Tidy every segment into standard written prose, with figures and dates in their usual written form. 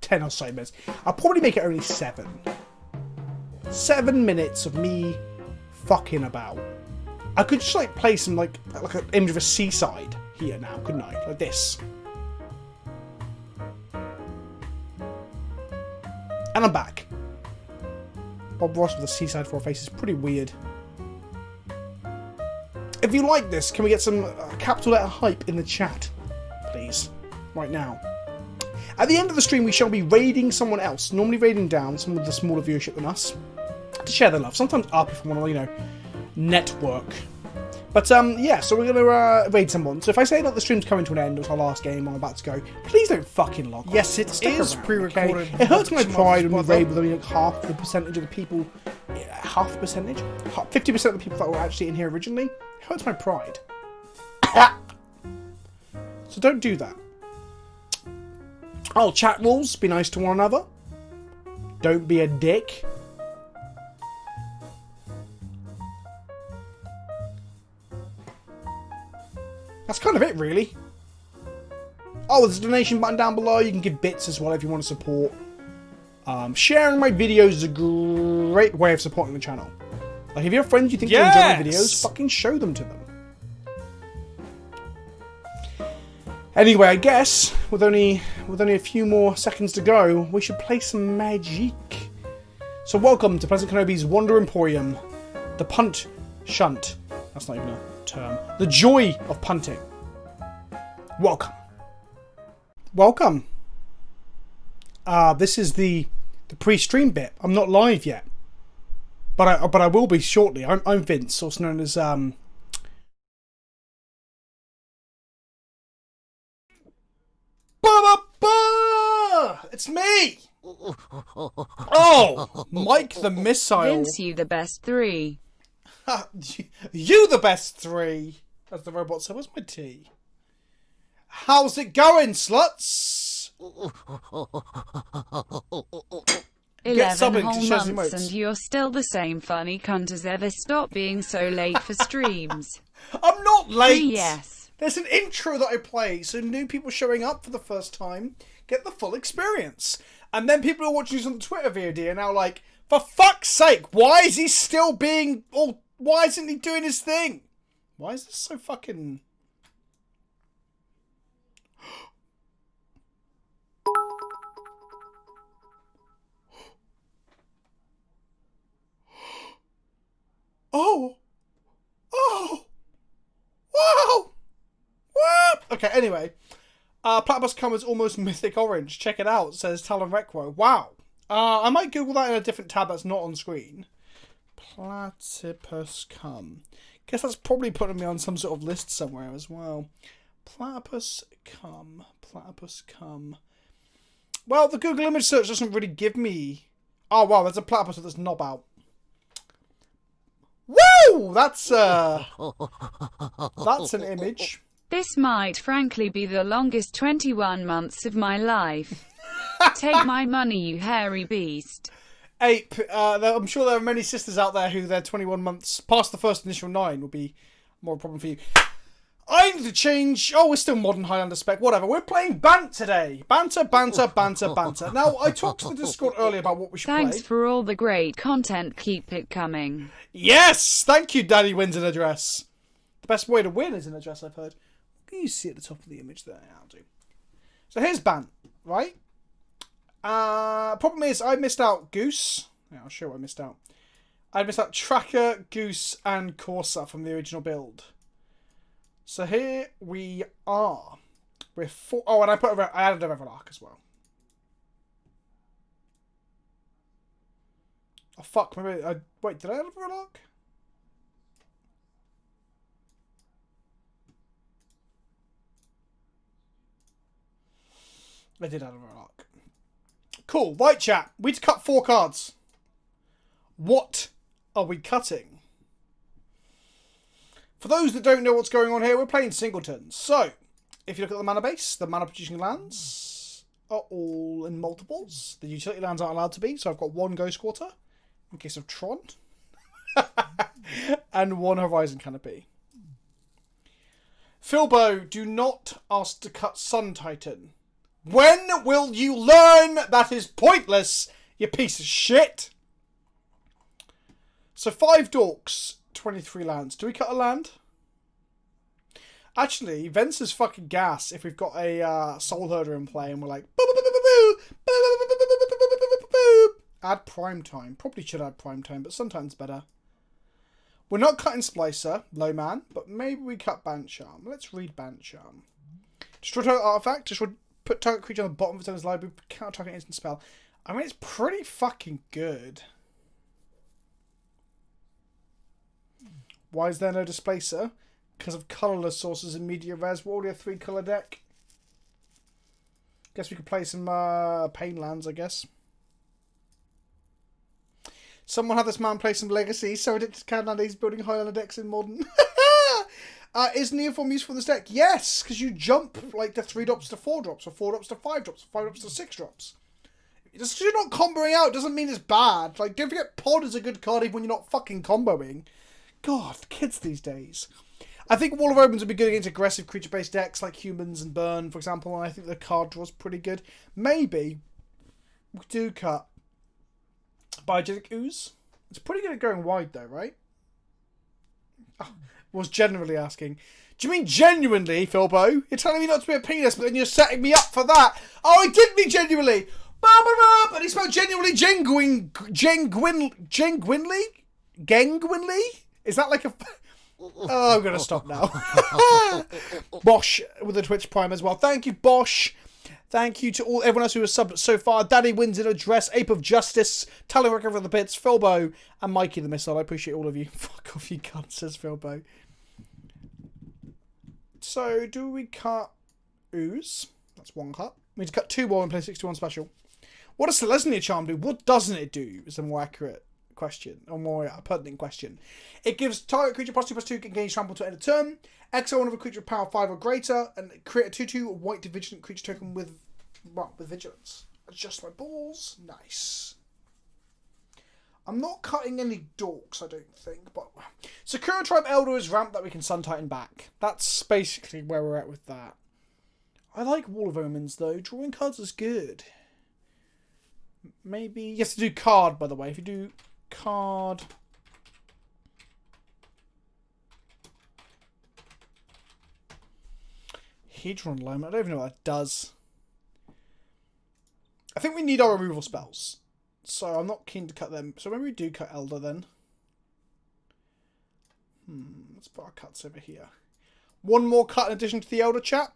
10 or so minutes. I'll probably make it only 7. 7 minutes of me fucking about. I could just like play some like an image of a seaside here now, couldn't I? Like this. And I'm back. Bob Ross with a seaside for a face is pretty weird. If you like this, can we get some capital letter hype in the chat, please? Right now. At the end of the stream, we shall be raiding someone else. Normally raiding down someone with a smaller viewership than us. To share their love. Sometimes up if we want to, you know, network. But, yeah, so we're going to raid someone. So if I say that the stream's coming to an end, it's our last game, I'm about to go, please don't fucking log on. Yes, it is pre-recorded. Okay? It hurts my pride when we raid with only like half the percentage of the people. Yeah, half the percentage? 50% of the people that were actually in here originally. It hurts my pride. So don't do that. Oh, chat rules. Be nice to one another. Don't be a dick. That's kind of it, really. Oh, there's a donation button down below. You can give bits as well if you want to support. Sharing my videos is a great way of supporting the channel. Like, if you have friends you think will enjoy my videos, fucking show them to them. Anyway, I guess, with only a few more seconds to go, we should play some Magic. So welcome to PleasantKenobi's Wonder Emporium. The punt shunt. That's not even a term. The joy of punting. Welcome. Welcome. This is the pre-stream bit. I'm not live yet, but I will be shortly. I'm Vince, also known as It's me. Oh, Mike the Missile. Vince, you the best 3. You the best 3. As the robot said, where's my tea? How's it going, sluts? 11 whole months and you're still the same funny cunt as ever. Stop being so late for streams. I'm not late. Yes. There's an intro that I play, so new people showing up for the first time get the full experience. And then people who are watching this on the Twitter VOD are now like, for fuck's sake, why is he still being... Oh, why isn't he doing his thing? Why is this so fucking... Oh! Oh! Wow! Wow! Okay, anyway. Platypus Cum is almost mythic orange. Check it out, says Talon Requo. Wow. I might Google that in a different tab that's not on screen. Platypus Cum. Guess that's probably putting me on some sort of list somewhere as well. Platypus Cum. Platypus Cum. Well, the Google image search doesn't really give me... Oh, wow, there's a platypus with its knob out. Woo! That's an image. This might frankly be the longest 21 months of my life. Take my money, you hairy beast. Ape, I'm sure there are many sisters out there who their 21 months past the first initial 9 will be more a problem for you. I need to change... Oh, we're still modern Highlander spec. Whatever. We're playing Bant today. Banter, banter, banter, banter. Now, I talked to the Discord earlier about what we should play. Thanks for all the great content. Keep it coming. Yes! Thank you, Daddy wins an address. The best way to win is an address, I've heard. Can you see at the top of the image there? Yeah, I'll do. So here's Bant, right? Problem is, I missed out Goose. Yeah, I'll show you what I missed out. I missed out Tracker, Goose, and Corsa from the original build. So here we are. We're 4. Oh, and I added a Revelark as well. Oh fuck! Maybe wait. Did I add a Revelark? I did add a Revelark. Cool. Right, chat. We need to cut 4 cards. What are we cutting? For those that don't know what's going on here, we're playing Singletons. So, if you look at the mana base, the mana producing lands are all in multiples. The utility lands aren't allowed to be, so I've got 1 Ghost Quarter, in case of Tron, and 1 Horizon Canopy. Philbo, do not ask to cut Sun Titan. When will you learn that is pointless, you piece of shit? So 5 dorks, 23 lands. Do we cut a land? Actually, Vence is fucking gas if we've got a Soul Herder in play and we're like... Add prime time. Probably should add prime time, but sometimes better. We're not cutting Splicer, low man, but maybe we cut Bant Charm. Let's read Bant Charm. Destroy target artifact. Destroy, put target creature on the bottom of its owner's library. Counter target instant spell. I mean, it's pretty fucking good. Why is there no Displacer? Because of colourless sources in Media Res. We're already a 3-colour deck. Guess we could play some Pain lands, I guess. Someone had this man play some Legacy, so addicted to Canland he's building Highlander decks in Modern. Is Neoform useful in this deck? Yes, because you jump like the 3 drops to 4 drops, or 4 drops to 5 drops, or 5 drops to 6 drops. Just because you're not comboing out doesn't mean it's bad. Like, don't forget Pod is a good card even when you're not fucking comboing. God, kids these days. I think Wall of Omens would be good against aggressive creature-based decks like Humans and Burn, for example, and I think the card draw's pretty good. Maybe we do cut Biogenic Ooze. It's pretty good at going wide though, right? Oh, was generally asking. Do you mean genuinely, Philbo? You're telling me not to be a penis, but then you're setting me up for that. Oh, I did mean genuinely. But he spelled genuinely Gengwinly? Is that like a... Oh, I'm going to stop now. Bosch with the Twitch Prime as well. Thank you, Bosch. Thank you to everyone else who has subbed so far. Daddy wins in address. Ape of Justice. Tallyricker for the Pits. Philbo. And Mikey the Missile. I appreciate all of you. Fuck off, you cunt, says Philbo. So, do we cut Ooze? That's 1 cut. We need to cut 2 more and play 61 special. What does Selesnya Charm do? What doesn't it do? Is a more accurate question. Or more pertinent question. It gives target creature +2/+2 can gain trample to end of turn. Exile one of a creature of power 5 or greater. And create a 2/2 white vigilant creature token with vigilance. Adjust my balls. Nice. I'm not cutting any dorks, I don't think. But Sakura Tribe Elder is ramp that we can Sun Titan back. That's basically where we're at with that. I like Wall of Omens though. Drawing cards is good. Maybe you have to do card, by the way. If you do card, Hedron Alignment. I don't even know what that does. I think we need our removal spells, so I'm not keen to cut them. So maybe we do cut Elder then. Let's put our cuts over here. 1 more cut in addition to the Elder, chat.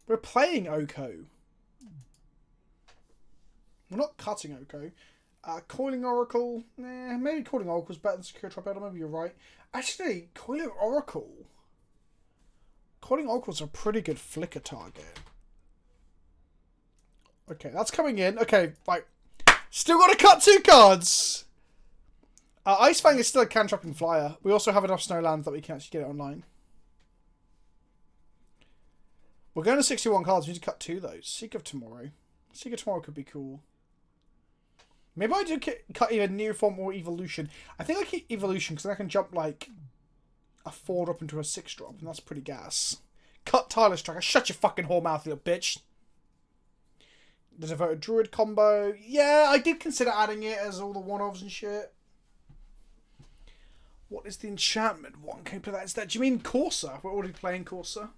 We're playing Oko. We're not cutting Oko. Coiling Oracle. Maybe Coiling Oracle's better than Secure Trap Elder. Maybe you're right. Actually, Coiling Oracle. Coiling Oracle's a pretty good flicker target. Okay, that's coming in. Okay, right. Still got to cut 2 cards. Ice Fang is still a cantrapping flyer. We also have enough Snowlands that we can actually get it online. We're going to 61 cards. We need to cut 2 though. Seek of Tomorrow. Seek of Tomorrow could be cool. Maybe I do cut either Neoform or Evolution. I think I keep Evolution because then I can jump like a 4 drop into a 6 drop, and that's pretty gas. Cut Tireless Tracker. Shut your fucking whore mouth, you little bitch. The Devoted Druid combo. Yeah, I did consider adding it as all the one-offs and shit. What is the enchantment one? Can you play that instead? Do you mean Corsair? We're already playing Corsair.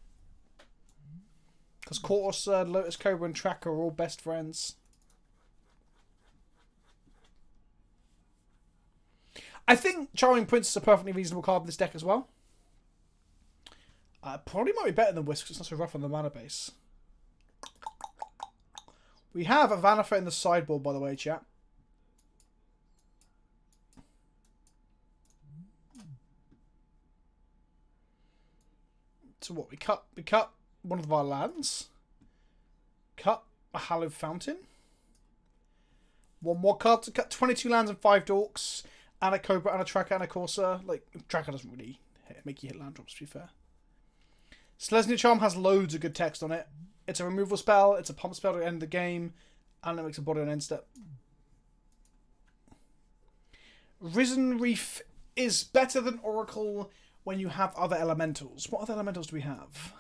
Because Corsair, Lotus Cobra, and Tracker are all best friends. I think Charming Prince is a perfectly reasonable card in this deck as well. Probably might be better than Wisp because it's not so rough on the mana base. We have a Vanafer in the sideboard, by the way, chat. So what? We cut one of our lands. Cut a Hallowed Fountain. 1 more card to cut 22 lands and 5 dorks. And a Cobra and a Tracker and a Corsair. Like, Tracker doesn't really make you hit land drops, to be fair. Selesnya Charm has loads of good text on it. It's a removal spell, it's a pump spell to end the game, and it makes a body on end step. Risen Reef is better than Oracle when you have other elementals. What other elementals do we have?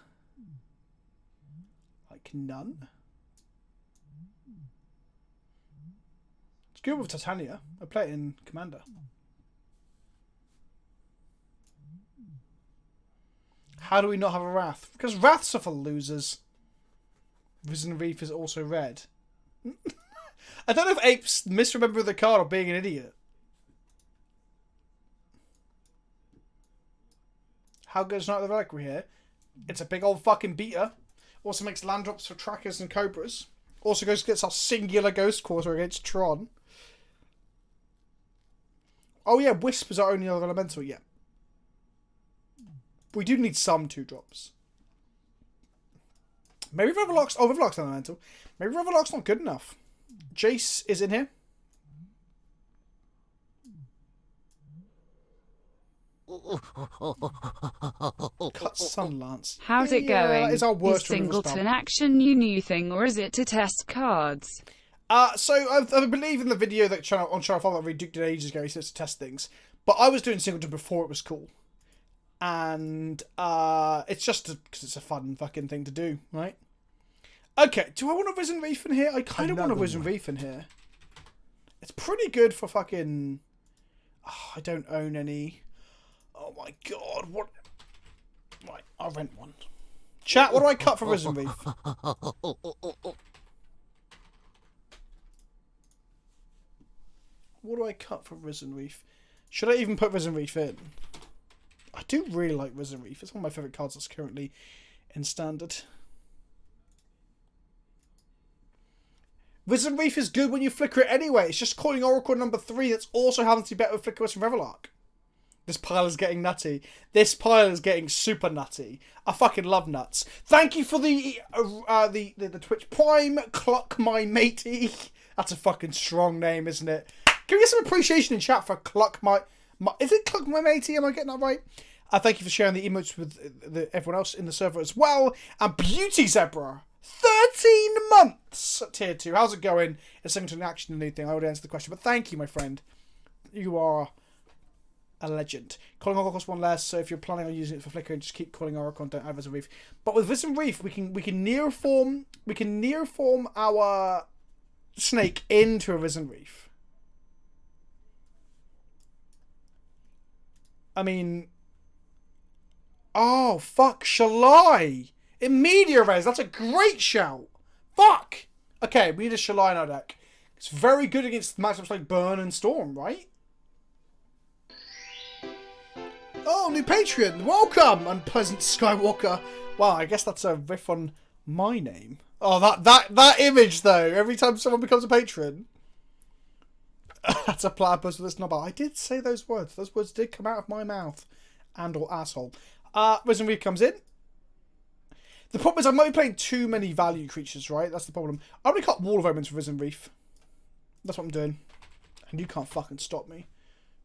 Like none. It's good with Titania. I play it in Commander. How do we not have a Wrath? Because Wraths are for losers. Risen Reef is also red. I don't know if Apes misremember the card or being an idiot. How good is Night of the Reliquary here? It's a big old fucking beater. Also makes land drops for trackers and cobras. Also gets our singular Ghost Quarter against Tron. Oh yeah, Wisp is our only other elemental yet. We do need some 2-drops. Maybe Riverlock's... Oh, Riverlock's elemental. Maybe Riverlock's not good enough. Jace is in here. Cut Sunlance. How's it going? Is our worst is Singleton action new thing, or is it to test cards? So I believe in the video that on Channel 5 that we did ages ago, he says to test things. But I was doing Singleton before it was cool. And it's just because it's a fun fucking thing to do, right? Okay, do I want a Risen Reef in here? I kind of want a Risen Reef in here. It's pretty good for fucking... Oh, I don't own any... Oh my god, what... Right, I'll rent one. Chat, what do I cut for Risen Reef? What do I cut for Risen Reef? Should I even put Risen Reef in? I do really like Risen Reef. It's one of my favourite cards that's currently in Standard. Risen Reef is good when you flicker it anyway. It's just calling Oracle number 3 that's also happens to be better with Flicker Wisp and Revelark. This pile is getting nutty. This pile is getting super nutty. I fucking love nuts. Thank you for the Twitch Prime. Cluck my matey. That's a fucking strong name, isn't it? Can we get some appreciation in chat for Cluck my... Is it Cluck my matey? Am I getting that right? Thank you for sharing the emotes with everyone else in the server as well. And Beauty Zebra. 13 months at tier 2. How's it going? It's something to action and anything. I already answered the question. But thank you, my friend. You are... a legend. Calling Oracle costs 1 less, so if you're planning on using it for flickering, just keep calling Oracle and don't add Risen Reef. But with Risen Reef, we can near form our snake into a Risen Reef. I mean, oh fuck, shall I? In Media Res, that's a great shout. Fuck. Okay, we need a Shalai in our deck. It's very good against matchups like Burn and Storm, right? Oh, new Patreon! Welcome, Unpleasant Skywalker. Wow, I guess that's a riff on my name. Oh, that image though. Every time someone becomes a patron, that's a platypus with a snobber. I did say those words. Those words did come out of my mouth and/or asshole. Risen Reef comes in. The problem is I might be playing too many value creatures, right? That's the problem. I'm gonna cut Wall of Omens for Risen Reef. That's what I'm doing, and you can't fucking stop me.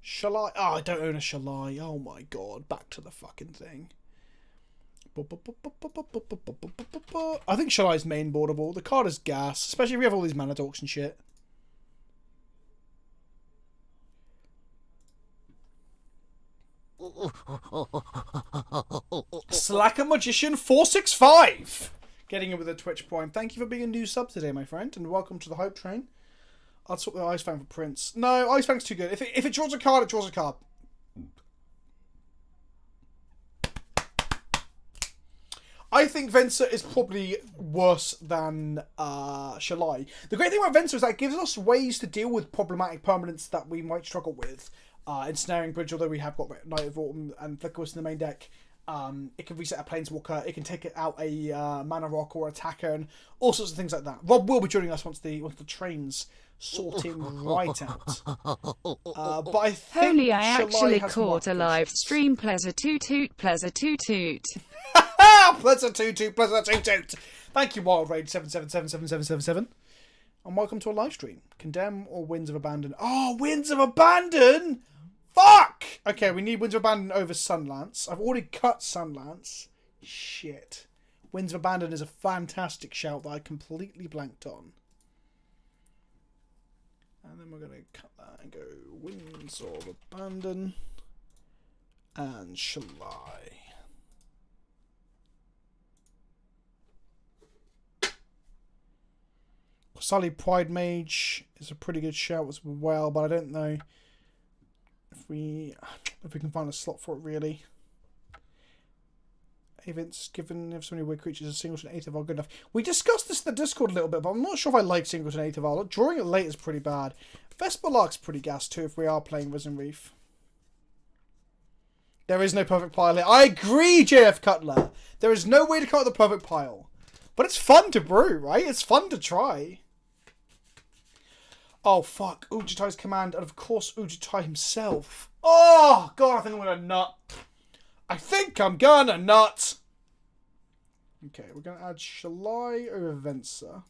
Shall I? Oh, I don't own a Shall I? Oh my god. Back to the fucking thing. I think Shall I's main boardable. The card is gas, especially if we have all these mana dorks and shit. Slacker Magician 465 getting it with a Twitch Prime. Thank you for being a new sub today, my friend, and welcome to the Hype Train. I'll swap the Ice Fang for Prince. No, Ice Fang's too good. If it draws a card, it draws a card. I think Venser is probably worse than Shalai. The great thing about Venser is that it gives us ways to deal with problematic permanents that we might struggle with. Ensnaring Bridge, although we have got Night of Autumn and Flicker Wisp in the main deck. It can reset a Planeswalker. It can take out a Mana Rock or Attacker and all sorts of things like that. Rob will be joining us once the trains sort him right out. But I think Holy, I actually caught a live stream. Pleasure toot toot, pleasure toot toot. Pleasure toot toot, pleasure toot toot. Thank you, Wild Rage 7777777. And welcome to a live stream. Condemn or Winds of Abandon? Oh, Winds of Abandon! Fuck! Okay, we need Winds of Abandon over Sunlance. I've already cut Sunlance. Shit. Winds of Abandon is a fantastic shout that I completely blanked on. And then we're going to cut that and go Winds of Abandon and Shalai. Sully Pride Mage is a pretty good shout as well, but I don't know if we can find a slot for it really. Events given if so many weird creatures, a Singleton 8th of our good enough. We discussed this in the Discord a little bit, but I'm not sure if I like Singleton 8th of our. Drawing it late is pretty bad. Vesperlark's pretty gas too if we are playing Risen Reef. There is no perfect pile here. I agree, JF Cutler. There is no way to come up with the perfect pile. But it's fun to brew, right? It's fun to try. Oh, fuck. Ujitai's command, and of course Ujitai himself. Oh, God, I think I'm gonna nut. I think I'm gonna nut. Okay, we're gonna add Shalai over Venser.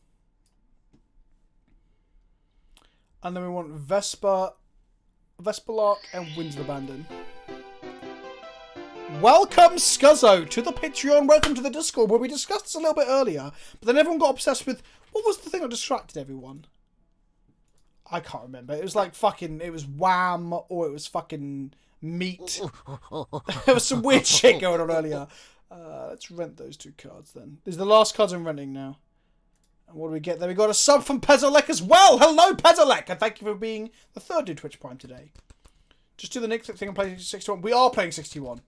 And then we want Vesperlark, and Winds of Abandon. Welcome, Scuzzo, to the Patreon. Welcome to the Discord, where we discussed this a little bit earlier. But then everyone got obsessed with, what was the thing that distracted everyone? I can't remember. It was like fucking, it was Wham, or it was fucking Meat. There was some weird shit going on earlier. Let's rent those 2 cards then. These are the last cards I'm renting now. And what do we get there? We got a sub from Pezolek as well. Hello, Pezolek, and thank you for being the 3rd new Twitch Prime today. Just do the next thing and play 61. We are playing 61.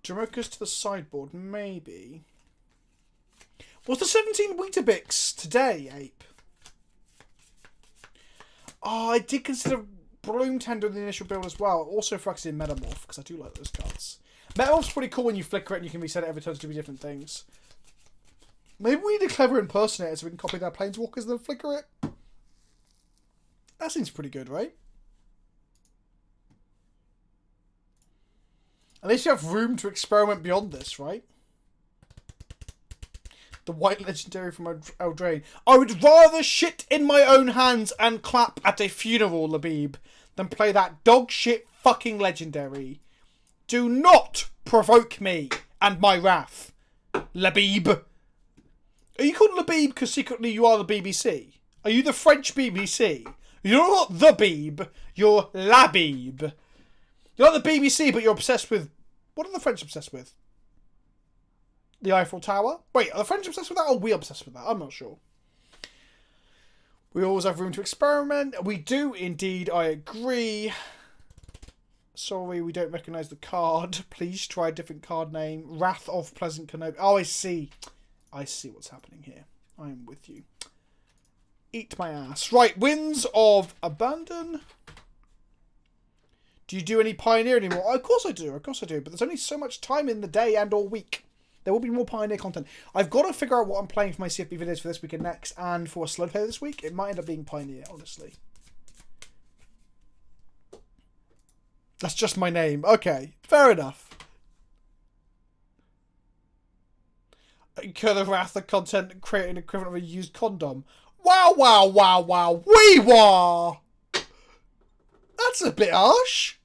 Jamokas to the sideboard, maybe. Was the 17 Weetabix today, Ape? Oh, I did consider Bloom Tender in the initial build as well. Also focused in Metamorph, because I do like those cards. Metamorph's pretty cool when you flicker it and you can reset it every turn to do different things. Maybe we need a clever impersonator so we can copy their planeswalkers and then flicker it. That seems pretty good, right? At least you have room to experiment beyond this, right? The white legendary from Eldraine. I would rather shit in my own hands and clap at a funeral, Labib, than play that dog shit fucking legendary. Do not provoke me and my wrath, Labib. Are you called Labib because secretly you are the BBC? Are you the French BBC? You're not the Beeb, you're Labib. You're not the BBC, but you're obsessed with... What are the French obsessed with? The Eiffel Tower? Wait, are the French obsessed with that or are we obsessed with that? I'm not sure. We always have room to experiment. We do indeed, I agree. Sorry, we don't recognise the card. Please try a different card name. Wrath of PleasantKenobi. Oh, I see. I see what's happening here. I am with you. Eat my ass. Right, Winds of Abandon. Do you do any Pioneer anymore? Oh, of course I do. Of course I do. But there's only so much time in the day and or week. There will be more Pioneer content. I've got to figure out what I'm playing for my CFB videos for this week and next, and for a slow play this week. It might end up being Pioneer, honestly. That's just my name. Okay, fair enough. Incur the wrath of content and create an equivalent of a used condom. Wow, wow, wow, wow. Wee-wah! That's a bit harsh.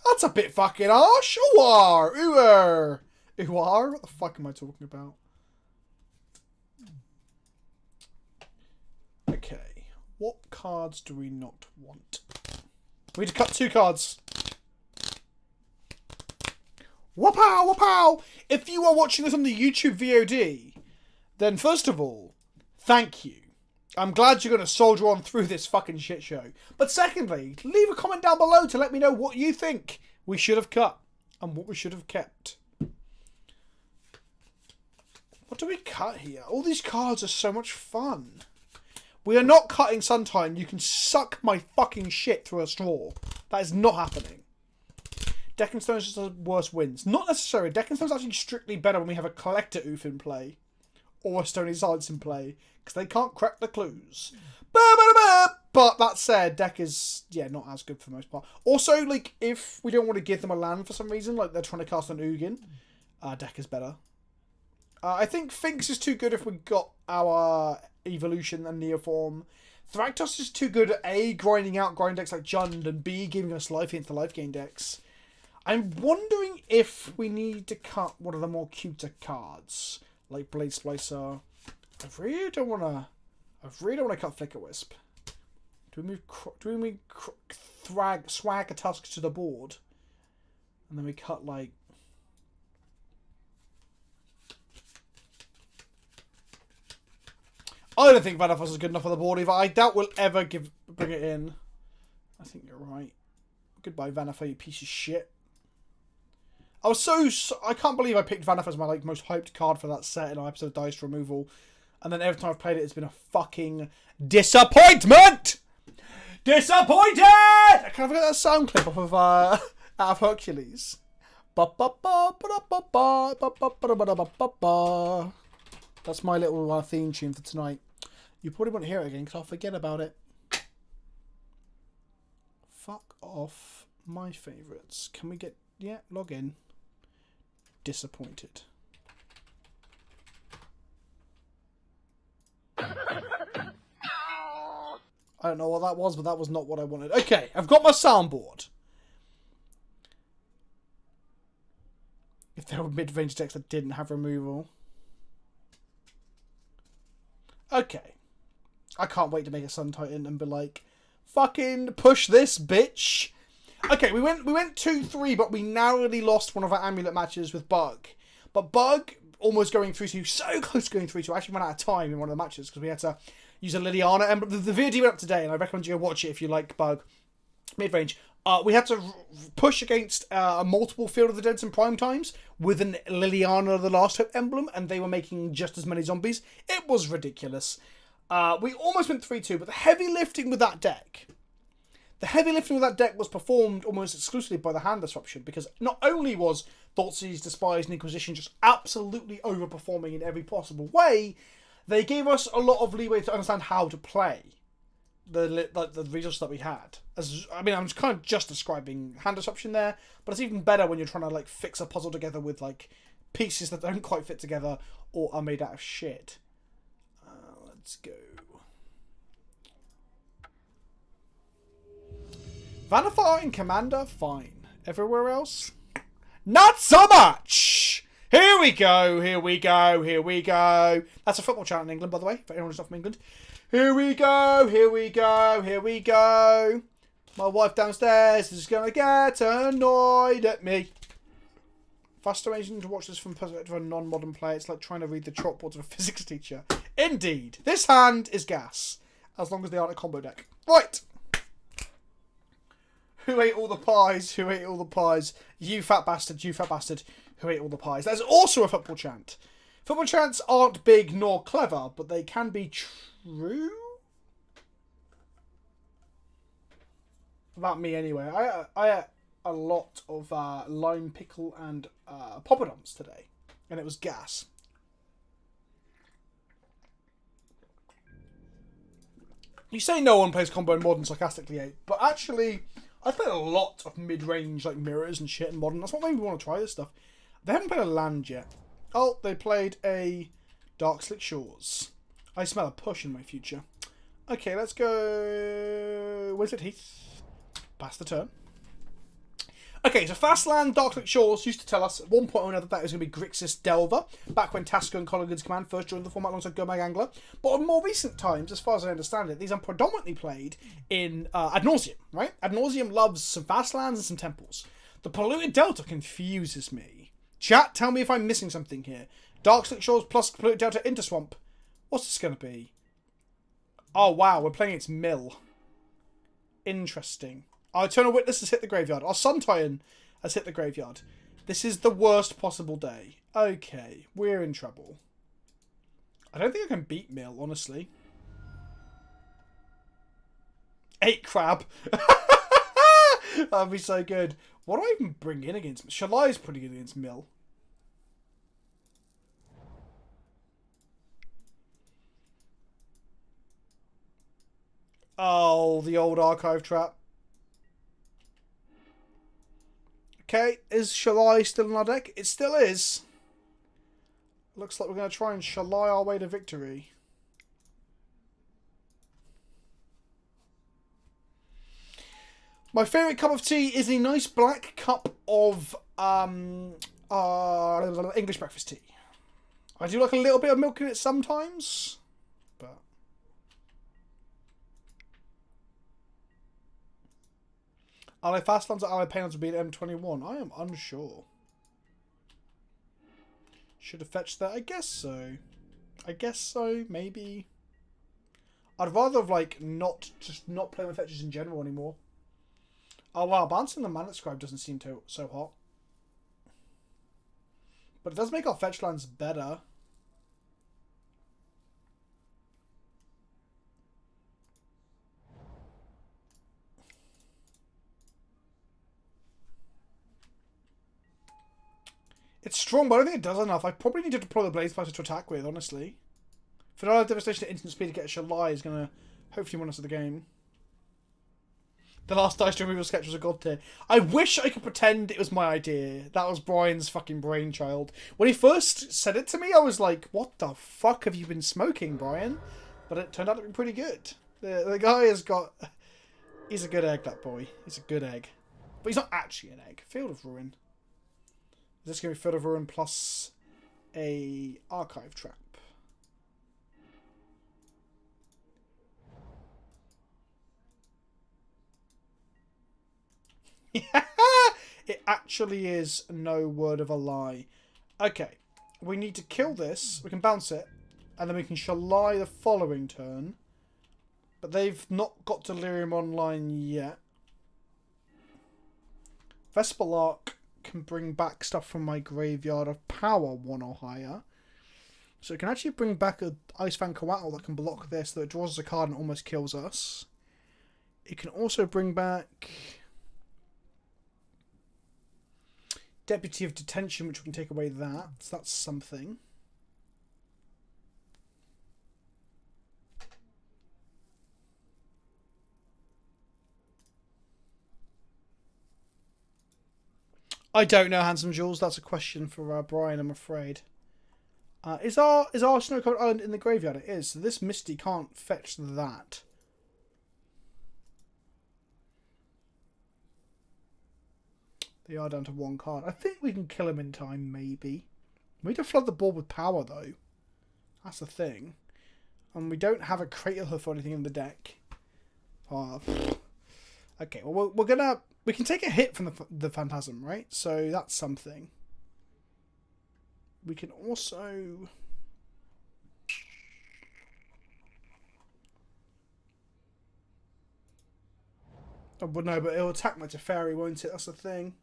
That's a bit fucking harsh. Ooh-ar, ooh-ar. Ooh-ar? What the fuck am I talking about? Okay. What cards do we not want? We need to cut 2 cards. Wapow, wapow! If you are watching this on the YouTube VOD, then first of all, thank you. I'm glad you're going to soldier on through this fucking shit show. But secondly, leave a comment down below to let me know what you think we should have cut and what we should have kept. What do we cut here? All these cards are so much fun. We are not cutting Suntime. You can suck my fucking shit through a straw. That is not happening. Deck and Stone is just a worse wins. Not necessarily. Deck and Stone is actually strictly better when we have a Collector Oof in play. Or a Stony Silence in play. Because they can't crack the clues. But that said, deck is, yeah, not as good for the most part. Also, like, if we don't want to give them a land for some reason, like they're trying to cast an Ugin, deck is better. I think Finks is too good if we got our Evolution and Neoform. Thragtusk is too good at A, grinding out grind decks like Jund, and B, giving us life into life gain decks. I'm wondering if we need to cut one of the more cuter cards, like Blade Splicer. I really don't want to cut Flicker Wisp. Do we move Swag a Tusk to the board, and then we cut like. I don't think Vanafos is good enough on the board either. I doubt we'll ever bring it in. I think you're right. Goodbye, Vanafos, you piece of shit. I was I can't believe I picked Vanafos as my like most hyped card for that set in our episode of Dice Removal. And then every time I've played it, it's been a fucking disappointment! Disappointed! Can I forget that sound clip off of out of Hercules? That's my little theme tune for tonight. You probably won't hear it again because I'll forget about it. Fuck off my favourites. Can we get... Yeah, log in. Disappointed. I don't know what that was, but that was not what I wanted. Okay, I've got my soundboard. If there were mid-range decks that didn't have removal. Okay. I can't wait to make a Sun Titan and be like, fucking push this, bitch. Okay, we went 2-3, but we narrowly lost one of our amulet matches with Bug. But Bug, almost going 3-2, so close to going 3-2, actually ran out of time in one of the matches because we had to use a Liliana emblem. The VOD went up today, and I recommend you go watch it if you like Bug. Mid-range. We had to push against a multiple Field of the Dead and Prime Times with an Liliana the Last Hope emblem, and they were making just as many zombies. It was ridiculous. We almost went 3-2, but the heavy lifting with that deck... The heavy lifting with that deck was performed almost exclusively by the hand disruption, because not only was Thoughtseize, Despise, and Inquisition just absolutely overperforming in every possible way, they gave us a lot of leeway to understand how to play the resources that we had. I'm kind of just describing hand disruption there, but it's even better when you're trying to like fix a puzzle together with like pieces that don't quite fit together or are made out of shit. Let's go. Vanifar in Commander, fine. Everywhere else, not so much! Here we go, here we go, here we go. That's a football channel in England, by the way, for anyone who's not from England. Here we go, here we go, here we go. My wife downstairs is going to get annoyed at me. Fascinating to watch this from the perspective of a non-modern player. It's like trying to read the chalkboards of a physics teacher. Indeed. This hand is gas, as long as they aren't a combo deck. Right. Who ate all the pies? Who ate all the pies? You fat bastard, you fat bastard. Who ate all the pies? That's also a football chant. Football chants aren't big nor clever, but they can be true? About me anyway. I ate a lot of lime pickle and poppadoms today. And it was gas. You say no one plays combo in Modern sarcastically, eh? But actually... I played a lot of mid-range like mirrors and shit in Modern. That's what made me want to try this stuff. They haven't played a land yet. Oh, they played a Dark Slick Shores. I smell a push in my future. Okay, let's go... Wizard Heath. Pass the turn. Okay, so Fastland Dark Slick Shores used to tell us at one point or another that it was going to be Grixis Delver, back when Tasker and Colligan's Command first joined the format alongside Gomag Angler. But in more recent times, as far as I understand it, these are predominantly played in Ad Nauseam, right? Ad Nauseam loves some Fastlands and some Temples. The Polluted Delta confuses me. Chat, tell me if I'm missing something here. Dark Slick Shores plus Polluted Delta Interswamp. What's this going to be? Oh, wow, we're playing its Mill. Interesting. Our Eternal Witness has hit the graveyard. Our Sun Titan has hit the graveyard. This is the worst possible day. Okay, we're in trouble. I don't think I can beat Mill, honestly. 8 crab. That'd be so good. What do I even bring in against... Shalai is pretty good against Mill. Oh, the old archive trap. Okay, is Shalai still in our deck? It still is. Looks like we're going to try and Shalai our way to victory. My favourite cup of tea is a nice black cup of English breakfast tea. I do like a little bit of milk in it sometimes, but... Ally Fastlands or Ally Payments will be at M21? I am unsure. Should have fetched that? I guess so. I guess so, maybe. I'd rather have, like, not play with fetches in general anymore. Oh wow, bouncing the Mana Scribe doesn't seem so hot. But it does make our fetch lands better. It's strong, but I don't think it does enough. I probably need to deploy the Blaze Blaster to attack with, honestly. Finale Devastation at instant speed to get a Shalai is going to hopefully win us the game. The last dice removal sketch was a god tier. I wish I could pretend it was my idea. That was Brian's fucking brainchild. When he first said it to me, I was like, what the fuck have you been smoking, Brian? But it turned out to be pretty good. The guy has got... He's a good egg, that boy. He's a good egg. But he's not actually an egg. Field of Ruin. Is this going to be Field of Ruin plus a Archive Trap? Yeah, it actually is no word of a lie. Okay, we need to kill this. We can bounce it, and then we can Shalai the following turn. But they've not got Delirium online yet. Vespalark can bring back stuff from my graveyard of power 1 or higher. So it can actually bring back a Ice Fan Coatl that can block this, so it draws us a card and almost kills us. It can also bring back Deputy of Detention, which we can take away that. So that's something. I don't know, Handsome Jules. That's a question for Brian, I'm afraid. Is our Snow-Covered Island in the graveyard? It is. So this Misty can't fetch that. They are down to 1 card. I think we can kill him in time, maybe. We need to flood the board with power, though. That's the thing. And we don't have a Crater Hoof or anything in the deck. Okay, well, we're gonna... We can take a hit from the Phantasm, right? So that's something. We can also... Oh, but no, but it'll attack my Teferi, won't it? That's the thing.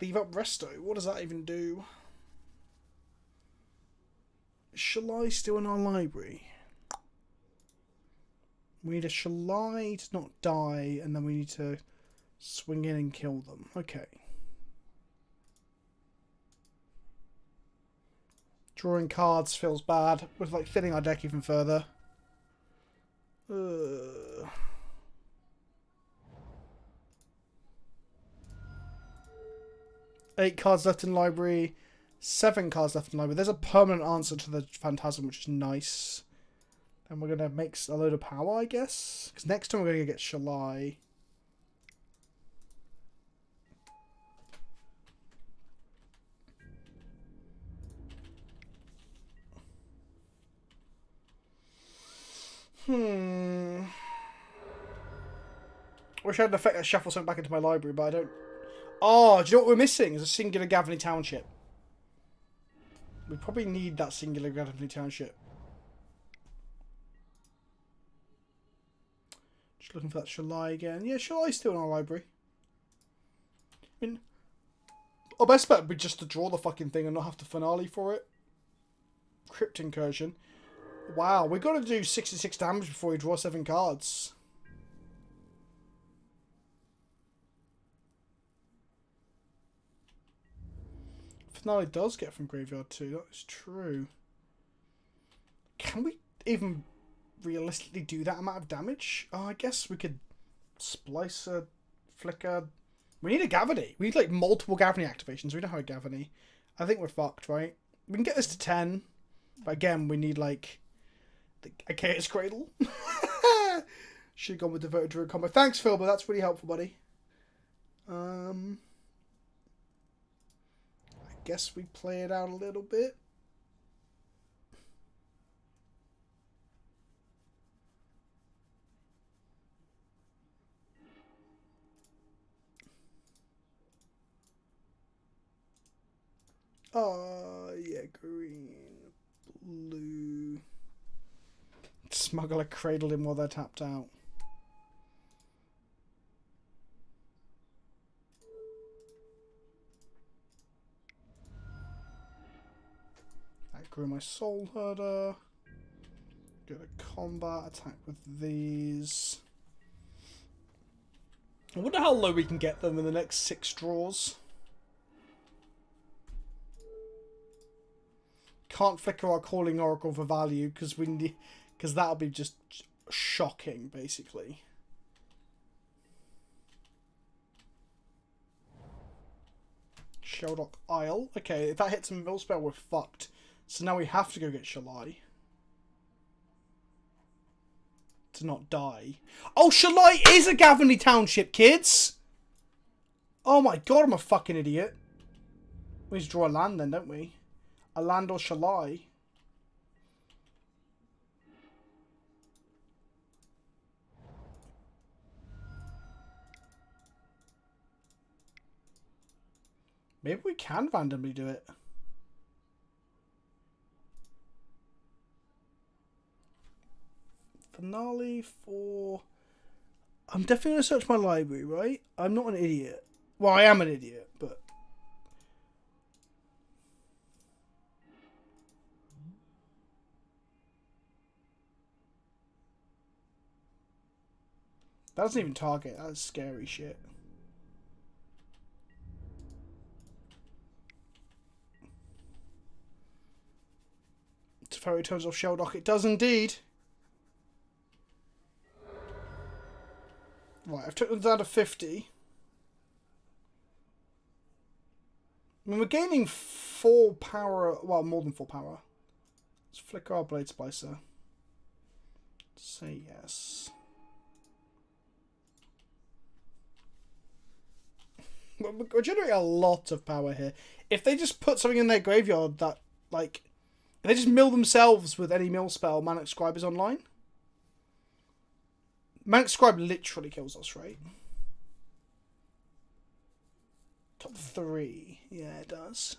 Leave up Resto. What does that even do? Shalai still in our library? We need a Shalai to not die, and then we need to swing in and kill them. Okay. Drawing cards feels bad. We're like filling our deck even further. 8 cards left in library. 7 cards left in library. There's a permanent answer to the Phantasm, which is nice. And we're going to make a load of power, I guess. Because next time we're going to get Shalai. Wish I had an effect that shuffles something back into my library, but I don't. Oh, do you know what we're missing? Is a singular Gavany Township. We probably need that singular Gavany Township. Just looking for that Shalai again. Yeah, Shalai's still in our library. I mean, our best bet would be just to draw the fucking thing and not have to finale for it. Crypt Incursion. Wow, we've got to do 66 damage before we draw 7 cards. Finale does get from graveyard too, that is true. Can we even realistically do that amount of damage? Oh, I guess we could splice a flicker. We need a Gavany. We need like multiple Gavany activations. We don't have a Gavany. I think we're fucked, right? We can get this to 10. But again, we need like a Chaos Cradle. Should have gone with Devoted Druid combo. Thanks, Phil, but that's really helpful, buddy. I guess we play it out a little bit. get green, blue. Smuggler cradled him while they're tapped out. I grew my soul herder. Go to combat, attack with these. I wonder how low we can get them in the next 6 draws. Can't flicker our calling oracle for value because that'll be just shocking, basically. Sheldock Isle. Okay, if that hits a mill spell, we're fucked. So now we have to go get Shalai. To not die. Oh, Shalai is a Gavany Township, kids! Oh my god, I'm a fucking idiot. We need to draw a land then, don't we? A land or Shalai. Maybe we can randomly do it. Finale for... I'm definitely going to search my library, right? I'm not an idiot. Well, I am an idiot, but... That doesn't even target. That's scary shit. Teferi turns off Sheldock. It does indeed. Right, I've took them down to 50. I mean, we're gaining 4 power. Well, more than 4 power. Let's flicker our Blade Splicer. Say yes. We're generating a lot of power here. If they just put something in their graveyard that, like... If they just mill themselves with any mill spell, Manic Scribe is online. Manic Scribe literally kills us, right? Top 3. Yeah, it does.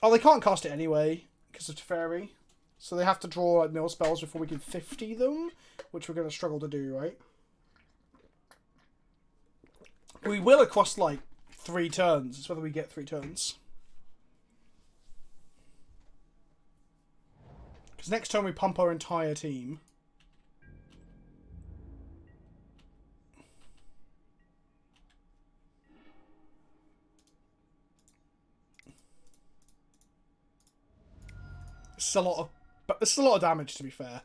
Oh, they can't cast it anyway because of Teferi. So they have to draw like mill spells before we can 50 them, which we're going to struggle to do, right? We will across like 3 turns. It's whether we get 3 turns. Because next turn we pump our entire team. This is a lot of damage, to be fair.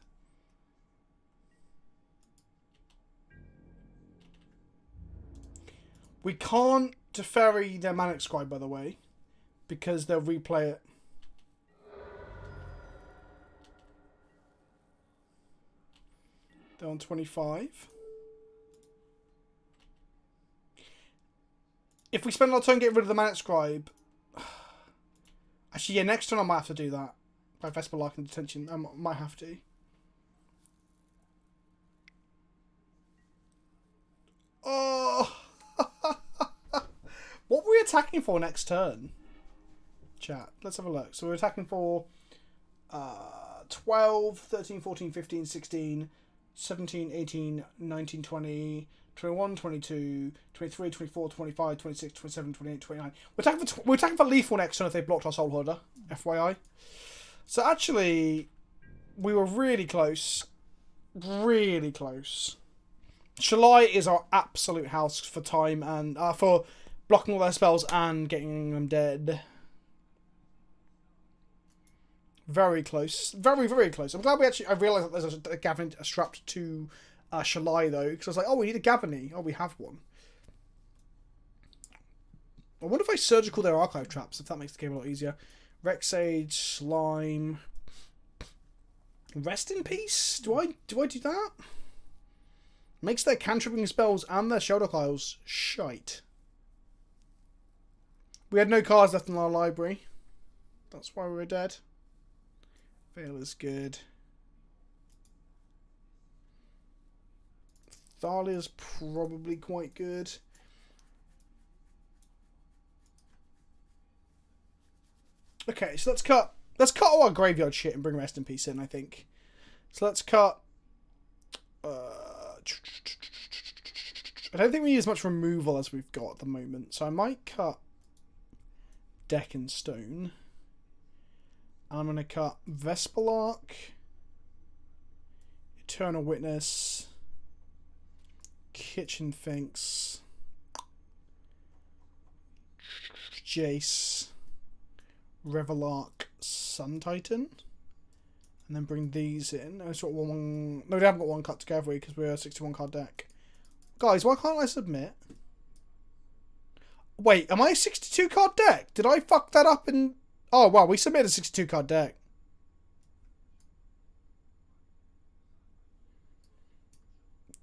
We can't Teferi their Manic Scribe, by the way, because they'll replay it. They're on 25. If we spend our turn getting rid of the Manic Scribe... Actually, yeah, next turn I might have to do that. By Vesper Larkin Detention, I might have to. Oh! What were we attacking for next turn? Chat, let's have a look. So we're attacking for 12, 13, 14, 15, 16, 17, 18, 19, 20, 21, 22, 23, 24, 25, 26, 27, 28, 29. We're attacking for lethal next turn if they blocked our Soul Herder. FYI. So actually, we were really close. Really close. Shalai is our absolute house for time and for blocking all their spells and getting them dead. Very close. Very, very close. I'm glad I realised that there's a Gavany strapped to Shalai though, because I was like, oh, we need a Gavany. Oh, we have one. I wonder if I surgical their archive traps, if that makes the game a lot easier. Rexade, Slime. Rest in Peace? Do I do that? Makes their cantripping spells and their Sheldock Isles shite. We had no cards left in our library. That's why we were dead. Veil is good. Thalia's probably quite good. Okay, so let's cut all our graveyard shit and bring rest in peace in, I think. So let's cut... I don't think we need as much removal as we've got at the moment, so I might cut Deck and Stone. I'm going to cut Vespelark, Eternal Witness, Kitchen Finks, Jace, Revelark, Sun Titan, and then bring these in. I've got one. No, we haven't got one cut together because we're a 61 card deck. Guys, why can't I submit? Wait, am I a 62 card deck? Did I fuck that up in... Oh, wow, we submitted a 62 card deck.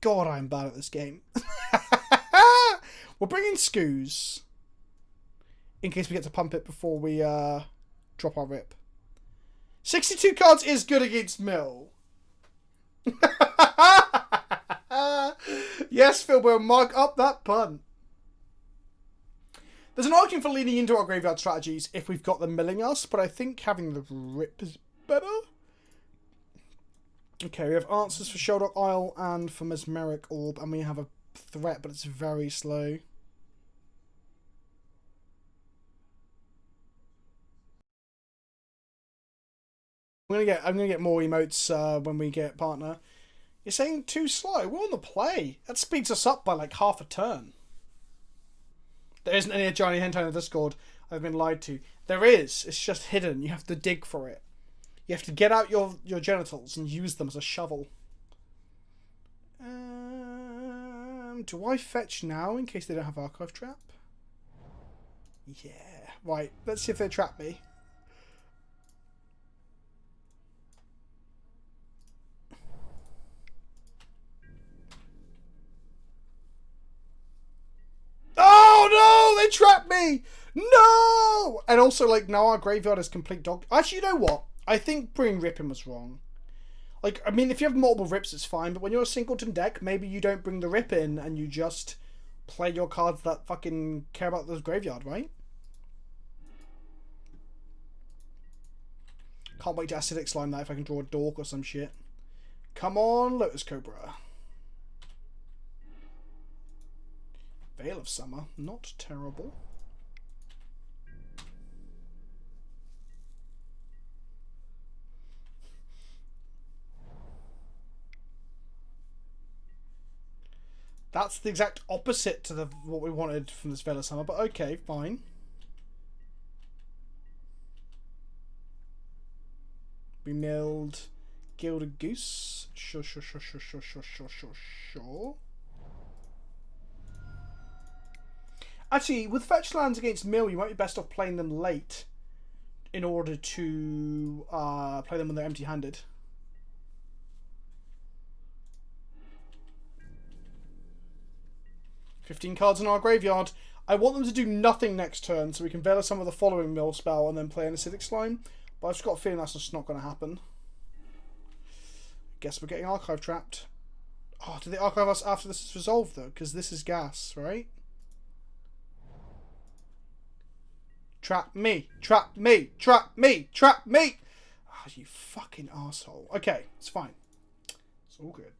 God, I'm bad at this game. We're bringing Scoos. In case we get to pump it before we drop our rip. 62 cards is good against Mill. Yes, Phil, we'll mark up that pun. There's an argument for leaning into our graveyard strategies if we've got them milling us, but I think having the rip is better. Okay, we have answers for Sheldock Isle and for Mesmeric Orb, and we have a threat, but it's very slow. I'm gonna get more emotes when we get partner. You're saying too slow. We're on the play. That speeds us up by like half a turn. There isn't any Johnny Hentai in the Discord. I've been lied to. There is. It's just hidden. You have to dig for it. You have to get out your genitals and use them as a shovel. Do I fetch now in case they don't have Archive Trap? Yeah. Right. Let's see if they trap me. Oh no! They trapped me! No! And also, like, now our graveyard is complete dog. Actually, you know what? I think bringing Ripping was wrong. Like, I mean, if you have multiple rips, it's fine. But when you're a singleton deck, maybe you don't bring the rip in and you just play your cards that fucking care about the graveyard, right? Can't wait to acidic slime that if I can draw a dork or some shit. Come on, Lotus Cobra. Veil of Summer, not terrible. That's the exact opposite to what we wanted from this Veil of Summer, but okay, fine. We milled Gilded Goose. Sure. Actually, with fetch lands against Mill, you might be best off playing them late in order to play them when they're empty-handed. $15 cards in our graveyard. I want them to do nothing next turn so we can Veil some of the following Mill spell and then play an Acidic Slime. But I've just got a feeling that's just not going to happen. Guess we're getting Archive trapped. Oh, do they archive us after this is resolved though? Because this is gas, right? Trap me! Trap me! Trap me! Trap me! Ah, oh, you fucking asshole. Okay, it's fine. It's all good.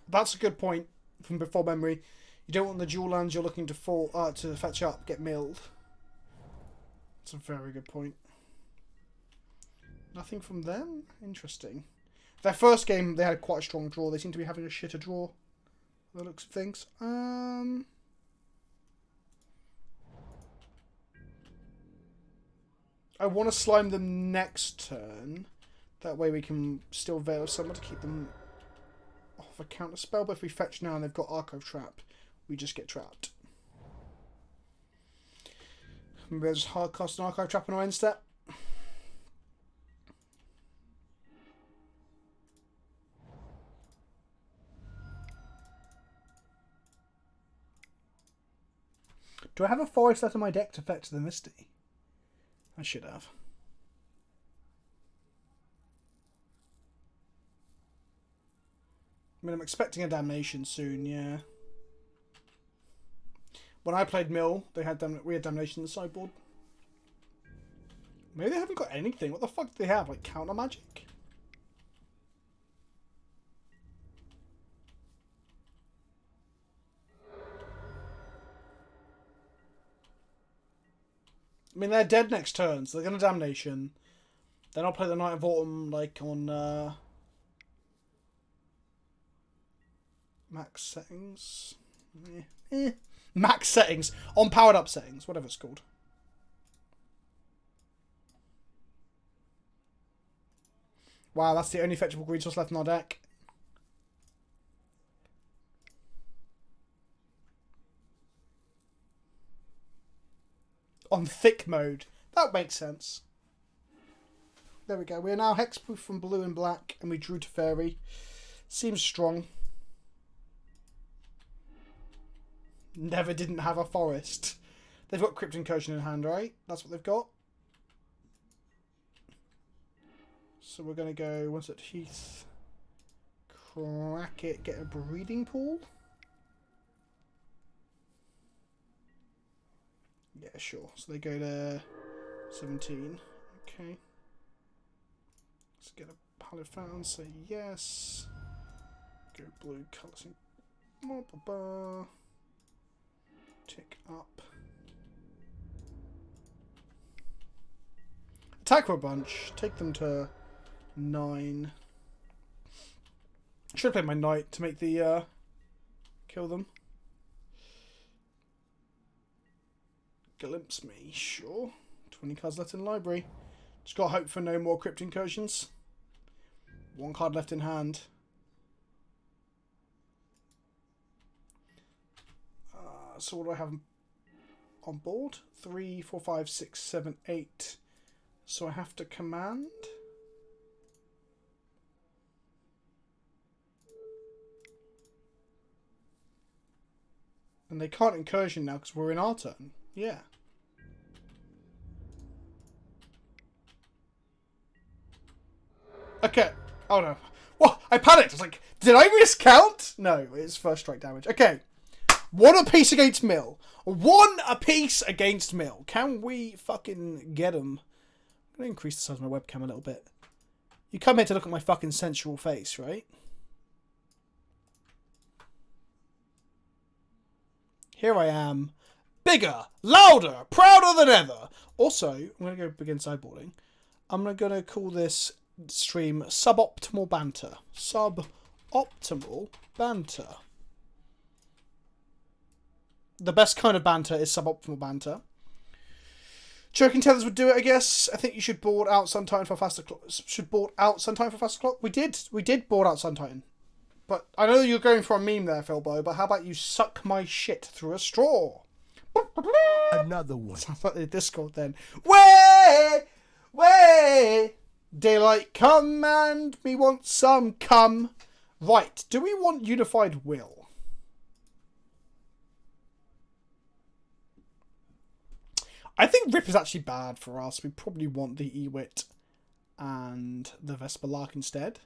That's a good point from before memory. You don't want the dual lands you're looking to to fetch up get milled. That's a very good point. Nothing from them? Interesting. Their first game, they had quite a strong draw. They seem to be having a shitter draw, by the looks of things. I want to slime them next turn. That way we can still Veil someone to keep them off a counter spell. But if we fetch now and they've got Archive Trap, we just get trapped. Maybe I'll just hard cast an Archive Trap on our end step. Do I have a forest left in my deck to fetch the Misty? I should have. I mean, I'm expecting a Damnation soon, yeah. When I played Mill, we had Damnation in the sideboard. Maybe they haven't got anything. What the fuck do they have? Like counter magic? I mean, they're dead next turn, so they're going to Damnation. Then I'll play the Night of Autumn, like, on max settings. Max settings. On powered up settings, whatever it's called. Wow, that's the only fetchable green source left in our deck. On thick mode. That makes sense. There we go. We are now hexproof from blue and black, and we drew to fairy. Seems strong. Never didn't have a forest. They've got Crypt Incursion in hand, right? That's what they've got. So we're going to go, once at Heath, crack it, get a breeding pool. Yeah, sure. So they go to 17. Okay. Let's get a palette found, say yes. Go blue, colours in. Tick up. Attack for a bunch. Take them to 9. Should have played my knight to make the kill them. Glimpse me, sure. 20 cards left in library. Just got to hope for no more Crypt Incursions. 1 card left in hand. So what do I have on board? 3, 4, 5, 6, 7, 8. So I have to command. And they can't incursion now because we're in our turn. Yeah. Okay. Oh no. What? I panicked. I was like, did I miscount? No, it's first strike damage. Okay. 1 apiece against Mill. 1 apiece against Mill. Can we fucking get them? I'm going to increase the size of my webcam a little bit. You come here to look at my fucking sensual face, right? Here I am. Bigger, louder, prouder than ever. Also, I'm going to go begin sideboarding. I'm going to call this stream Suboptimal Banter. Suboptimal Banter. The best kind of banter is suboptimal banter. Choking tethers would do it, I guess. I think you should board out Sun Titan for faster clock. Should board out Sun Titan for faster clock. We did board out Sun Titan. But I know you're going for a meme there, Philbo. But how about you suck my shit through a straw? Another one. Sounds like the Discord then. Way, daylight come and me want some come. Right. Do we want unified will? I think Rip is actually bad for us. We probably want the Ewit and the Vesper Lark instead.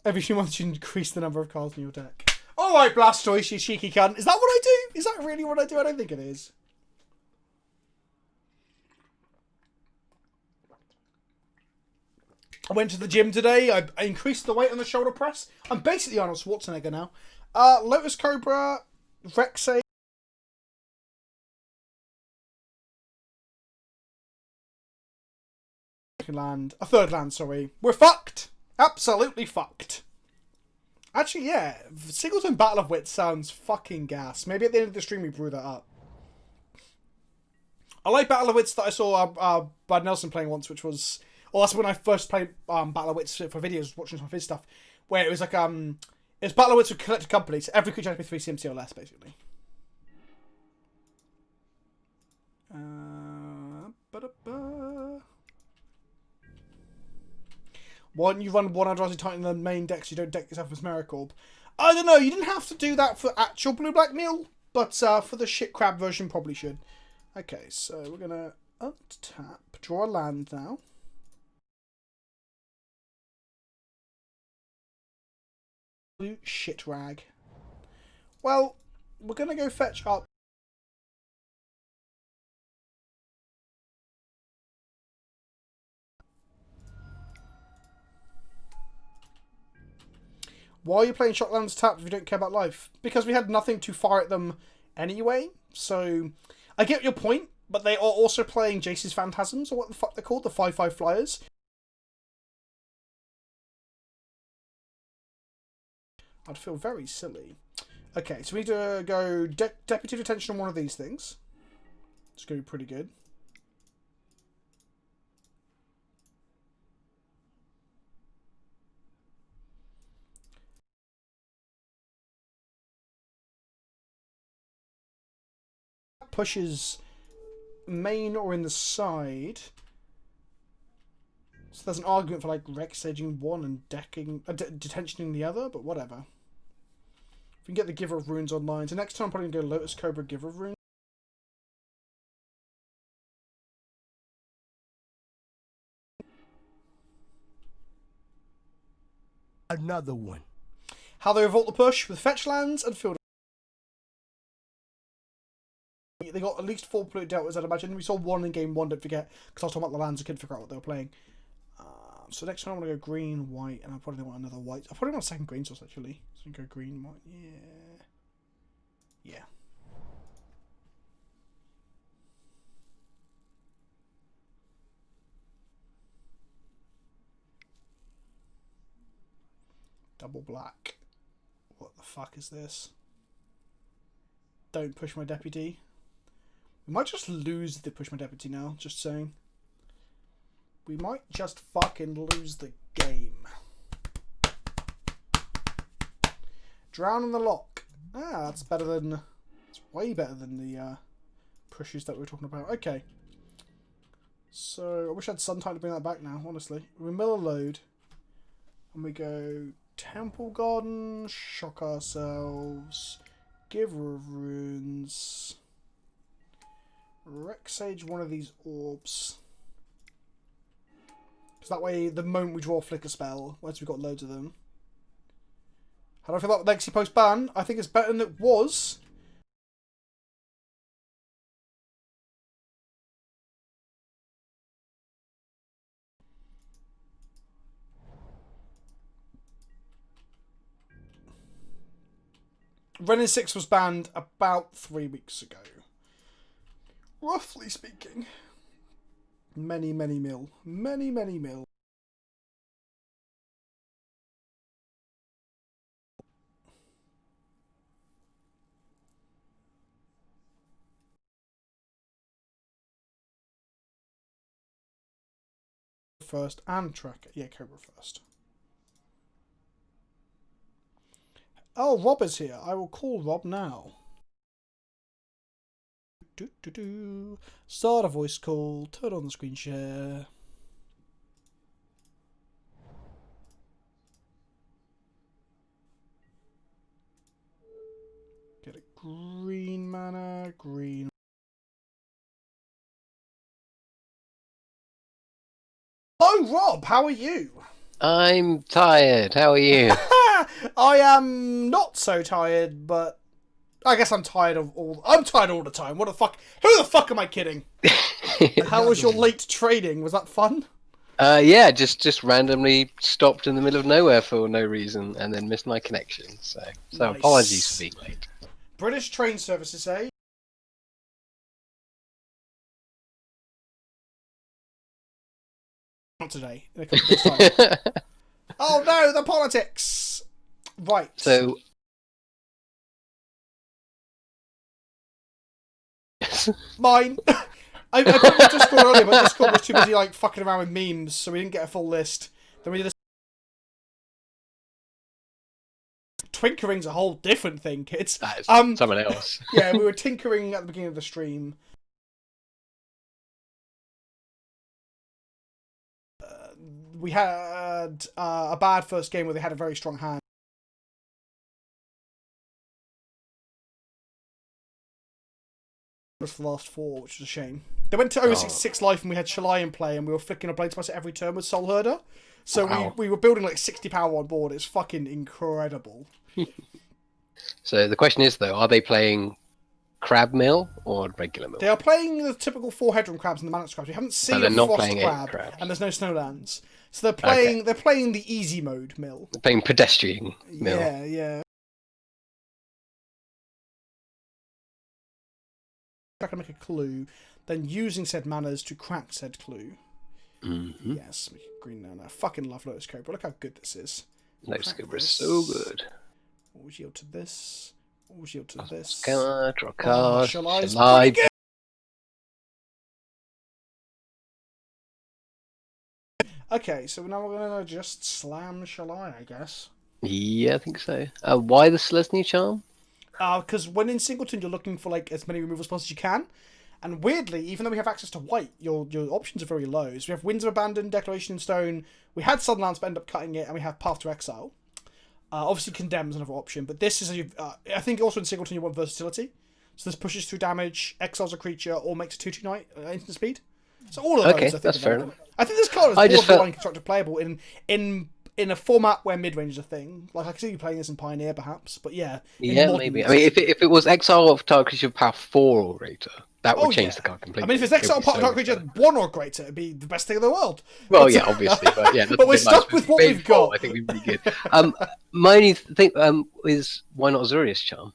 Every few months you increase the number of cards in your deck. Alright, Blastoise, you cheeky cunt. Is that what I do? Is that really what I do? I don't think it is. I went to the gym today. I increased the weight on the shoulder press. I'm basically Arnold Schwarzenegger now. Lotus Cobra, Rexay. Land. A third land, sorry. We're fucked. Absolutely fucked. Actually, yeah. Singleton Battle of Wits sounds fucking gas. Maybe at the end of the stream we brew that up. I like Battle of Wits that I saw Bud Nelson playing once, which was... Well, that's when I first played Battle of Wits for videos, watching some of his stuff. Where it was like... It's Battle of Wits with collected companies. So every creature has to be 3 CMC or less, basically. Why don't you run one Eldrazi Titan in the main deck so you don't deck yourself as Miracorp? I don't know, you didn't have to do that for actual blue-black meal, but for the shit crab version, probably should. Okay, so we're going to untap, draw a land now. Shit rag. Well, we're going to go fetch up. Why are you playing Shotlands tapped if you don't care about life? Because we had nothing to fire at them anyway. So, I get your point, but they are also playing Jace's Phantasms, or what the fuck they're called, the 5/5 flyers. I'd feel very silly. Okay, so we need to go Deputy Detention on one of these things. It's going to be pretty good. Pushes main or in the side. So there's an argument for like Rex edging one and decking, detentioning the other, but whatever. If we can get the Giver of Runes online. So next time I'm probably going to go Lotus Cobra Giver of Runes. Another one. How they revolt the push with fetch lands and field. They got at least 4 blue deltas, I'd imagine. We saw one in game 1, don't forget, because I was talking about the lands, I couldn't figure out what they were playing. So next time I'm going to go green, white, and I probably want another white. I probably want a second green source, actually. So we can go green, white, yeah. Yeah. Double black. What the fuck is this? Don't push my deputy. We might just lose the push my deputy now, just saying. We might just fucking lose the game. Drown in the lock. Ah, that's better than... It's way better than the pushes that we were talking about. Okay. So, I wish I had Sun Time to bring that back now, honestly. We mill a load. And we go Temple Garden, shock ourselves, Giver of Runes, Rexage one of these orbs. Because that way, the moment we draw a flicker spell, once we've got loads of them. How do I feel about Legacy Post ban? I think it's better than it was. Renin 6 was banned about 3 weeks ago. Roughly speaking. Many, many mil. Many, many mil. First and tracker. Yeah, Cobra first. Oh, Rob is here. I will call Rob now. Start a voice call. Turn on the screen share. Get a green mana. Green. Oh, Rob, how are you? I'm tired. How are you? I am not so tired, but I guess I'm tired of all. I'm tired all the time. What the fuck? Who the fuck am I kidding? How was your late trading? Was that fun? Yeah, just randomly stopped in the middle of nowhere for no reason, and then missed my connection. So Nice. apologies for being late. British train services, eh? Not today. In a couple of days' time. Oh no, the politics! Right. So. Mine. I put it in Discord earlier, but Discord was too busy like fucking around with memes, so we didn't get a full list. Then we did Twinkering's a whole different thing, kids. That is someone else. Yeah, we were tinkering at the beginning of the stream. We had a bad first game where they had a very strong hand. us for the last 4, which is a shame. They went to over 66 life and we had Shalai in play and we were flicking a Blade Spicer every turn with Soul Herder. So we were building like 60 power on board. It's fucking incredible. So the question is, though, are they playing Crab Mill or regular Mill? They are playing the typical 4 Headroom Crabs and the Manax Crabs. We haven't seen a Frost Crab, and there's no Snowlands. So they're playing the easy mode mill. They're playing pedestrian mill. Yeah, yeah. I can make a clue, then using said manners to crack said clue. Mm-hmm. Yes, make it green now. I fucking love Lotus Cobra. Look how good this is. Lotus Cobra is so good. Always yield to this. Always yield to this. Draw card. Shalai. Okay, so now we're gonna just slam Shalai, I guess. Yeah, I think so. Why the Selesny Charm? Because when in Singleton, you're looking for like as many removal spells as you can. And weirdly, even though we have access to white, your options are very low. So we have Winds of Abandon, Declaration in Stone. We had Sunlands, but end up cutting it, and we have Path to Exile. Obviously, Condemn's another option, but this is I think also in Singleton you want versatility. So this pushes through damage, exiles a creature, or makes a 2/2 knight instant speed. So all of those. Okay, I think that's fair enough. I think this card is borderline constructed playable in a format where mid-range is a thing. Like I can see you playing this in Pioneer, perhaps, but yeah. Yeah, maybe. I mean, if it was exile of target creature power 4 or greater, that would change the card completely. I mean, if it's exile part of target creature 1 or greater, it'd be the best thing in the world. Well, yeah, obviously, but yeah. But we're stuck with what we've got. I think we'd be good. My only thing is why not Azorius Charm?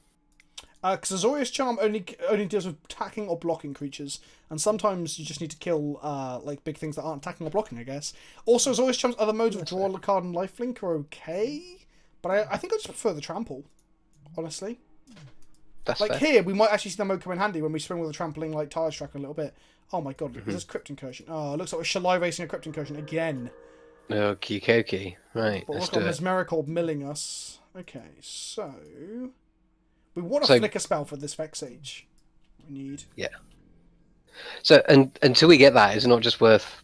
Because Azorius Charm only deals with attacking or blocking creatures, and sometimes you just need to kill like big things that aren't attacking or blocking, I guess. Also, Azorius Charm's other modes of draw a card and lifelink are okay, but I think I just prefer the trample, honestly. That's like fair. Here, we might actually see that mode come in handy when we swing with a trampling like Tire Tracker a little bit. Oh my god, is this Crypt Incursion? Oh, it looks like we're Shalai racing a Crypt Incursion again. Oh, Kikoki. Right, But let's look do on it. Mesmerical milling us. Okay, so we want a flicker spell for this Vex Age. We need. Yeah. So until we get that, is it not just worth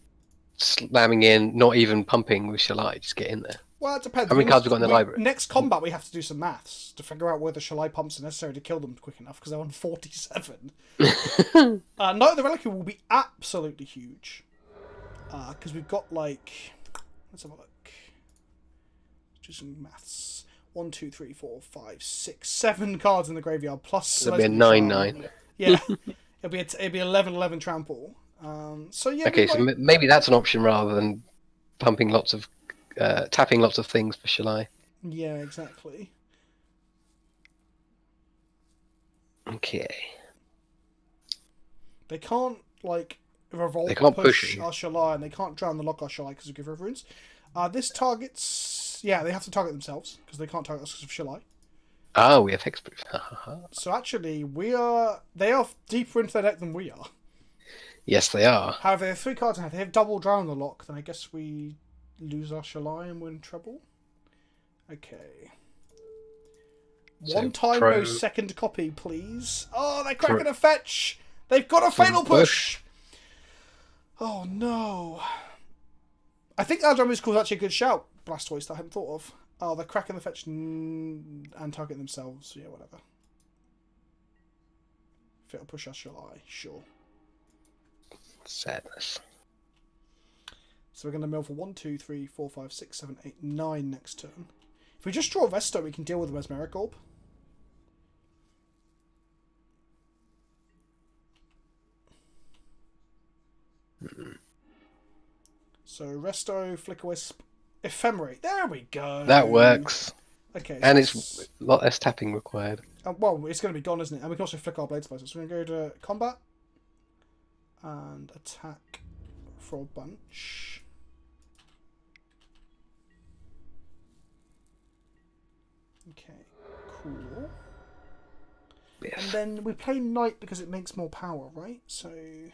slamming in, not even pumping with Shalai, just get in there? Well, it depends. How many cards have we got in the library? Next combat, we have to do some maths to figure out whether Shalai pumps are necessary to kill them quick enough, because they're on 47. Night of the Reliquary will be absolutely huge. Because we've got, like... Let's have a look. Let's do some maths. 1, 2, 3, 4, 5, 6, 7 cards in the graveyard, plus... It'll be a 9/9. Yeah. It'll be 11/11 trample. So yeah. Okay, so maybe that's an option rather than pumping lots of... tapping lots of things for Shalai. Yeah, exactly. Okay. They can't, like, revolt They can't push push our Shalai, and they can't drown the lock our Shalai because of Giver of Runes. This targets... Yeah, they have to target themselves, because they can't target us because of Shalai. Oh, we have hexproof. So actually, they are deeper into their deck than we are. Yes, they are. However, they have 3 cards in hand. If they have double drown the lock, then I guess we lose our Shalai and we're in trouble. Okay. So One time, no second copy, please. Oh, they're cracking a fetch! They've got a fatal push! Oh, no. I think Aldram is actually a good shout, Blastoise, that I hadn't thought of. Oh, they're cracking the fetch and targeting themselves. Yeah, whatever. Fatal push us, Shalai. Sure. Sadness. So we're going to mill for 1, 2, 3, 4, 5, 6, 7, 8, 9 next turn. If we just draw Resto, we can deal with the Mesmeric Orb. So Resto, Flicker Wisp, Ephemerate. There we go. That works. Okay. And it's a lot less tapping required. Well, it's going to be gone, isn't it? And we can also flick our Blade Spicer. So we're going to go to combat and attack for a bunch. Okay, cool. Yes. And then we play Knight because it makes more power, right? So it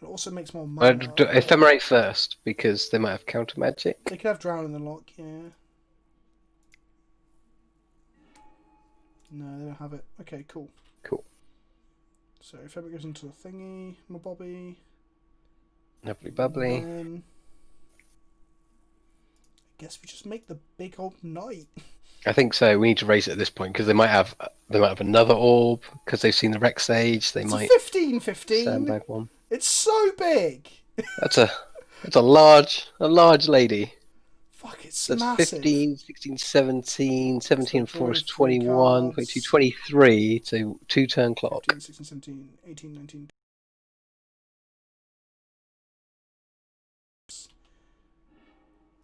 also makes more mana. Ephemerate first, because they might have counter magic. They could have Drown in the lock, yeah. No, they don't have it. Okay, cool. Cool. So Ephemerate goes into the thingy, my Bobby. Lovely bubbly. I guess we just make the big old Knight. I think so. We need to raise it at this point because they might have another orb because they've seen the Rex Sage. They It's might a 15-15. sandbag one. It's so big. That's a large lady. Fuck, it's That's massive. 15, 16, 17, 17 So 4 is draw 3 21, cards. 22, 23 to 2-turn clock. 15, 16, 17, 18, 19.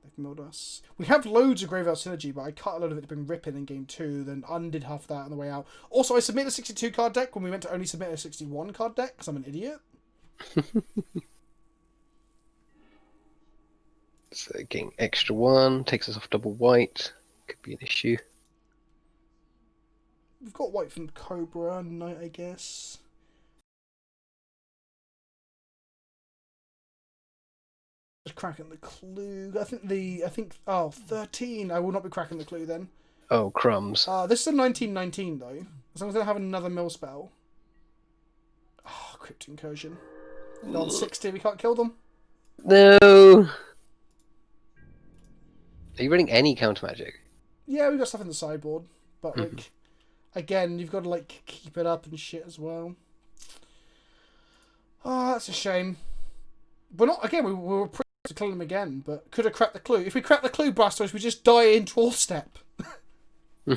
They've milled us. We have loads of Graveyard Synergy, but I cut a load of it to bring Rip in game 2, then undid half of that on the way out. Also, I submitted a 62 card deck when we meant to only submit a 61 card deck because I'm an idiot. So getting extra 1 takes us off double white. Could be an issue. We've got white from Cobra Knight, I guess. Just cracking the clue. I think 13. I will not be cracking the clue then. Oh, crumbs. This is a 1919 though. As long as I don't have another mill spell. Oh, Crypt Incursion. They're on 60, we can't kill them. No. Are you running any counter magic? Yeah, we've got stuff in the sideboard. But like again, you've got to like keep it up and shit as well. Oh, that's a shame. We're not again, we were pretty to kill them again, but could have cracked the clue. If we crack the clue, Brastos, we just die in 12 step. So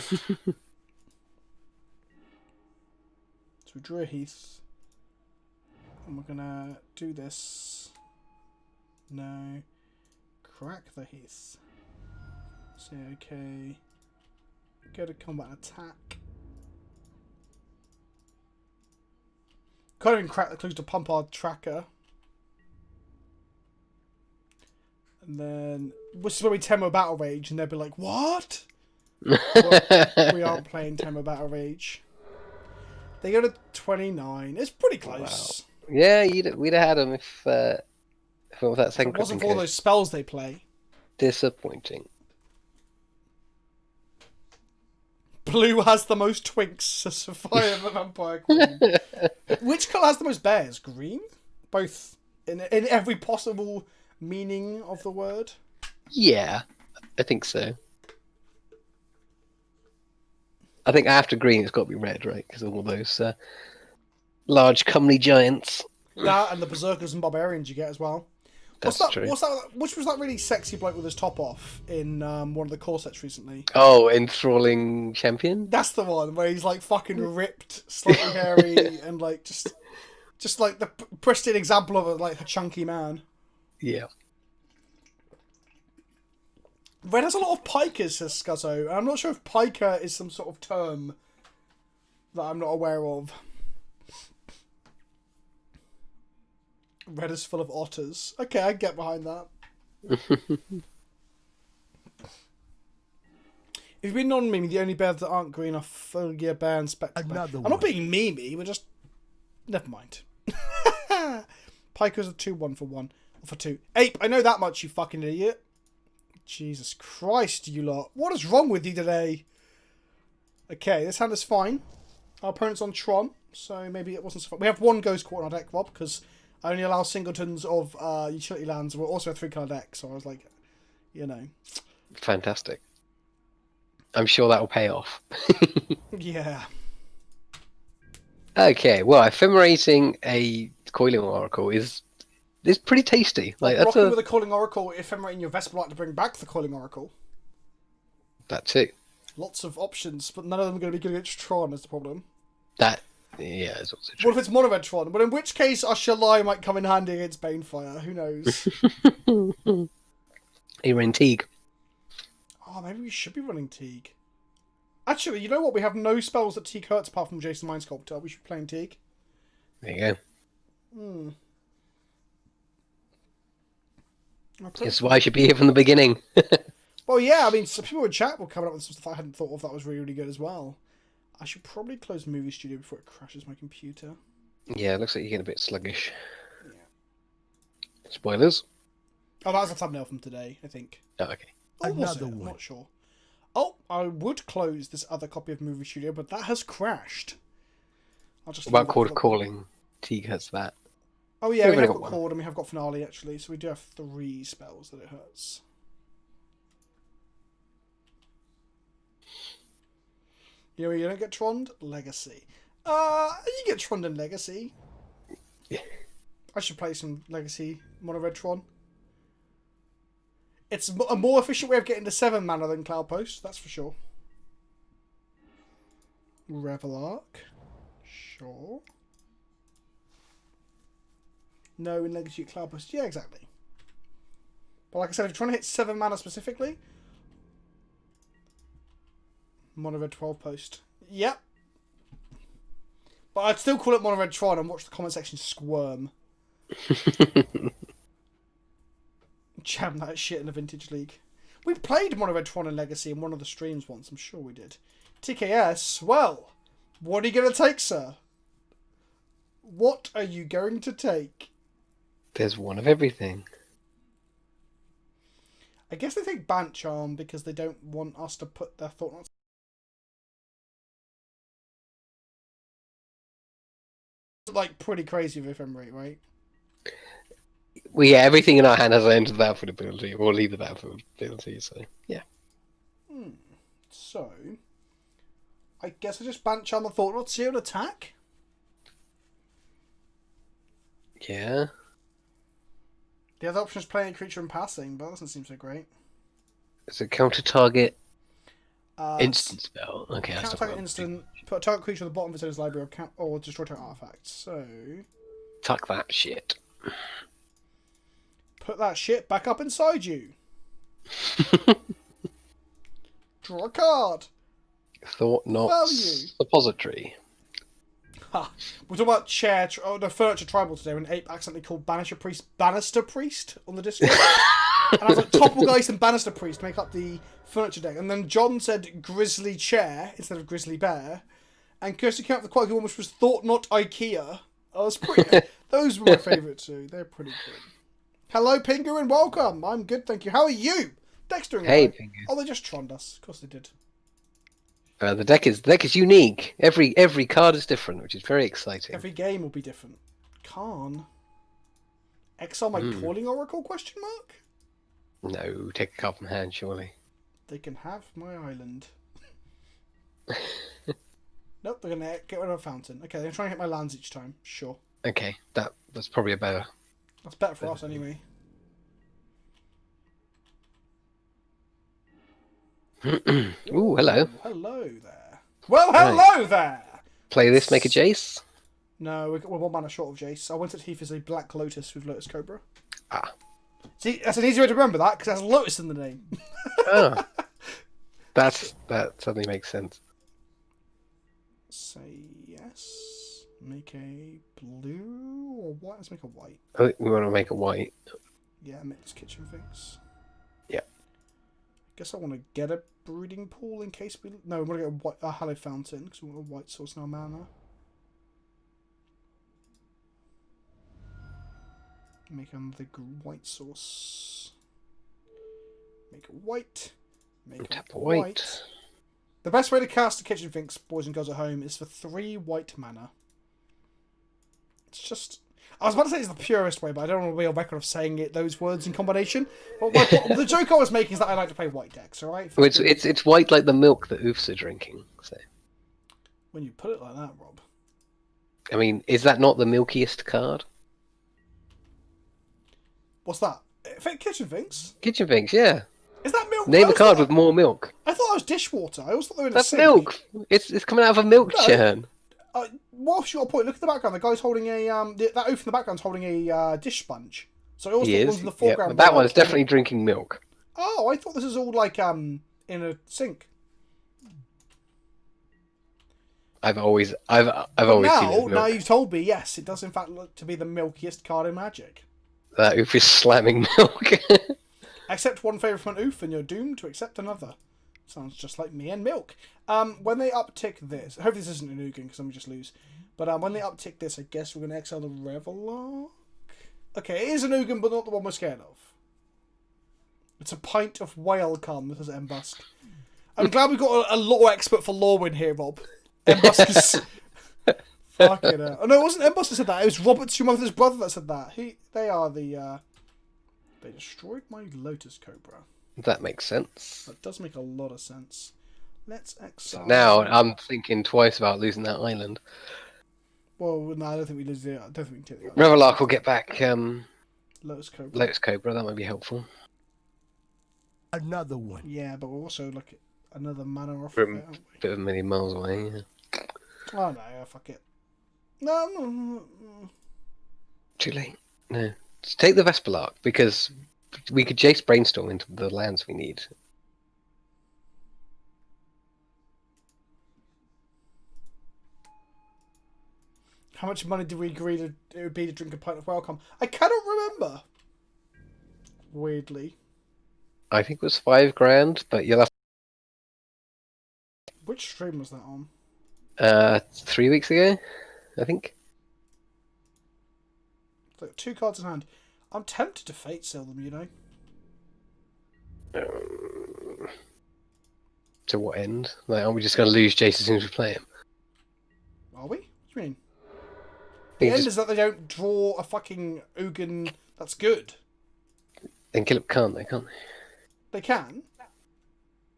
we drew a Heath. And we're gonna do this. No. Crack the Heath. Say okay. Go to combat attack. Can't even crack the clues to pump our tracker. And then this is where we Temo Battle Rage, and they'll be like, "What?" Well, we aren't playing Temo Battle Rage. They go to 29. It's pretty close. Wow. Yeah, we'd have had them if it was that second. It wasn't for all those spells they play. Disappointing. Blue has the most twinks, so Sophia the Vampire Queen. Which colour has the most bears? Green? Both in every possible meaning of the word? Yeah, I think so. I think after green it's got to be red, right? Because of all those large comely giants. That and the Berserkers and Barbarians you get as well. That's true. Which was that really sexy bloke with his top off in one of the core sets recently? Oh, enthralling champion? That's the one where he's like fucking ripped, slightly hairy, and like just like the pristine example of a chunky man. Yeah. Red has a lot of pikers, says Scuzzo. I'm not sure if piker is some sort of term that I'm not aware of. Red is full of otters. Okay, I get behind that. If you've been non-memey, the only bears that aren't green are Foliar Bear and Spectre Bear. Another I'm not one. being memey, we're just... Never mind. Pikers are 2-1 for 1. Or for 2. Ape, I know that much, you fucking idiot. Jesus Christ, you lot. What is wrong with you today? Okay, this hand is fine. Our opponent's on Tron, so maybe it wasn't so fun. We have one Ghost Court in our deck, Rob, because I only allow singletons of utility lands. We're also a 3-card deck, so I was like, you know. Fantastic. I'm sure that will pay off. Yeah. Okay, well, ephemerating a Coiling Oracle is pretty tasty. Like that's Rocking with a Coiling Oracle, ephemerating your Vesperlight to bring back the Coiling Oracle. that too. Lots of options, but none of them are going to be good against Tron is the problem. That yeah is also true. What if it's mono red Tron? But in which case, our Shalai might come in handy against Banefire. Who knows? You're in Teague. Oh, maybe we should be running Teague. Actually, you know what? We have no spells that Teague hurts apart from Jason Mind Sculptor. We should be playing Teague. There you go. This is why I should be here from the beginning. Well, yeah, I mean, some people in chat were coming up with some stuff I hadn't thought of that was really, really good as well. I should probably close Movie Studio before it crashes my computer. Yeah, it looks like you're getting a bit sluggish. Spoilers. Oh, that was a thumbnail from today, I think. Oh, okay. Or was it? Another I'm one. not sure. Oh, I would close this other copy of Movie Studio, but that has crashed. I'll just What leave about that Chord for of the- Calling? Teague has that. Oh yeah, We've we only have got got one. Chord and we have got Finale actually, so we do have 3 spells that it hurts. You know, you don't get Trond? Legacy. You get Trond in Legacy. Yeah. I should play some Legacy Mono Red Tron. It's a more efficient way of getting to 7 mana than Cloud Post, that's for sure. Revelark. Sure. No, in Legacy Cloud Post. Yeah, exactly. But like I said, if you're trying to hit 7 mana specifically, Mono Red 12 Post. Yep. But I'd still call it Mono Red Tron and watch the comment section squirm. Jam that shit in a Vintage League. We played Mono Red Tron in Legacy in one of the streams once, I'm sure we did. TKS, well, what are you going to take, sir? What are you going to take? There's one of everything. I guess they take Bant Charm because they don't want us to put their thought on. Like pretty crazy with memory, right? Well, yeah, everything in our hand has an enter the battlefield ability, or leave the battlefield ability, so, yeah. So, I guess I just Bant Charm the Thought Knot, see an attack? Yeah. The other option is playing a creature and passing, but that doesn't seem so great. It's a counter-target instant spell. Okay, that's Counter target instant, put a target creature at the bottom of his library or destroy target artifacts. So, Tuck that shit. put that shit back up inside you. Draw a card. Thought not Value. suppository. Ha. We're talking about furniture tribal today when Ape accidentally called Bannister Priest on the Discord. And I was like, Topple Geist and Bannister Priest make up the furniture deck. And then John said Grizzly Chair instead of Grizzly Bear. And Kirsty came up with quite a good one, which was Thought Not IKEA. I was pretty. Those were my favourite too. They're pretty good. Hello, Pingu, and welcome. I'm good, thank you. How are you? Dexter and Hey, I. Pingu. Oh, they just tronned us. Of course they did. The deck is unique. Every card is different, which is very exciting. Every game will be different. Khan. Exile my Calling Oracle? Question mark. No, take a card from hand, surely. They can have my island. Nope, they're gonna get rid of a fountain. Okay, they're trying to hit my lands each time. Sure. Okay, that's probably a better. That's better for us anyway. Ooh, hello. Hello there. Well, hello there! Play this, make a Jace. No, we're 1 mana short of Jace. I went to Heath as a Black Lotus with Lotus Cobra. Ah. See, that's an easy way to remember that, because it has Lotus in the name. Ah. That suddenly makes sense. Say yes. Make a blue or white? Let's make a white. I think we want to make a white. Yeah, mix kitchen things. Yeah. Guess I want to get a breeding pool in case we... No, we want to get a Hallowed Fountain, because we want a white source in our mana. Make another white source. Make a white. Make Tap a white. The best way to cast the Kitchen Finks, boys and girls at home, is for 3 white mana. It's just... I was about to say it's the purest way, but I don't want to be on record of saying those words in combination. But the joke I was making is that I like to play white decks, alright? Well, it's white like the milk that oofs are drinking. So, When you put it like that, Rob. I mean, is that not the milkiest card? What's that? Kitchen Finks? Kitchen Finks, yeah. Is that milk? Name a card with more milk. I thought that was dishwater. I always thought they were in That's a sink. milk. It's coming out of a milk churn. Whilst you got a point, look at the background. The guy's holding a that oaf in the background's holding a dish sponge. So I always He thought the is. ones in the Yeah, foreground. but that were one's like- definitely drinking milk. Oh, I thought this was all like in a sink. I've always seen it Now, as milk. now you've told me, yes, it does in fact look to be the milkiest card in Magic. That oof is slamming milk. Accept one favour from an oof, and you're doomed to accept another. Sounds just like me and milk. When they uptick this, hopefully this isn't an Ugin because then we just lose. But when they uptick this, I guess we're going to exile the Revelark. Okay, it is an Ugin, but not the one we're scared of. It's a pint of whale cum, says Embusk. I'm glad we've got a law expert for Lorwyn here, Rob. Embusk is... Fucking hell. Oh, no, it wasn't Embusk that said that. It was Robert Schumacher's brother that said that. They are the... They destroyed my Lotus Cobra. That makes sense. That does make a lot of sense. Let's exile. So now I'm thinking twice about losing that island. Well, no, I don't think we lose the. I don't think we can take the island. Revelark will get back Lotus Cobra. Lotus Cobra. That might be helpful. Another one. Yeah, but we're also like another mana off From it, aren't we? bit of a million miles away. Yeah. Oh no, fuck it. No. Too late. No. Just take the Vesperlark because we could Jace Brainstorm into the lands we need. How much money did we agree to it would be to drink a pint of welcome? I cannot remember. Weirdly. I think it was $5,000, but you'll have Which stream was that on? 3 weeks ago, I think. So 2 cards in hand. I'm tempted to fate sell them, you know. To what end? Like, are we just going to lose Jace as soon as we play him? Are we? What do you mean? I The think end is that they don't draw a fucking Ugin that's good. Then kill it, can't they? Can't they? They can.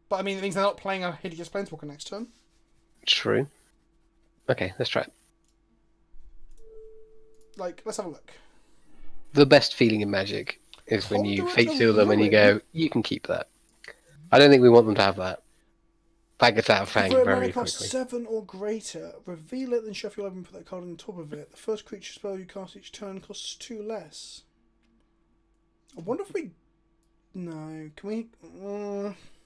But I mean, it means they're not playing a hideous Planeswalker next turn. True. Okay, let's try it. Like, let's have a look. The best feeling in Magic is when you Conduit fate of seal them and you Ruin. go, you can keep that. I don't think we want them to have that. That gets out of hand For a very mana cost quickly. 7 or greater, reveal it, then shuffle 11 and put that card on top of it. The first creature spell you cast each turn costs 2 less. I wonder if we... No, can we...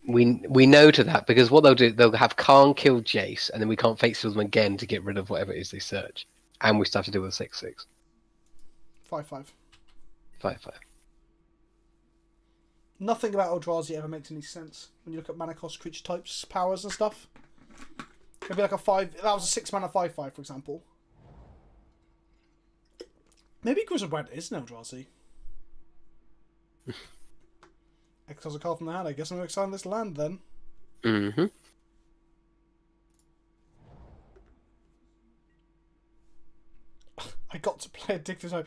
We know to that because what they'll do, they'll have Khan kill Jace, and then we can't fate seal them again to get rid of whatever it is they search, and we still have to deal with 6/6. 5/5. 5/5. Nothing about Eldrazi ever makes any sense when you look at mana cost, creature types, powers and stuff. It'd be like a 5... That was a 6 mana 5/5, for example. Maybe because of when it is an Eldrazi. Exiles a card from the hand. I guess I'm going to exile this land then. Mm-hmm. I got to play Addicted Home.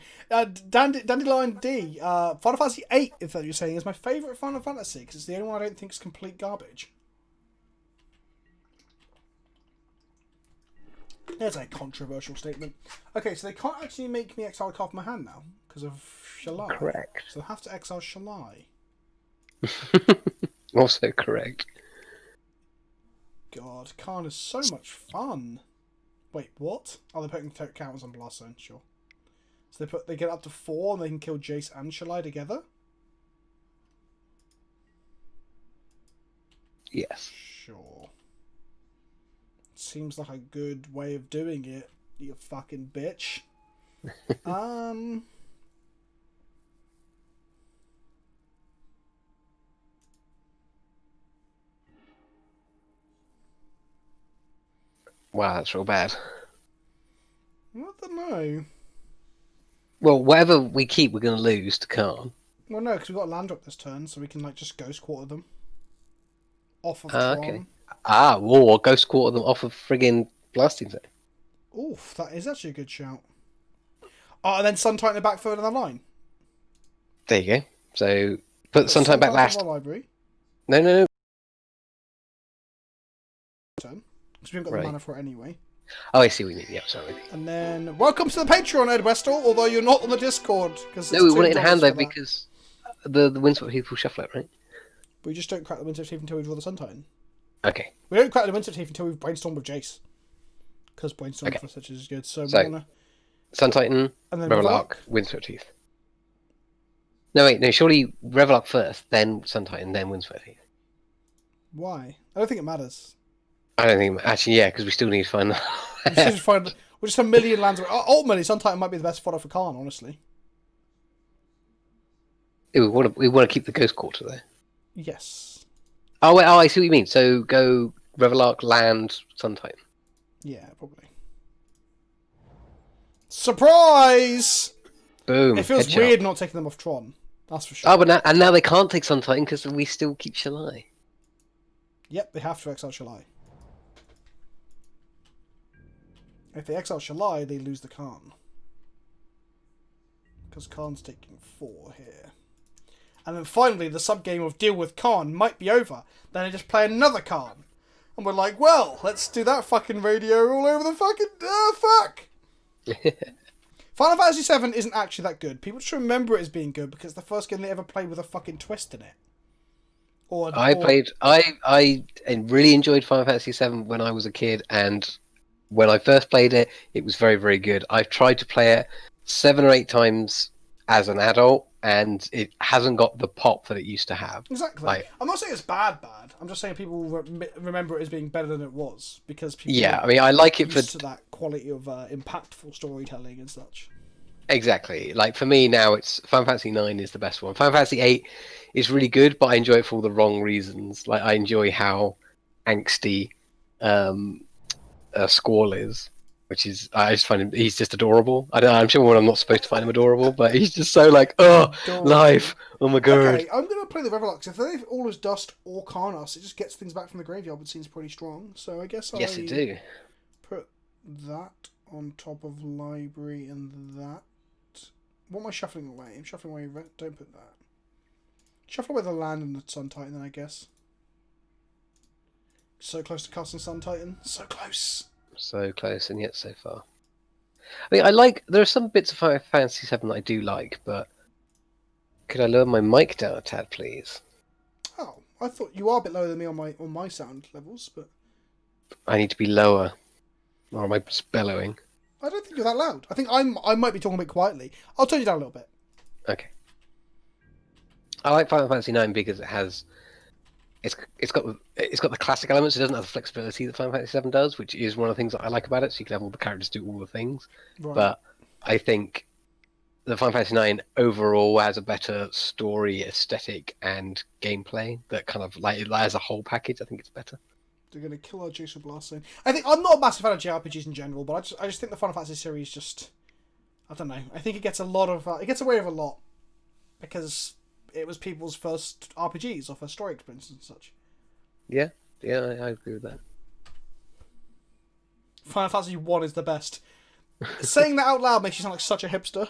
Dandelion D. Final Fantasy VIII, if that you're saying, is my favourite Final Fantasy because it's the only one I don't think is complete garbage. There's a controversial statement. Okay, so they can't actually make me exile a card from my hand now because of Shalai. Correct. So they'll have to exile Shalai. Also correct. God, Khan is so much fun. Wait, what? Oh, they're putting counters on Blast Zone, sure. So they get up to 4 and they can kill Jace and Shalai together? Yes. Sure. Seems like a good way of doing it, you fucking bitch. Wow, that's real bad. I don't know. Well, whatever we keep, we're going to lose to Khan. Well, no, because we've got a land drop this turn, so we can like just Ghost Quarter them. Off of Ah, Tron. okay. Or Ghost Quarter them off of friggin' Blasting Zone. Oof, that is actually a good shout. Oh, and then Sun Titan back further down the line. There you go. So, put Suntitan back last. Library. No. Turn. Because we haven't got Right. the mana for it anyway. Oh, I see what you mean. Yeah, sorry. And then, welcome to the Patreon, Ed Westall, although you're not on the Discord. Cause No, we want it in $2 hand for though that. because the Windswept Heath will shuffle it, right? We just don't crack the Windswept Teeth until we draw the Sun Titan. Okay. We don't crack the Windswept Teeth until we've brainstormed with Jace. Because brainstorm Okay. for such is good. So, So, we wanna... Suntitan, And then Revelark, Windswept Heath. No, wait, no, surely Revelark first, then Suntitan, then Windswept Heath. Why? I don't think it matters. I don't think... Actually, yeah, because we still need to find... We should just find... We're just a million lands away. Ultimately, Sun Titan might be the best fodder for Khan, honestly. we want to keep the Ghost Quarter there. Yes. Oh, wait, I see what you mean. So, go Revelark, land, Suntitan. Yeah, probably. Surprise! Boom. It feels headshot. weird not taking them off Tron. That's for sure. Oh, but now they can't take Suntitan because we still keep Shalai. Yep, they have to exile Shalai. If they exile Shalai, they lose the Khan. Because Khan's taking 4 here. And then finally, the sub-game of Deal with Khan might be over. Then they just play another Khan. And we're like, well, let's do that fucking radio all over the fucking... fuck! Final Fantasy VII isn't actually that good. People just remember it as being good because it's the first game they ever played with a fucking twist in it. I really enjoyed Final Fantasy VII when I was a kid, and when I first played it, it was very, very good. I've tried to play it 7 or 8 times as an adult, and it hasn't got the pop that it used to have. Exactly. Like, I'm not saying it's bad. I'm just saying people remember it as being better than it was because people. Yeah, I mean, I like it used for to that quality of impactful storytelling and such. exactly. Like for me now, it's Final Fantasy IX is the best one. Final Fantasy VIII is really good, but I enjoy it for all the wrong reasons. Like I enjoy how angsty Squall is. Which is, I just find him, he's just adorable. I'm sure I'm not supposed to find him adorable, but he's just so like, oh, Adorable. life, oh my god. Okay, I'm going to play the Revelox. If they all is dust or Karnas, it just gets things back from the graveyard, which seems pretty strong. So I guess Yes, it do. Put that on top of library and that. What am I shuffling away? I'm shuffling away, don't put that. Shuffle away the land and the Sun Titan then, I guess. So close to casting Sun Titan. So close. So close and yet so far. I mean, there are some bits of Final Fantasy VII that I do like, but could I lower my mic down a tad, please? Oh, I thought you are a bit lower than me on my sound levels, but I need to be lower, or am I just bellowing? I don't think you're that loud. I think I might be talking a bit quietly. I'll turn you down a little bit. Okay. I like Final Fantasy IX because it's got the classic elements. It doesn't have the flexibility that Final Fantasy VII does, which is one of the things that I like about it. So you can have all the characters do all the things. Right. But I think the Final Fantasy IX overall has a better story, aesthetic, and gameplay. That kind of like as a whole package, I think it's better. They're going to kill our Jason Blast soon. I think I'm not a massive fan of JRPGs in general, but I just think the Final Fantasy series just, I don't know. I think it gets it gets away with a lot because it was people's first RPGs or first story experiences and such. Yeah, I agree with that. Final Fantasy 1 is the best. Saying that out loud makes you sound like such a hipster.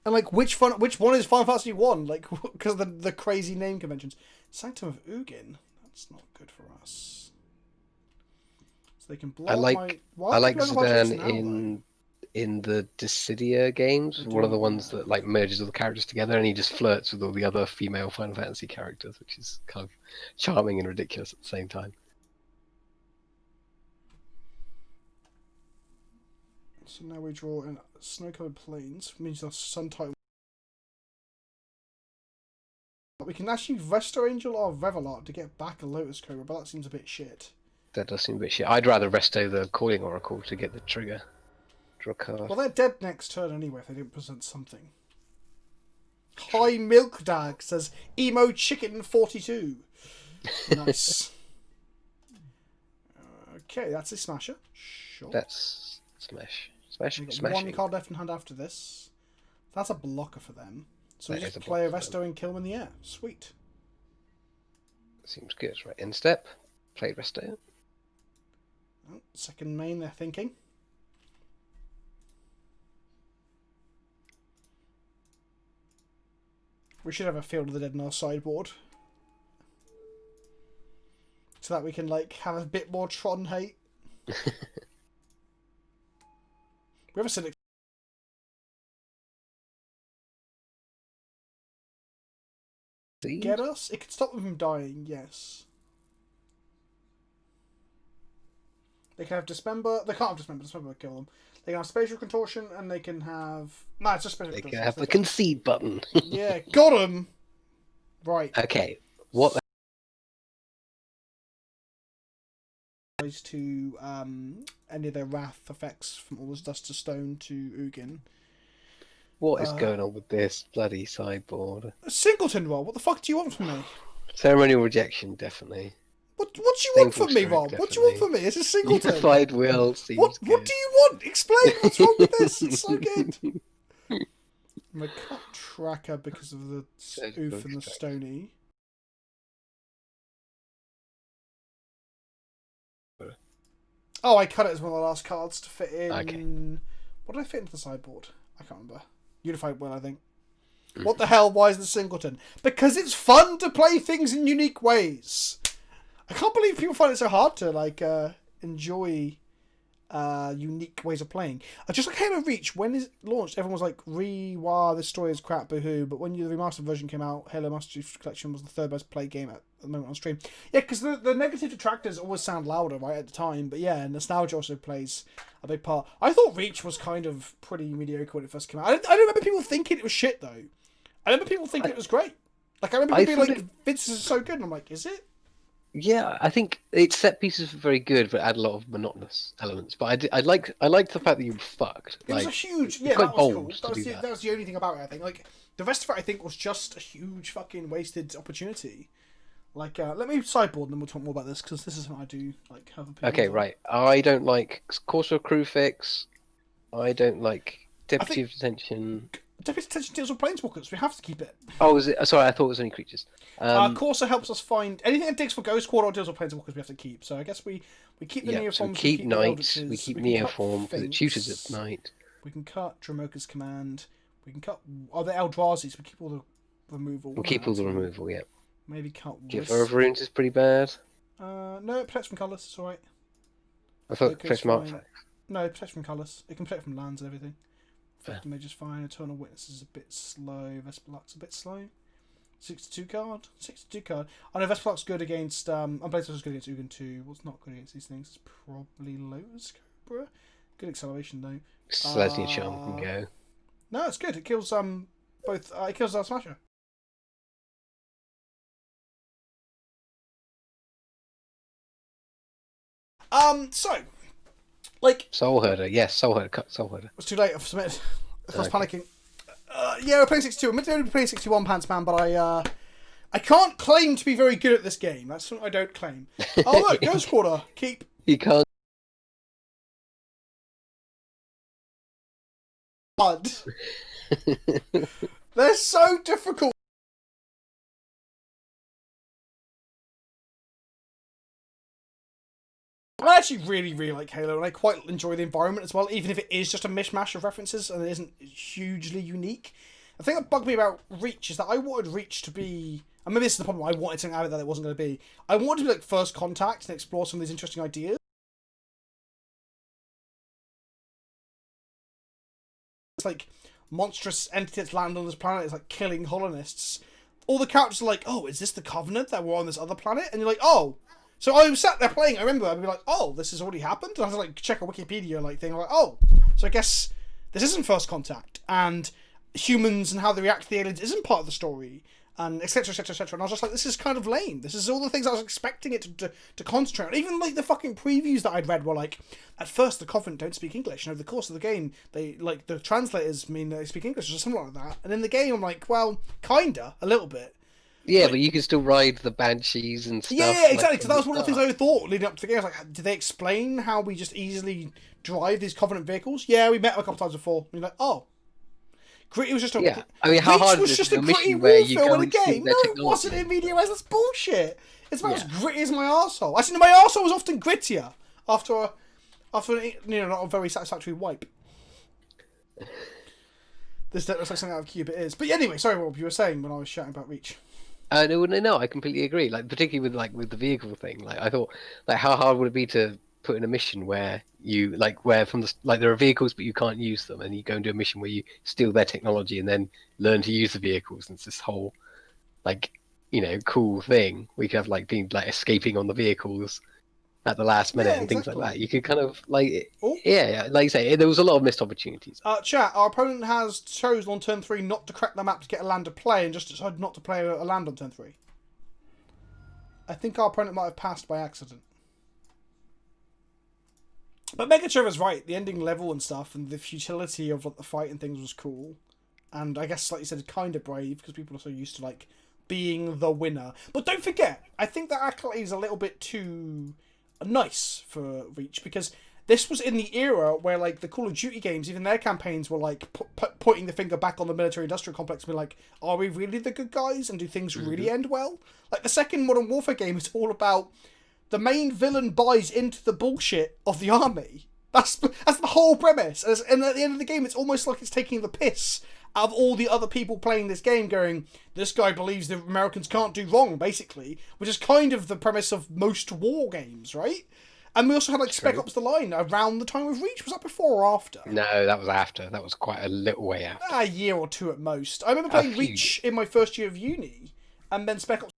And like, which one is Final Fantasy 1? Like, because of the crazy name conventions. Sanctum of Ugin. That's not good for us. So they can block I like Zidane Zidane in the Dissidia games. One of the ones that like merges all the characters together, and he just flirts with all the other female Final Fantasy characters, which is kind of charming and ridiculous at the same time. So now we draw in snow-covered plains, means the Sun Titan. We can actually Resto Angel or Revelant to get back a Lotus Cobra, but that seems a bit shit. That does seem a bit shit. I'd rather resto the Coiling Oracle to get the trigger. Draw a card. Well, they're dead next turn anyway if they didn't present something. High Milk Dag says Emo Chicken 42. Nice. Okay, that's a smasher. Sure. That's smash. Smash. We've got Smashing. one card left in hand after this. That's a blocker for them. So we That just is a play a blocker for Resto and kill them in the air. Sweet. Seems good. Right, end step. Play resto. Oh, second main, they're thinking. We should have a Field of the Dead in our sideboard. So that we can, like, have a bit more Tron hate. We have a Cynic. Get us? It can stop them from dying, yes. They can have Dismember. They can't have Dismember. Dismember will kill them. They can have Spatial Contortion, and they can have... No, it's just Spatial They Contortion. can have the concede button. Yeah, got him! Right. Okay, what the Goes to any of their Wrath effects from All This Dust to Stone to Ugin. what is going on with this bloody sideboard? Singleton, Rob, what the fuck do you want from me? Ceremonial rejection, definitely. What do you want from me, Single Rob? strike, What do you want from me? It's a Singleton. Unified will seems What good. do you want? Explain what's wrong with this. It's so good. I'm a cut tracker because of the oof and the stony. Oh, I cut it as one of the last cards to fit in. Okay. What did I fit into the sideboard? I can't remember. Unified Will, I think. What the hell? Why is the Singleton? Because it's fun to play things in unique ways. I can't believe people find it so hard to like enjoy unique ways of playing. Just like Halo Reach, when it launched, everyone was like, "Wow, this story is crap, boo-hoo." But when the remastered version came out, Halo Master Chief Collection was the third best played game at the moment on stream. Yeah, because the negative detractors always sound louder, right, at the time. But yeah, nostalgia also plays a big part. I thought Reach was kind of pretty mediocre when it first came out. I don't remember people thinking it was shit though. I remember people thinking it was great. Like I remember people being like, "This is so good," and I'm like, "Is it?" Yeah, I think its set pieces were very good, but add a lot of monotonous elements. But I liked the fact that you were fucked. It was a huge, yeah, that was cool. That was the only thing about it. I think like the rest of it, I think, was just a huge fucking wasted opportunity. Like, let me sideboard, and then we'll talk more about this because this is what I do. Like, have a okay, right. I don't like Corsair Crew Fix. I don't like Deputy of Detention. Deputy Detention deals with planeswalkers. We have to keep it. Oh, is it? Sorry, I thought it was only creatures. Corsair helps us find anything that digs for Ghost Quarter or deals with planeswalkers. We have to keep. So I guess we keep the Neoforms. So we keep Knights. We keep Neoform because it tutors at night. We can cut Dromoka's Command. We can cut the Eldrazi's. We keep all the removal. We'll keep all the removal. Yeah. Maybe cut. Giver of Runes is pretty bad. No, it protects from colours. It's alright. I thought it protects from artifacts. No, it protects from colours. It can protect from lands and everything. Effective Mage's fine. Eternal Witness is a bit slow. Vesperluck's a bit slow. 62 card. 62 card. I know Vesperluck's good against. Unblazed is good against Ugin 2. What's not good against these things? It's probably Lotus Cobra. Good acceleration though. Celestial Charm can go. No, it's good. It kills both. It kills our Smasher. So, like Soul Herder, yes, Soul Herder, cut Soul Herder. It's too late. I've submitted. I was panicking. Yeah, we're playing 62. I'm meant to only be playing 61 Pants Man, but I can't claim to be very good at this game. That's what I don't claim. Oh look, Ghost Quarter. Keep. You can't. Blood. They're so difficult. I actually really, really like Halo, and I quite enjoy the environment as well, even if it is just a mishmash of references and it isn't hugely unique. The thing that bugged me about Reach is that I wanted Reach to be... I mean, this is the problem. I wanted something out of that it wasn't going to be. I wanted to be like First Contact and explore some of these interesting ideas. It's like monstrous entities land on this planet. It's like killing colonists. All the characters are like, oh, is this the Covenant that were on this other planet? And you're like, oh... So I was sat there playing, I remember, I'd be like, oh, this has already happened? And I had to like check a Wikipedia like thing, I'm like, oh, so I guess this isn't First Contact, and humans and how they react to the aliens isn't part of the story, and etc, etc, etc. And I was just like, this is kind of lame. This is all the things I was expecting it to concentrate on. Even like the fucking previews that I'd read were like, at first the Covenant don't speak English, and over the course of the game, they, like, the translators mean they speak English, or something like that. And in the game, I'm like, well, kinda, a little bit. Yeah, but you can still ride the Banshees and stuff. Yeah, exactly. Because that was one of the things I thought leading up to the game. I was like, did they explain how we just easily drive these Covenant vehicles? Yeah, we met them a couple times before. And you're like, oh. Gritty was just a... Yeah, I mean, how hard was is just it a a gritty mission where you warfare go in a and see game. their No, it technology? wasn't in Media Res. That's bullshit. It's about as gritty as my arsehole. Actually, my arsehole was often grittier after not a very satisfactory wipe. This looks like something out of Cube, it is. But anyway, sorry, Rob, you were saying when I was shouting about Reach. No, I completely agree. Like, particularly with the vehicle thing. Like, I thought, like, how hard would it be to put in a mission where you where from the there are vehicles but you can't use them, and you go and do a mission where you steal their technology and then learn to use the vehicles, and it's this whole cool thing. We could have being escaping on the vehicles at the last minute and things like that. You could kind of like you say, there was a lot of missed opportunities. Chat, our opponent has chosen on turn 3 not to crack the map to get a land to play and just decided not to play a land on turn 3. I think our opponent might have passed by accident. But Megatriver's right, the ending level and stuff and the futility of the fight and things was cool. And I guess, like you said, kind of brave because people are so used to being the winner. But don't forget, I think that accolade is a little bit too nice for Reach, because this was in the era where the Call of Duty games, even their campaigns were pointing the finger back on the military industrial complex and be like, are we really the good guys and do things really end well? Like the second Modern Warfare game is all about the main villain buys into the bullshit of the army. That's the whole premise. And at the end of the game, it's almost like it's taking the piss out of all the other people playing this game going, this guy believes that Americans can't do wrong, basically, which is kind of the premise of most war games, right? And we also had like Spec Ops: The Line around the time of Reach. Was that before or after? No, that was after. That was quite a little way after. A year or two at most. I remember playing Reach in my first year of uni, and then Spec Ops.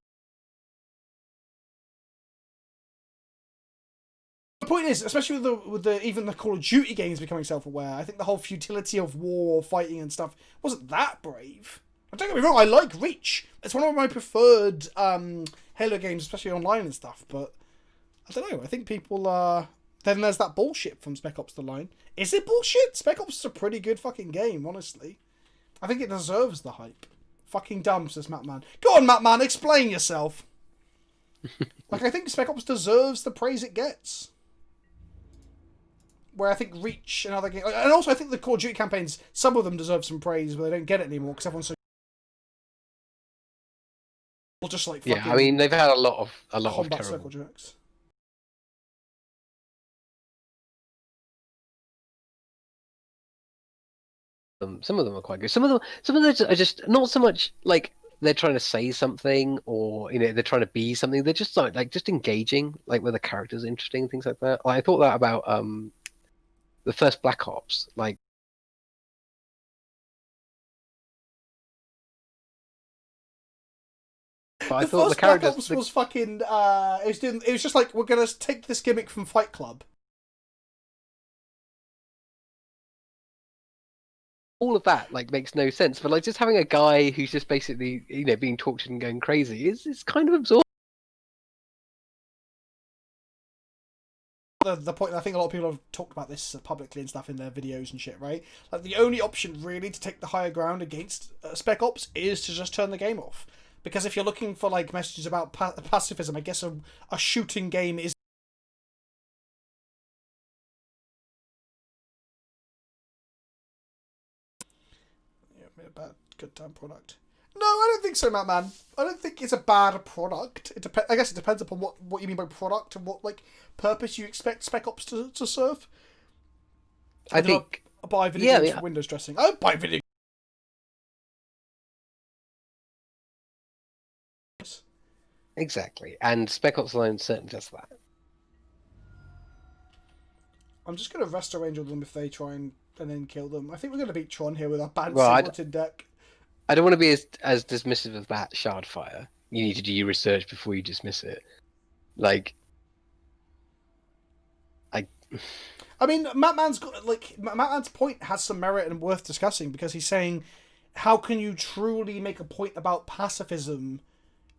The point is, especially with the even the Call of Duty games becoming self-aware, I think the whole futility of war, fighting and stuff wasn't that brave. Don't get me wrong, I like Reach. It's one of my preferred Halo games, especially online and stuff, but I don't know, I think people then there's that bullshit from Spec Ops: The Line. Is it bullshit? Spec Ops is a pretty good fucking game, honestly. I think it deserves the hype. Fucking dumb, says Mattman. Go on, Mattman, explain yourself. Like, I think Spec Ops deserves the praise it gets. Where I think Reach and other games... And also, I think the Call of Duty campaigns, some of them deserve some praise, but they don't get it anymore because everyone's so... Just like fucking... Yeah, I mean, they've had a lot of combat terrible... circle jerks. Some of them are quite good. Some of them are just not so much like they're trying to say something or they're trying to be something. They're just like just engaging, like where the characters are interesting and things like that. Like, I thought that about the first Black Ops. Like, but I thought the characters Black Ops was fucking. It was just like, we're gonna take this gimmick from Fight Club. all of that like makes no sense, but like just having a guy who's just basically being tortured and going crazy is kind of absorbing. The point, I think a lot of people have talked about this publicly and stuff in their videos and shit, right? Like, the only option really to take the higher ground against Spec Ops is to just turn the game off. Because if you're looking for like messages about pacifism, I guess a shooting game is a bad good time product. No, I don't think so, Mattman. I don't think it's a bad product. I guess it depends upon what you mean by product and what like purpose you expect Spec Ops to serve. I think buy video games for Windows dressing. I don't buy video games. Exactly, and Spec Ops Line certainly does that. I'm just going to rest Angel them if they try and then kill them. I think we're going to beat Tron here with our Bant Singleton deck. I don't want to be as dismissive of that Shardfire. You need to do your research before you dismiss it. Like, I mean, Mattman's point has some merit and worth discussing, because he's saying, how can you truly make a point about pacifism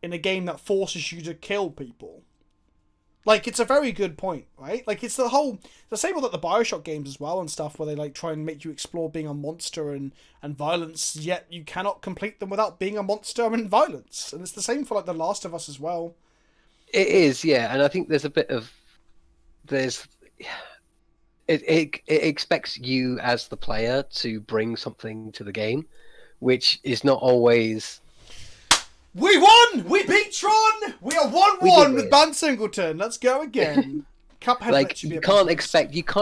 in a game that forces you to kill people? Like, it's a very good point, right? Like, it's the same with like the Bioshock games as well and stuff, where they like try and make you explore being a monster and violence, yet you cannot complete them without being a monster and violence. And it's the same for like The Last of Us as well. It is, yeah, and I think there's a bit of it expects you as the player to bring something to the game, which is not always. We won! We beat Tron! We are 1-1 with Bant Singleton. Let's go again. Cuphead like, you can't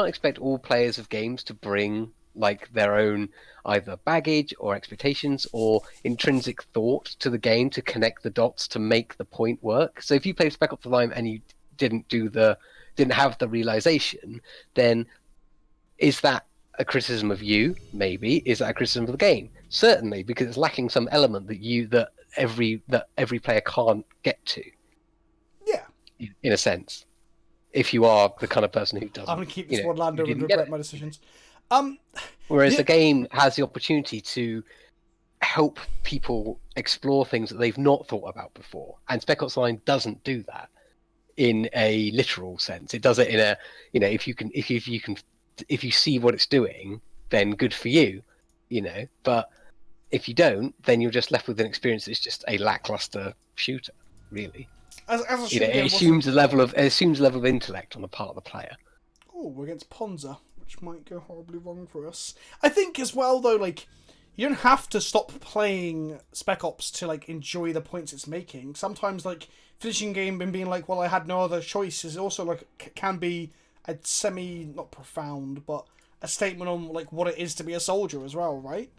expect all players of games to bring like their own either baggage or expectations or intrinsic thought to the game to connect the dots to make the point work. So if you play Spec Ops: The Line and you didn't have the realization, then is that a criticism of you? Maybe. Is that a criticism of the game? Certainly, because it's lacking some element that every player can't get to. Yeah. In a sense, if you are the kind of person who doesn't, I'm gonna keep this one lander and regret my decisions. Whereas the game has the opportunity to help people explore things that they've not thought about before, and Spec Ops Line doesn't do that in a literal sense. It does it in a if you see what it's doing, then good for you, But if you don't, then you're just left with an experience that's just a lackluster shooter, really. It assumes a level of intellect on the part of the player. Oh, we're against Ponza, which might go horribly wrong for us. I think as well, though, like, you don't have to stop playing Spec Ops to like enjoy the points it's making. Sometimes, like, finishing a game and being like, well, I had no other choice is also like can be a not profound, but a statement on like what it is to be a soldier as well, right?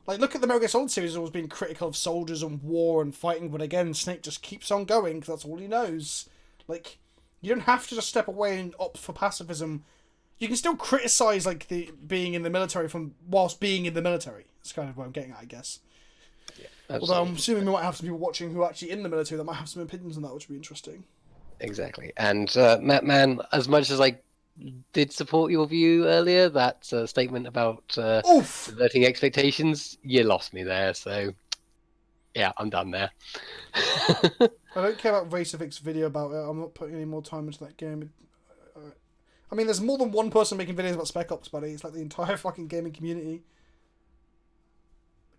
Like, look at the Metal Gear Solid series, always being critical of soldiers and war and fighting, but again, Snake just keeps on going because that's all he knows. Like, you don't have to just step away and opt for pacifism. You can still criticize like the being in the military from whilst being in the military. That's kind of what I'm getting at, I guess. Yeah, although I'm assuming we might have some people watching who are actually in the military that might have some opinions on that, which would be interesting. Exactly. And Man, as much as I did support your view earlier, that statement about subverting expectations, you lost me there. So, yeah, I'm done there. I don't care about Racefick's video about it. I'm not putting any more time into that game. I mean, there's more than one person making videos about Spec Ops, buddy. It's like the entire fucking gaming community.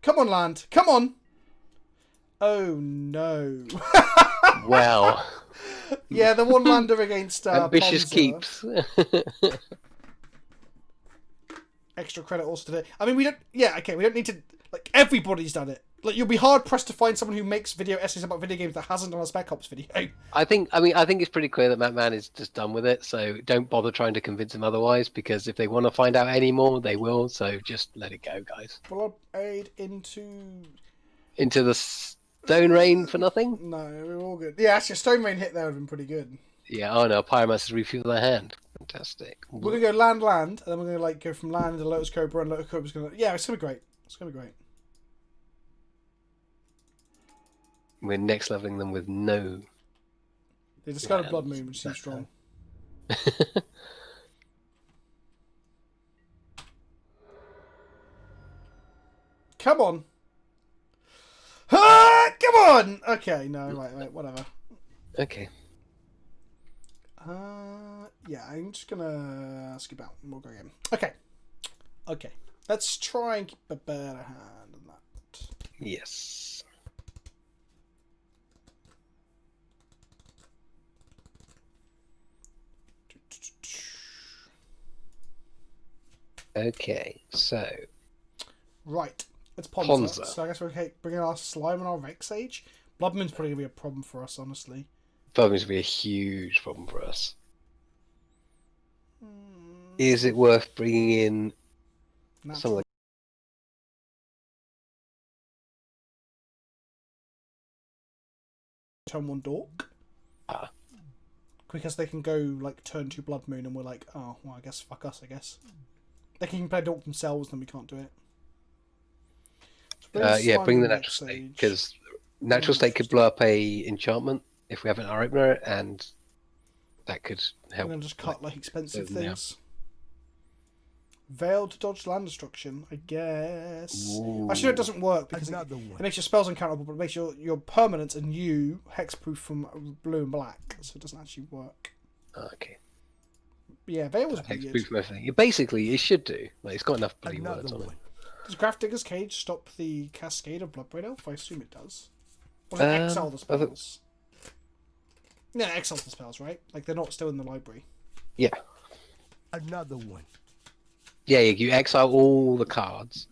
Come on, land. Come on. Oh, no. Well. Yeah, the one lander against ambitious Ponza. keeps. Extra credit also today. I mean, we don't... Yeah, okay, we don't need to... Like, everybody's done it. Like, you'll be hard-pressed to find someone who makes video essays about video games that hasn't done a Spec Ops video. I think it's pretty clear that Man is just done with it, so don't bother trying to convince him otherwise, because if they want to find out any more, they will, so just let it go, guys. Blood aid into the Stone Rain for nothing? No, we're all good. Yeah, actually, a Stone Rain hit there would have been pretty good. Yeah, oh no, Pyromancers refuel their hand. Fantastic. We're going to go land, and then we're going to like go from land into Lotus Cobra, and Lotus Cobra's going to... Yeah, it's going to be great. It's going to be great. We're next leveling them with no... They discarded Blood Moon, which seems strong. Come on. Ah, come on! Okay, no, wait, whatever. Okay. Yeah, I'm just gonna skip out and we'll go again. Okay. Okay. Let's try and keep a better hand than that. Yes. Okay, so... Right. It's Ponza. Ponza. So I guess we're okay, bringing our Slime and our Vex Age. Blood Moon's probably going to be a problem for us, honestly. Probably going to be a huge problem for us. Is it worth bringing in some of the... Turn 1 Dork? Because they can go, like, turn 2 Blood Moon and we're like, oh, well, I guess fuck us, I guess. They can play Dork themselves, then we can't do it. Yeah, bring the Natural State, because Natural State could blow up a enchantment if we have an opener, and that could help. I'm going to just cut, like, expensive things. Veil to dodge land destruction, I guess. Ooh. Actually, no, it doesn't work because it makes your spells uncountable, but it makes your permanents and you hexproof from blue and black, so it doesn't actually work. Okay. Yeah, Veil was pretty good. Hexproof from everything. Basically, it should do. Like, it's got enough bloody words on it. Does Grafdigger's Cage stop the cascade of Bloodbraid Elf? I assume it does. Or does it exile the spells? Yeah, exile the spells, right? Like, they're not still in the library. Yeah. Another one. Yeah, you exile all the cards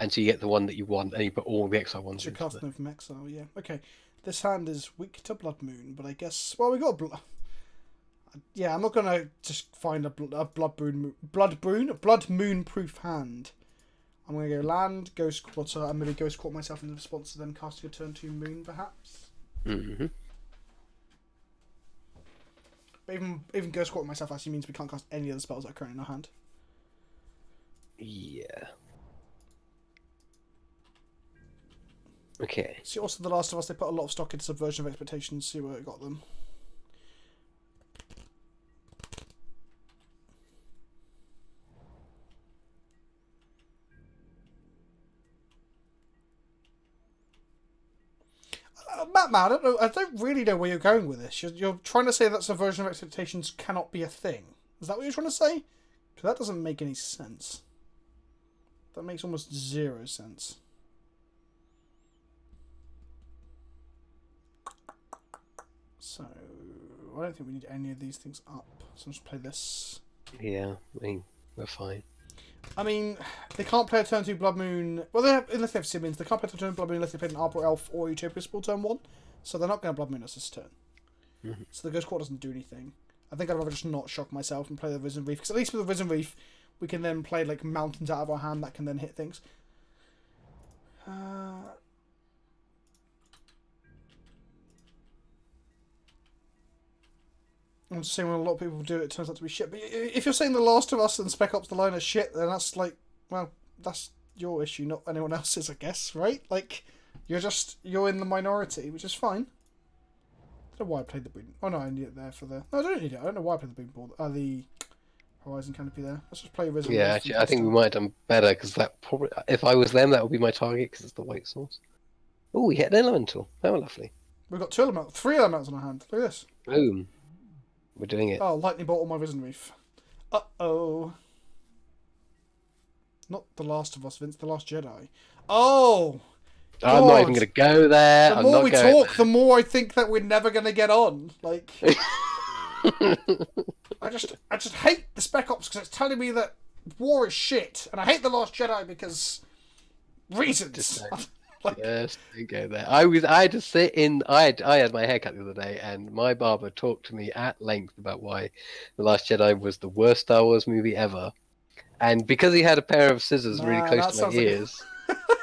until you get the one that you want, and you put all the exile ones So into casting them from exile, yeah. Okay. This hand is weak to Blood Moon, but I guess... Well, we got a... Yeah, I'm not going to just find a Blood Moon proof hand. I'm going to go land, Ghost Quarter, and maybe Ghost Quarter myself in response to them casting a turn 2 Moon, perhaps. Mm-hmm. But even Ghost Quarter myself actually means we can't cast any of the spells that are currently in our hand. Yeah. Okay. See, also The Last of Us, they put a lot of stock into Subversion of Expectations, see where it got them. Matt, I don't really know where you're going with this. You're trying to say that Subversion of Expectations cannot be a thing. Is that what you're trying to say? Because that doesn't make any sense. That makes almost 0 sense. So, I don't think we need any of these things up. So I'll just play this. Yeah, I mean, we're fine. I mean, they can't play a turn 2 Blood Moon. Well, unless they have Simmons, they can't play a turn 2 Blood Moon unless they play an Arbor Elf or Utopia Spell turn 1. So they're not going to Blood Moon us this turn. Mm-hmm. So the Ghost Court doesn't do anything. I think I'd rather just not shock myself and play the Risen Reef. Because at least with the Risen Reef, we can then play like mountains out of our hand that can then hit things. I'm just saying when a lot of people do it, it turns out to be shit. But if you're saying The Last of Us and Spec Ops: The Line are shit, then that's like, well, that's your issue, not anyone else's, I guess, right? Like, you're in the minority, which is fine. I don't know why I played the Boon. Oh no, I need it there for the. No, I don't need it. I don't know why I played the Boon Ball. The Horizon Canopy there. Let's just play Resident Yeah, actually, I think we might have done better because that probably, if I was them, that would be my target because it's the white source. Oh, we hit an elemental. That was lovely. We've got 3 elementals on our hand. Look at this. Boom. We're doing it. Oh, lightning bolt on my Risen Reef. Uh-oh. Not The Last of Us, Vince. The Last Jedi. Oh! I'm not even going to go there. The more we talk, the more I think that we're never going to get on. Like, I just hate the Spec Ops because it's telling me that war is shit, and I hate The Last Jedi because reasons. Like, yes, don't go there. I had to sit in. I had my haircut the other day, and my barber talked to me at length about why The Last Jedi was the worst Star Wars movie ever, and because he had a pair of scissors really close to my ears.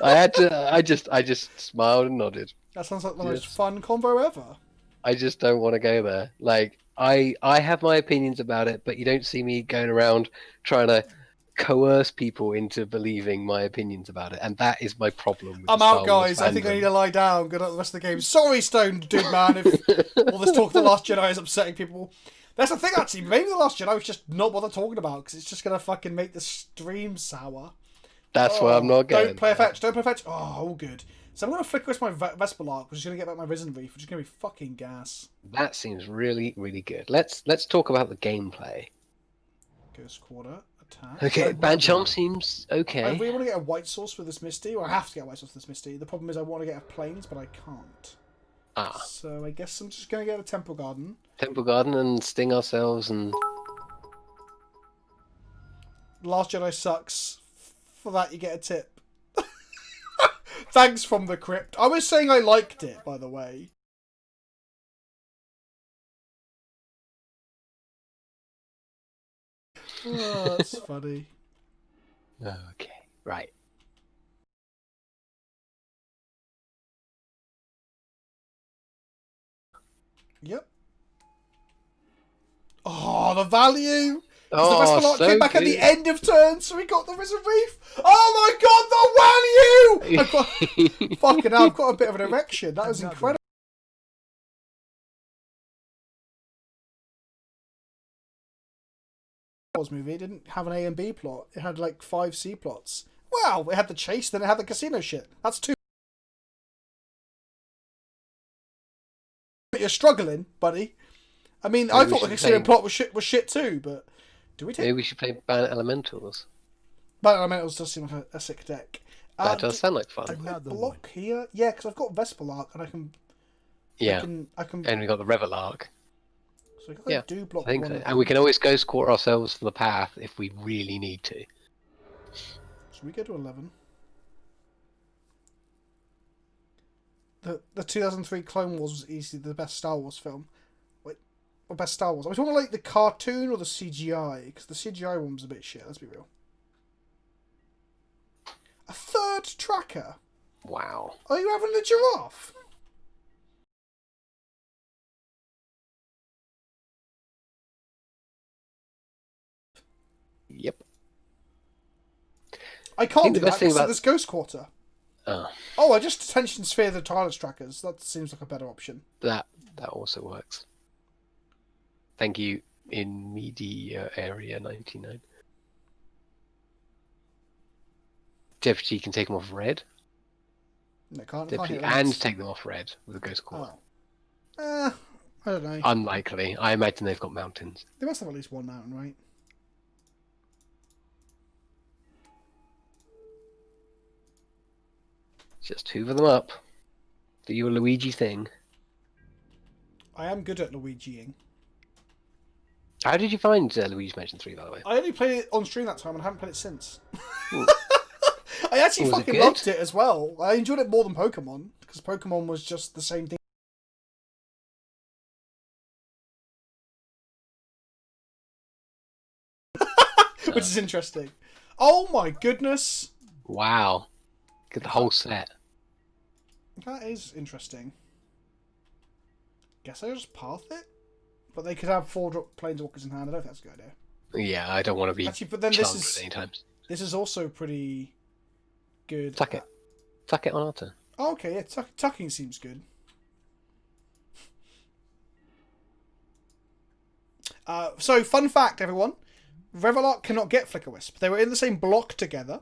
I had to. I just smiled and nodded. That sounds like the most fun convo ever. I just don't want to go there. Like I have my opinions about it, but you don't see me going around trying to coerce people into believing my opinions about it, and that is my problem. With I'm out, guys. I think I need to lie down. Good luck the rest of the game. Sorry, Stone Dude Man, if all this talk of The Last Jedi is upsetting people. That's the thing, actually. Maybe The Last Jedi was just not what they're talking about because it's just gonna fucking make the stream sour. That's why I'm not going. Don't play a fetch. Don't play a fetch. Oh, all good. So I'm going to flicker my Vesper Lark, which is going to get back my Risen Reef, which is going to be fucking gas. That seems really, really good. Let's talk about the gameplay. Ghost Quarter, attack. Okay, Banchom seems okay. I really want to get a white source with this Misty, or I have to get a white source with this Misty. The problem is I want to get a Plains, but I can't. Ah. So I guess I'm just going to get a Temple Garden. Temple Garden and sting ourselves and... Last Jedi sucks. For that, you get a tip. Thanks from the crypt. I was saying I liked it, by the way. Oh, that's funny. Okay, right. Yep. Oh, the value! Oh, the Vesper Lark so came back good. at the end of turn, so we got the Risen Reef. Oh my god, the value! I've got, fucking hell, I've got a bit of an erection. That was incredible. Movie didn't have an A and B plot. It had like 5 C plots. Wow, it had the chase, then it had the casino shit. That's 2. But you're struggling, buddy. I mean, I thought the casino plot was shit too, but do we take... Maybe we should play Ban Elementals. Ban Elementals does seem like a sick deck. That does sound like fun. I block here? Yeah, because I've got Vesper Lark and I can... Yeah, I can... and we got the Revelark. So I do block I think one so. And we can always ghost quarter ourselves for the path if we really need to. So we go to 11. The 2003 Clone Wars was easily the best Star Wars film. Wait, or best Star Wars? I was wondering like the cartoon or the CGI, because the CGI one was a bit shit. Let's be real. A 3rd tracker. Wow. Are you having a giraffe? Yep. I can't do that because of this Ghost Quarter. Oh, I just Attention Sphere the Tireless Trackers. That seems like a better option. That also works. Thank you, in Media Area 99. Deputy can take them off red. No, can't. Deputy can't and take them off red with a Ghost Quarter. I don't know. Unlikely. I imagine they've got mountains. They must have at least one mountain, right? Just hoover them up. Do your Luigi thing. I am good at Luigiing. How did you find Luigi's Mansion 3, by the way? I only played it on stream that time and I haven't played it since. I actually fucking loved it as well. I enjoyed it more than Pokemon, because Pokemon was just the same thing. Which is interesting. Oh my goodness. Wow. Get the whole set. That is interesting. Guess I just path it? But they could have 4-drop Planeswalkers in hand. I don't think that's a good idea. Yeah, I don't want to be Actually, but then charmed at any times. this is also pretty good. Tuck it. Tuck it on our turn. Oh, okay, yeah, tucking seems good. So, fun fact, everyone. Revelark cannot get Flicker Wisp. They were in the same block together.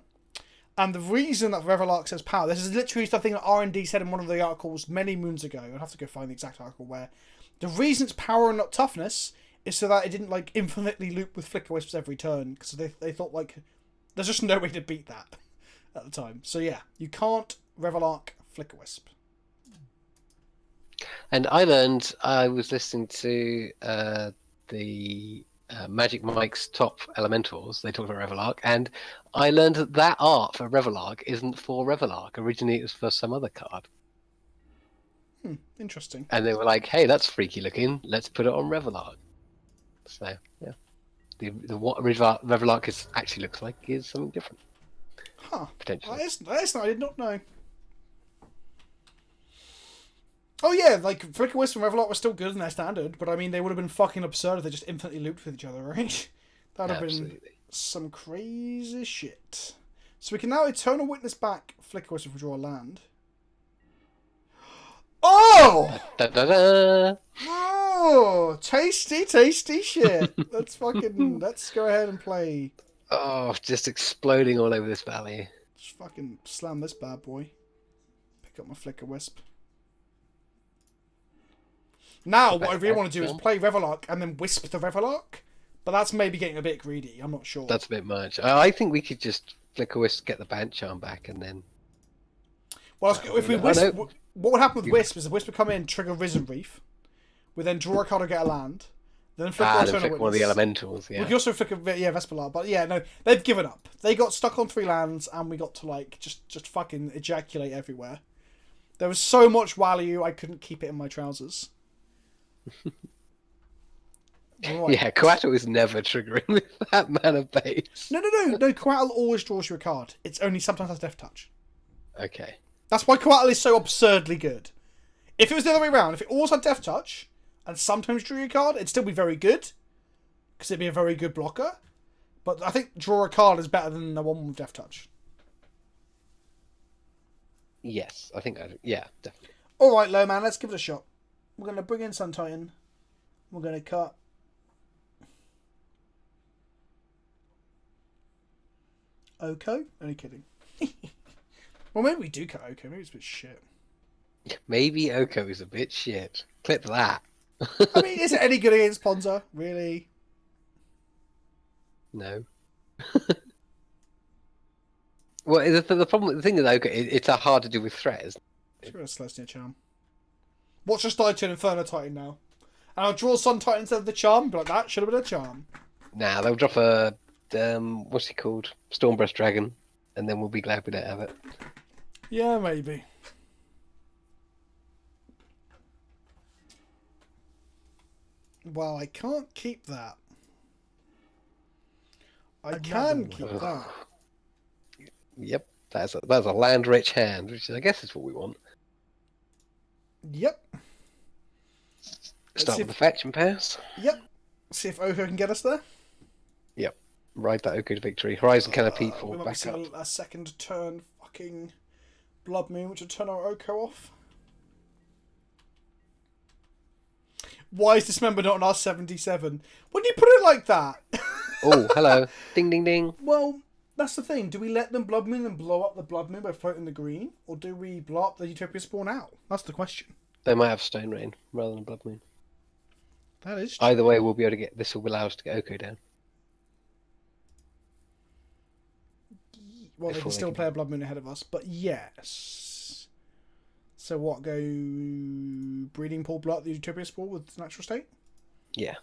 And the reason that Revelark says power, this is literally something that R&D said in one of the articles many moons ago. I'll have to go find the exact article where the reason it's power and not toughness is so that it didn't like infinitely loop with Flicker Wisps every turn, because they thought like there's just no way to beat that at the time. So yeah, you can't Revelark Flicker Wisp. And I learned, I was listening to the Magic Mike's top elementals. They talked about Revelark, and I learned that art for Revelark isn't for Revelark. Originally, it was for some other card. Interesting. And they were like, "Hey, that's freaky looking. Let's put it on Revelark." So yeah, what Revelark actually looks like is something different. Huh. Potentially. That is I did not know. Oh yeah, like Flicker Wisp and Revelark were still good in their standard, but I mean they would have been fucking absurd if they just infinitely looped with each other, right? That would have been some crazy shit. So we can now Eternal Witness back Flicker Wisp if we draw a land. Oh! Da, da, da. Oh! Tasty, tasty shit. Let's go ahead and play. Oh, just exploding all over this valley. Just fucking slam this bad boy. Pick up my Flicker Wisp. Now, what I really want to do is play Revelark and then Wisp the Revelark. But that's maybe getting a bit greedy. I'm not sure. That's a bit much. I think we could just Flicker Wisp, get the Bant charm back, and then... Well, if we Wisp... What would happen with Wisp is the Wisp would come in, trigger Risen Reef. We then draw a card or get a land. Then flicker one of the elementals, yeah. We could also flicker, Vesperlar, but yeah, no, they've given up. They got stuck on 3 lands, and we got to, like, just fucking ejaculate everywhere. There was so much Walue, I couldn't keep it in my trousers. Right. Yeah, Coatl is never triggering with that mana base. No, Coatl always draws you a card. It's only sometimes has Death Touch. Okay. That's why Coatl is so absurdly good. If it was the other way around, if it always had Death Touch, and sometimes drew a card, it'd still be very good. Because it'd be a very good blocker. But I think draw a card is better than the one with Death Touch. Yes, I think yeah, definitely. Alright, low man, let's give it a shot. We're going to bring in Sun Titan. We're going to cut. Oko? Only kidding. Well, maybe we do cut Oko. Maybe it's a bit shit. Maybe Oko is a bit shit. Clip that. I mean, is it any good against Ponza? Really? No. Well, the problem, the thing with Oko, it's a hard to do with threat, isn't it? Should we have a Celestia Charm? Watch us die to an Inferno Titan now. And I'll draw Sun Titan instead of the Charm, but like that should have been a Charm. Nah, they'll drop a, what's he called? Stormbreast Dragon, and then we'll be glad we don't have it. Yeah, maybe. Well, I can't keep that. I can keep that. Yep, that's a land-rich hand, which I guess is what we want. Yep. Start with the fetch and pass. Yep. See if Oko can get us there. Yep. Ride that Oko to victory. Horizon Canopy for back up. A second turn fucking Blood Moon, which will turn our Oko off. Why is this member not on R77? When you put it like that? Oh, hello. Ding, ding, ding. Well, that's the thing. Do we let them Blood Moon and blow up the Blood Moon by floating the green? Or do we blow up the Utopia Spawn out? That's the question. They might have Stone Rain rather than Blood Moon. That is true. Either way, we'll be able to get... This will allow us to get Oko down. Well, they can still play a Blood Moon ahead of us, but yes. So what, go Breeding Pool, blow up the Utopia Spawn with Natural State? Yeah.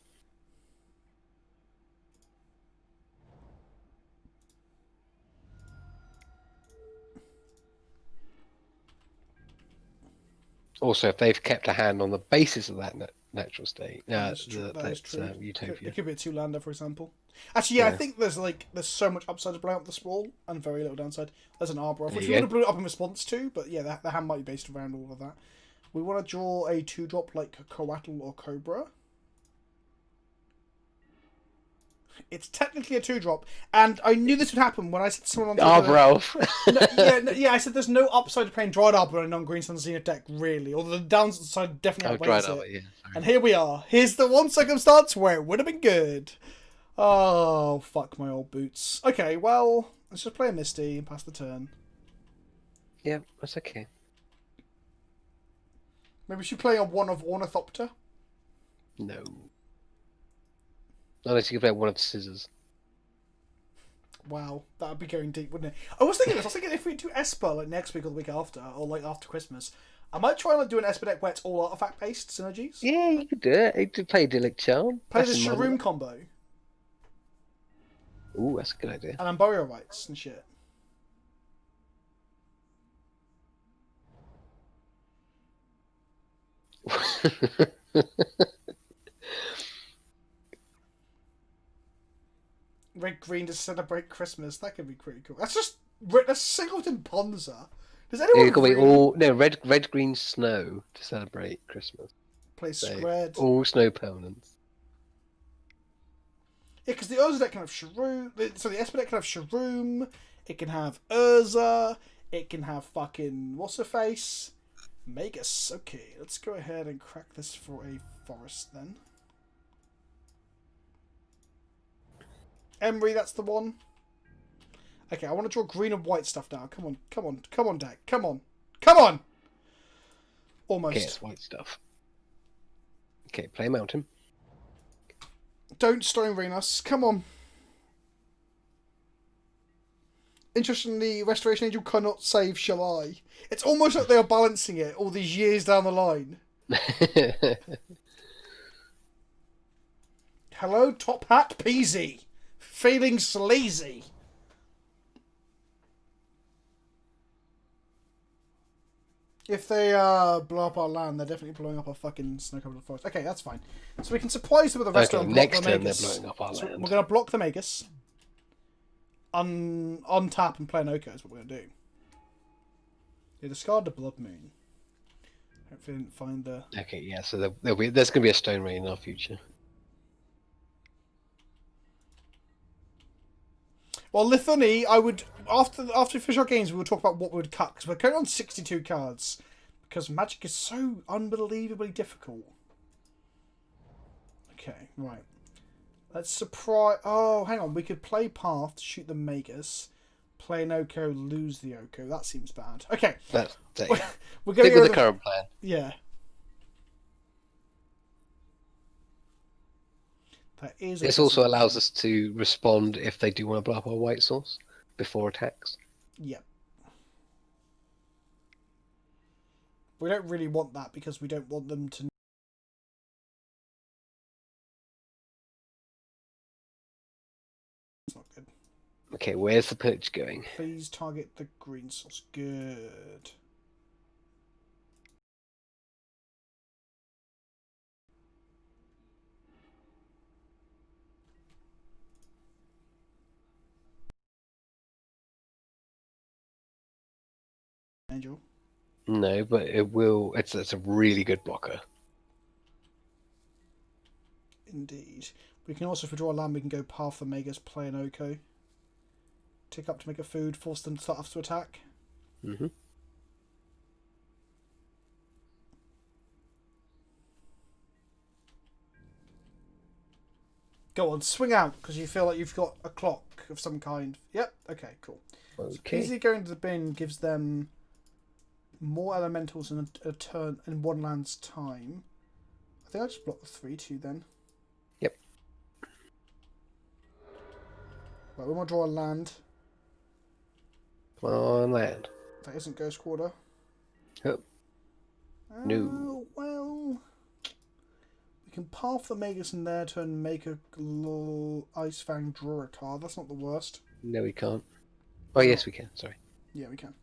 Also, if they've kept a hand on the basis of that natural state. That is true. That is true. Utopia. It could be a 2-lander, for example. Actually, I Yeah. think there's so much upside to blowing up the sprawl and very little downside. There's an arbor off, There which you we go. would have blew it up in response to, but yeah, the hand might be based around all of that. We want to draw a 2-drop like Coatl or Cobra. It's technically a 2-drop, and I knew this would happen when I said to someone on Arbor Elf. yeah, I said there's no upside to playing Dried Arbor in a non-green Sun Zenith deck, really. Although the downside definitely outweighs Dried it. Arbor, yeah. Sorry. And here we are. Here's the one circumstance where it would have been good. Oh, fuck my old boots. Okay, well, let's just play a Misty and pass the turn. Yeah, that's okay. Maybe we should play a one of Ornithopter. No. Unless you can play one of the scissors. Wow, that would be going deep, wouldn't it? I was thinking if we do Esper like next week or the week after, or like after Christmas, I might try and do an Esper deck where it's all artifact based synergies. Yeah, you could do it. You could play Idyllic Charm. Play the Shroom combo. Ooh, that's a good idea. And Burial Rites and shit. Red green to celebrate Christmas. That could be pretty cool. That's Singleton Ponza. Does anyone It could be really red green snow to celebrate Christmas. play So, Scred? all snow permanents. Yeah, because the Urza deck can have Shroom. So the Esper deck can have Shroom. It can have Urza. It can have fucking what's her face? Magus. Okay, let's go ahead and crack this for a forest then. Emery, that's the one. Okay, I want to draw green and white stuff now. Come on, come on, come on, deck. Come on. Come on! Almost. Okay, it's white stuff. Okay, play Mountain. Don't Stone Rain us. Come on. Interestingly, Restoration Angel cannot save Shall I. It's almost like they are balancing it all these years down the line. Hello, Top Hat Peasy. Feeling sleazy. If they blow up our land, they're definitely blowing up our fucking snow-covered forest. Okay, that's fine. So we can surprise them with a restaurant and block next the turn they're Magus. blowing up our land. We're going to block the Magus. Untap and play an Oko is what we're going to do. Yeah, discard the Blood Moon. Hopefully I didn't find the... Okay, yeah, so there's going to be a Stone Rain in our future. Well, Lithony, I would... After official games, we will talk about what we would cut, because we're currently on 62 cards. Because Magic is so unbelievably difficult. Okay, right. Let's surprise... Oh, hang on. We could play Path to shoot the Magus. Play an Oko, lose the Oko. That seems bad. Okay. We're going Stick with the current plan. Yeah. That is. This also allows us to respond if they do want to blow up our white source before attacks. Yep. We don't really want that because we don't want them to. It's not good. Okay, where's the purge going? Please target the green source. Good. Angel. No, but it will. It's a really good blocker. Indeed. We can also, if we draw a land, we can go Path the Magus, play an Oko. Tick up to make a food, force them to start off to attack. Mm-hmm. Go on, swing out, because you feel like you've got a clock of some kind. Yep, okay, cool. Okay. So easily going to the bin gives them more elementals in a turn in one land's time. I think I'll just block the 3/2 then. Yep. Right, we want to draw a land. On land. That isn't Ghost Quarter. Oh. No. Well, we can Path the Magus in their turn, make a Ice Fang, draw a card. That's not the worst. No, we can't. Oh, yes, we can. Sorry. Yeah, we can.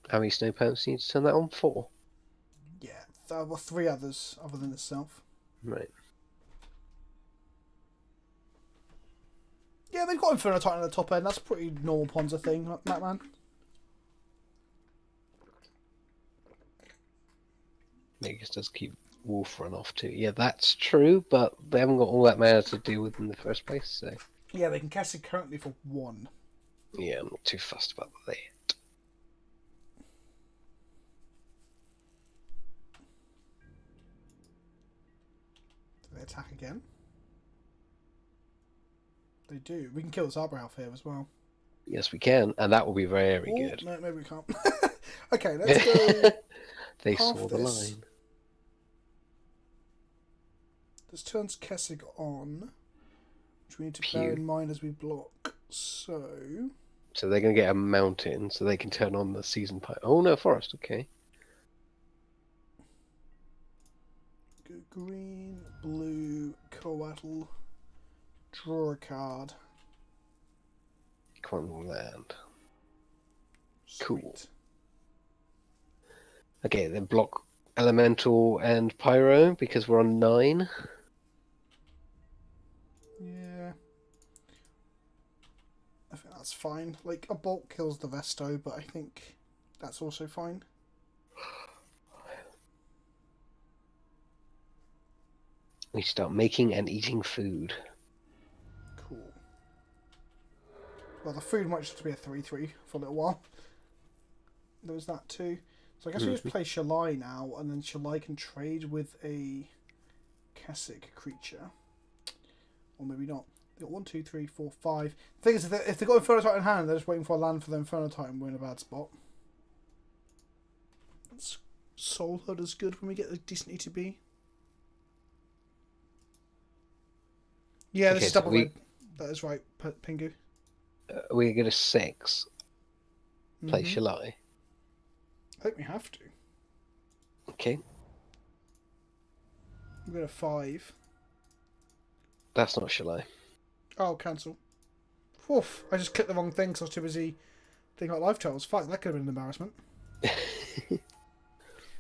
How many snow pounds do you need to turn that on? 4. Yeah, there were 3 others other than itself. Right. Yeah, they've got Inferno Titan at the top end. That's a pretty normal Ponza thing, that man. Vegas does keep Wolf run off too. Yeah, that's true, but they haven't got all that mana to deal with in the first place, so... Yeah, they can cast it currently for 1. Yeah, I'm not too fussed about that. Do they attack again? They do. We can kill this Arbor Elf here as well. Yes, we can, and that will be very Oh, good. no, maybe we can't. Okay, let's go. They half saw the this. line. This turns Kessig on, which we need to bear in mind as we block. So they're going to get a mountain, so they can turn on the season pipe. Oh no, forest. Okay. go green, blue, coatl, draw a card. Quantum land. Sweet. Cool. Okay, then block elemental and pyro because we're on 9. Yeah. I think that's fine. Like, a bolt kills the Vesto, but I think that's also fine. We start making and eating food. Cool. Well, the food might just be a 3/3 for a little while. There was that too. So I guess we just play Shalai now, and then Shalai can trade with a Kessig creature. Or maybe not. They've got 1, 2, 3, 4, 5. The thing is, if they've got Inferno Titan in hand, they're just waiting for a land for the Inferno Titan. We're in a bad spot. Soul Hood is good when we get a decent ETB. Yeah, this is double red. That is right, Pingu. We get a 6. Play Shalai. I think we have to. Okay. We got a 5. That's not Shalai. Oh, cancel. Oof, I just clicked the wrong thing because I was too busy thinking about live totals. Fuck, that could have been an embarrassment.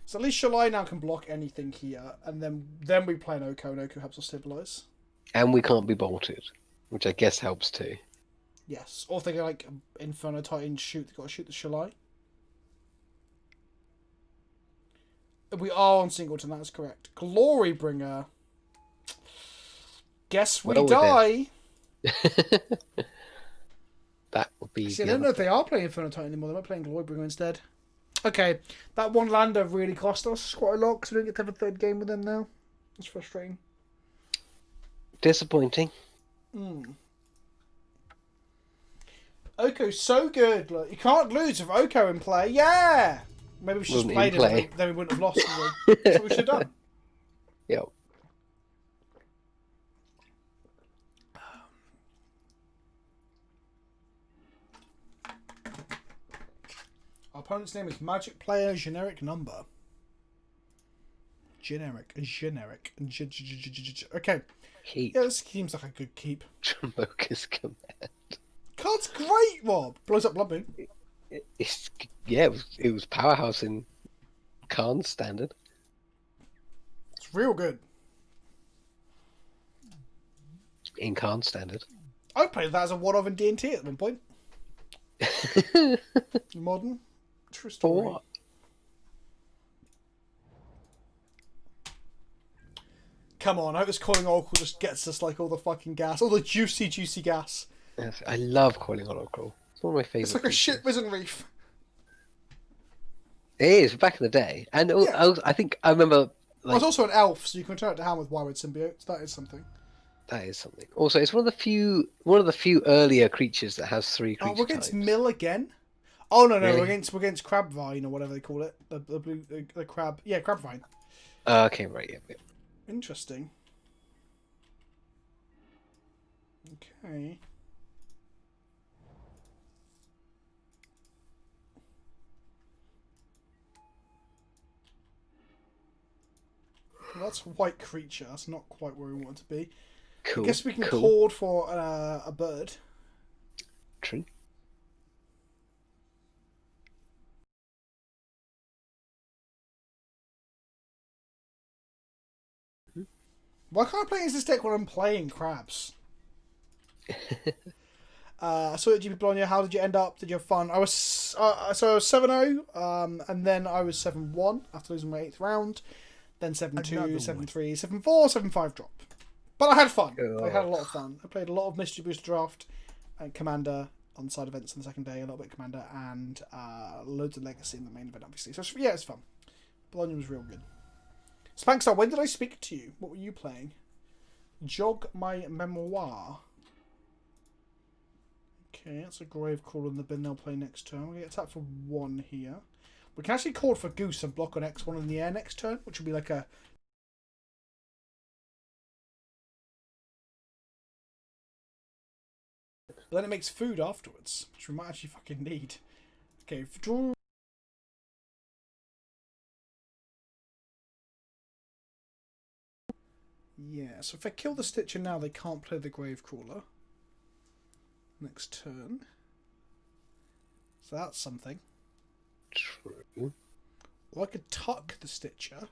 So at least Shalai now can block anything here, and then we play an Oko, and Oko helps us stabilise. And we can't be bolted, which I guess helps too. Yes, or if they go like Inferno Titan shoot, they've got to shoot the Shalai. We are on Singleton, that is correct. Glorybringer. Guess we die. That would be. See, I don't know if they are playing Inferno Titan anymore. They might be playing Glorybringer instead. Okay, that one lander really cost us quite a lot because we don't get to have a third game with them now. It's frustrating. Disappointing. Oko's so good. Look, you can't lose with Oko in play. Yeah! Maybe we should just played it, then we wouldn't have lost. That's what we should have done. Yep. Our opponent's name is Magic Player Generic Number. Generic. Okay. Keep. Yeah, this seems like a good keep. Trumboka's command. Card's great, Rob. Blows up Bloodmoon. It was powerhouse in Khan's standard. It's real good. In Khan's standard. I played that as a one-off in D&T at one point. Modern. True story. For what? Come on, I hope this Calling Oracle just gets us like all the fucking gas. All the juicy gas. Yes, I love Calling Oracle. It's one of my favourite. It's like a shit Risen Reef. It is, back in the day. And I think I remember... Well, it's also an elf, so you can turn it to hand with Wild Symbiote. That is something. That is something. Also, it's one of the few earlier creatures that has 3 creature we're against types. Mill again? Oh no, Really? we're against Crabvine or whatever they call it. The blue the crab. Yeah, Crabvine. Okay, right, yeah. Interesting. Okay. Well, that's a white creature. That's not quite where we want it to be. Cool. I guess we can call for a bird. True. Why can't I play against this deck when I'm playing crabs? So at GP Bologna, how did you end up? Did you have fun? I was 7-0, and then I was 7-1 after losing my 8th round. Then 7-2, 7-3, 7-4, 7-5 drop. But I had fun. I had a lot of fun. I played a lot of Mystery Booster Draft and Commander on side events on the second day, a little bit of Commander, and loads of Legacy in the main event, obviously. So yeah, it's fun. Bologna was real good. Spankstar, when did I speak to you? What were you playing? Jog my memoir. Okay, that's a grave call in the bin they'll play next turn. We're going to get attacked for 1 here. We can actually call for Goose and block on X1 in the air next turn, which will be like a... But then it makes food afterwards, which we might actually fucking need. Okay, draw... Yeah, so if I kill the Stitcher now, they can't play the Gravecrawler next turn. So that's something. True. Or I could tuck the Stitcher,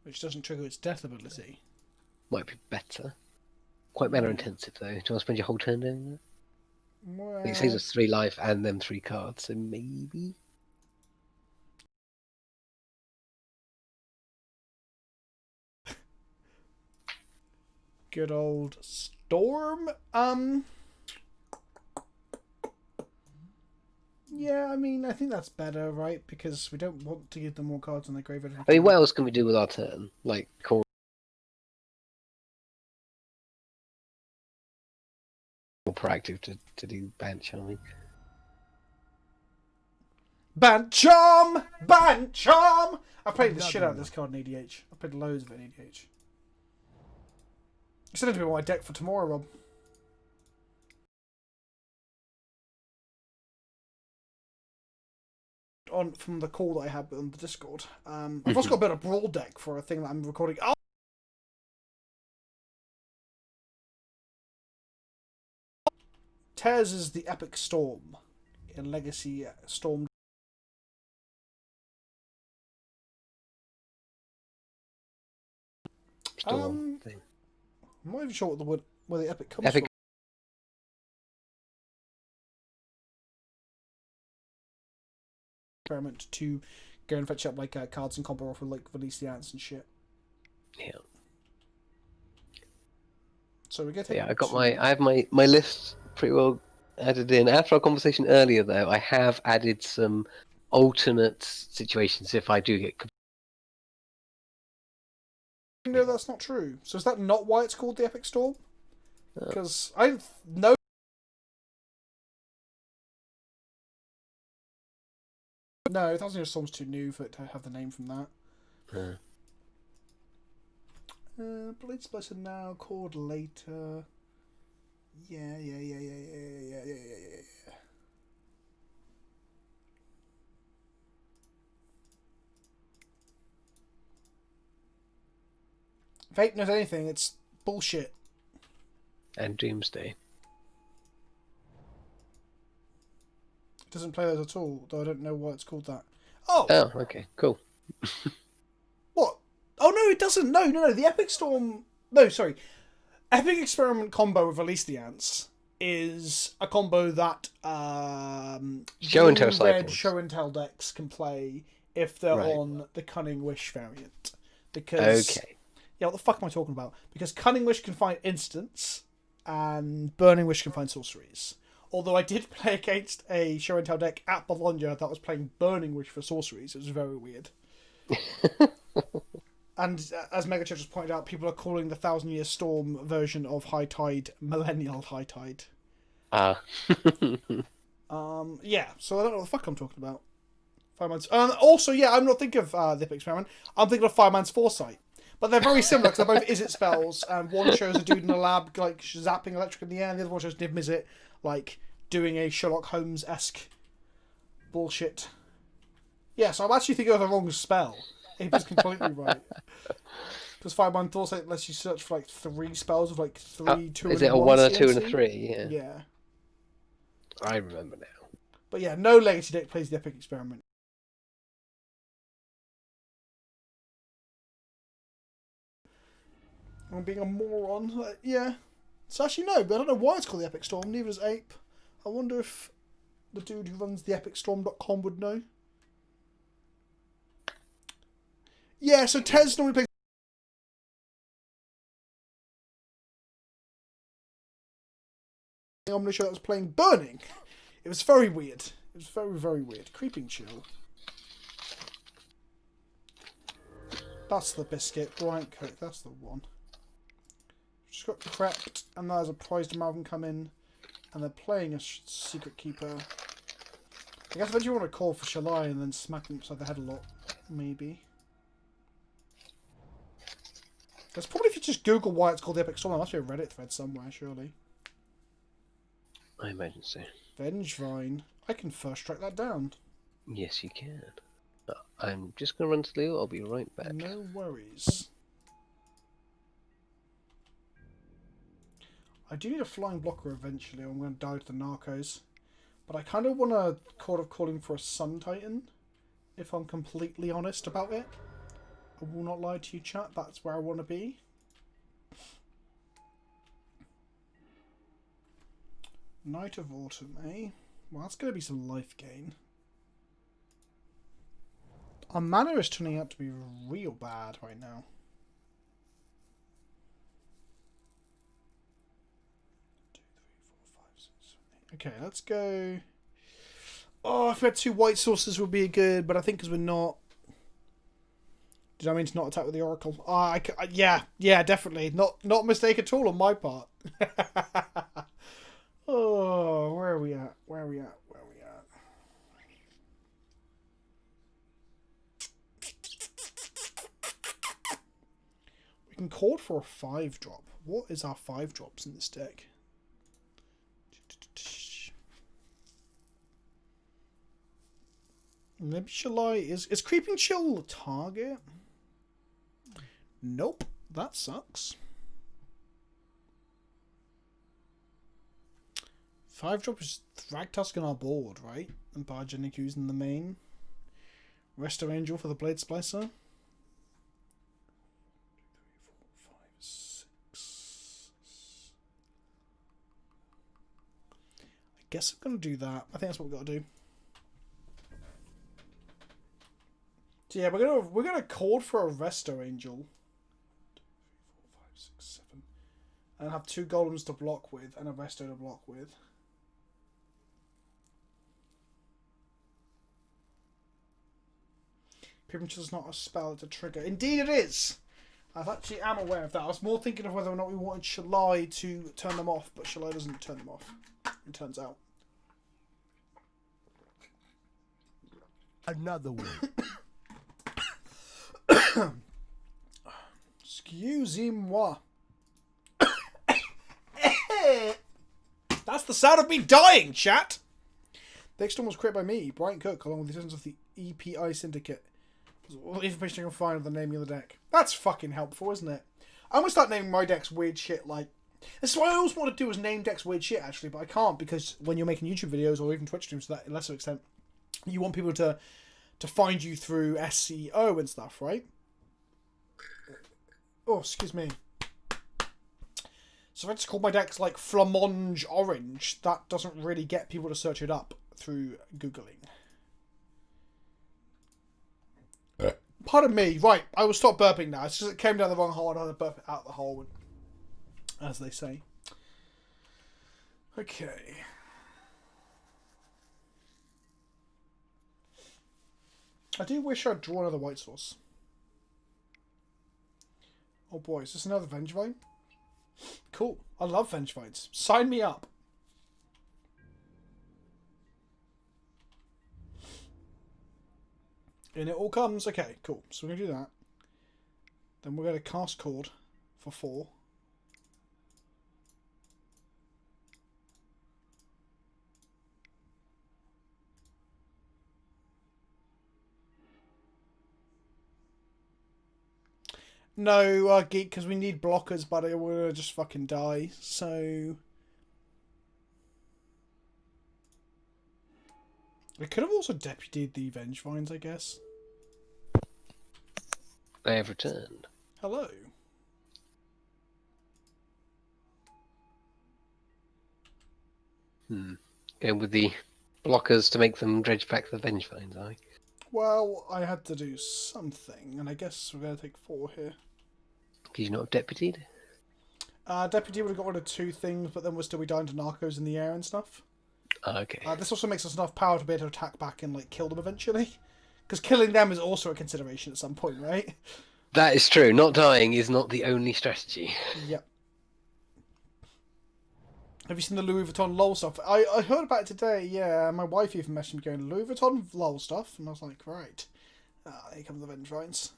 which doesn't trigger its death ability. Might be better. Quite mana intensive though. Do you want to spend your whole turn doing that? Well, It saves us 3 life and them 3 cards, so maybe. good old Storm. Yeah, I mean, I think that's better, right? Because we don't want to give them more cards on their graveyard. I mean, what else can we do with our turn? Like, call. More proactive to do Bant charming. Bant Charm! Bant Charm! I played the shit out of this card in EDH. I played loads of it in EDH. You sent it to me on my deck for tomorrow, Rob. On from the call that I had on the Discord. I've also got a bit of Brawl deck for a thing that I'm recording. Oh! Tears is the Epic Storm in Legacy Storm. Storm thing. I'm not even sure what the word where the Epic comes Epic. from. Experiment to go and fetch up like cards and combo off with like release the ants and shit. Yeah. So we get. Yeah, I have my list pretty well added in. After our conversation earlier, though, I have added some alternate situations if I do get. No, that's not true. So is that not why it's called the Epic Storm? Because I know. No, Thousand Year Storm's too new for it to have the name from that. Blade Splicer now, called later. Yeah. If Ape knows anything, it's bullshit. And Doomsday. It doesn't play those at all, though I don't know why it's called that. Oh! Oh, okay, cool. What? Oh, no, it doesn't. No. The Epic Storm... No, sorry. Epic Experiment combo with Release the Ants is a combo that Show and Tell red Sideboards. Show and Tell decks can play if they're Right. on the Cunning Wish variant. Because... Okay. Yeah, what the fuck am I talking about? Because Cunning Wish can find instants, and Burning Wish can find sorceries. Although I did play against a Show and Tell deck at Bologna that was playing Burning Wish for sorceries. It was very weird. And as Megacheck just pointed out, people are calling the 1,000 Year Storm version of High Tide Millennial High Tide. Ah. Yeah, so I don't know what the fuck I'm talking about. Fireman's. Also, yeah, I'm not thinking of the Epic Experiment. I'm thinking of Fireman's Foresight. But they're very similar because they're both Izzet spells, and one shows a dude in a lab like zapping electric in the air, and the other one shows Niv Mizzet like doing a Sherlock Holmes-esque bullshit. Yeah, so I'm actually thinking of the wrong spell. It was completely right. Because Fireman Foresight lets you search for like 3 spells of like 3, 2, is and it a 1 1, a 2, and a CMC. 3? Yeah. Yeah. I remember now. But yeah, no Legacy deck plays the Epic Experiment. I'm being a moron. Yeah. It's actually no, but I don't know why it's called the Epic Storm. Neither is Ape. I wonder if the dude who runs the epicstorm.com would know. Yeah, so Tez normally plays. I'm going to show that was playing Burning. It was very weird. It was very, very weird. Creeping Chill. That's the biscuit. Bryant Coke, that's the one. Just got prepped, and there's a prized Amalgam come in, and they're playing a Secret Keeper. I guess eventually you want to call for Shalai and then smack them upside the head a lot. Maybe. That's probably if you just Google why it's called the Epic Storm. There must be a Reddit thread somewhere, surely. I imagine so. Vengevine. I can first track that down. Yes, you can. I'm just going to run to Leo. I'll be right back. No worries. I do need a flying blocker eventually. I'm going to die to the Narcos. But I kind of want to calling for a Sun Titan. If I'm completely honest about it. I will not lie to you, chat. That's where I want to be. Night of Autumn, eh? Well, that's going to be some life gain. Our mana is turning out to be real bad right now. Okay, let's go. Oh, if we had 2 white sources would be good, but I think because we're not. Did I mean to not attack with the Oracle? Yeah, definitely. Not a mistake at all on my part. Oh, where are we at? Where are we at? Where are we at? We can call for a 5-drop. What is our 5-drops in this deck? Maybe Shalai is Creeping Chill a target? Nope, that sucks. 5-drop is Thragtusk on our board, right? And Bargeniku's in the main. Resto Angel for the Blade Splicer. 2, 3, 4, 5, 6. I guess I'm gonna do that. I think that's what we've got to do. So yeah, we're gonna call for a Resto Angel. 2, 3, 4, 5, 6, 7. And have 2 golems to block with and a Resto to block with. Creeping Chill is not a spell to trigger. Indeed it is! I actually am aware of that. I was more thinking of whether or not we wanted Shalai to turn them off, but Shalai doesn't turn them off, it turns out. Another one. Excusez-moi. That's the sound of me dying, chat! The next one was created by me, Bryant Cook, along with the assistance of the EPI Syndicate. All the information you can find of the naming of the deck. That's fucking helpful, isn't it? I'm going to start naming my decks weird shit like... This is what I always want to do, is name decks weird shit, actually, but I can't, because when you're making YouTube videos, or even Twitch streams to that lesser extent, you want people to find you through SEO and stuff, right? Oh, excuse me. So if I just call my decks like Flamonge Orange, that doesn't really get people to search it up through Googling. Pardon me. Right, I will stop burping now. It's just it came down the wrong hole and I had to burp it out the hole, as they say. Okay. I do wish I'd draw another white source. Oh boy, is this another Vengevine? Cool. I love Vengevines. Sign me up. And it all comes. Okay, cool. So we're going to do that. Then we're going to cast Chord for 4. No, Geek, because we need blockers, but we're going to just fucking die. So... I could have also deputied the Vengevines, I guess. They have returned. Hello. Going with the blockers to make them dredge back the Vengevines, are we? Well, I had to do something, and I guess we're going to take 4 here. Because you're not deputied? Deputy would have got rid of 2 things, but then we'll still be down to narcos in the air and stuff. Oh, okay. This also makes us enough power to be able to attack back and like kill them eventually. Because killing them is also a consideration at some point, right? That is true. Not dying is not the only strategy. Yep. Have you seen the Louis Vuitton LOL stuff? I heard about it today, yeah. My wife even messaged me going, Louis Vuitton LOL stuff. And I was like, right. Here come the Vengevines.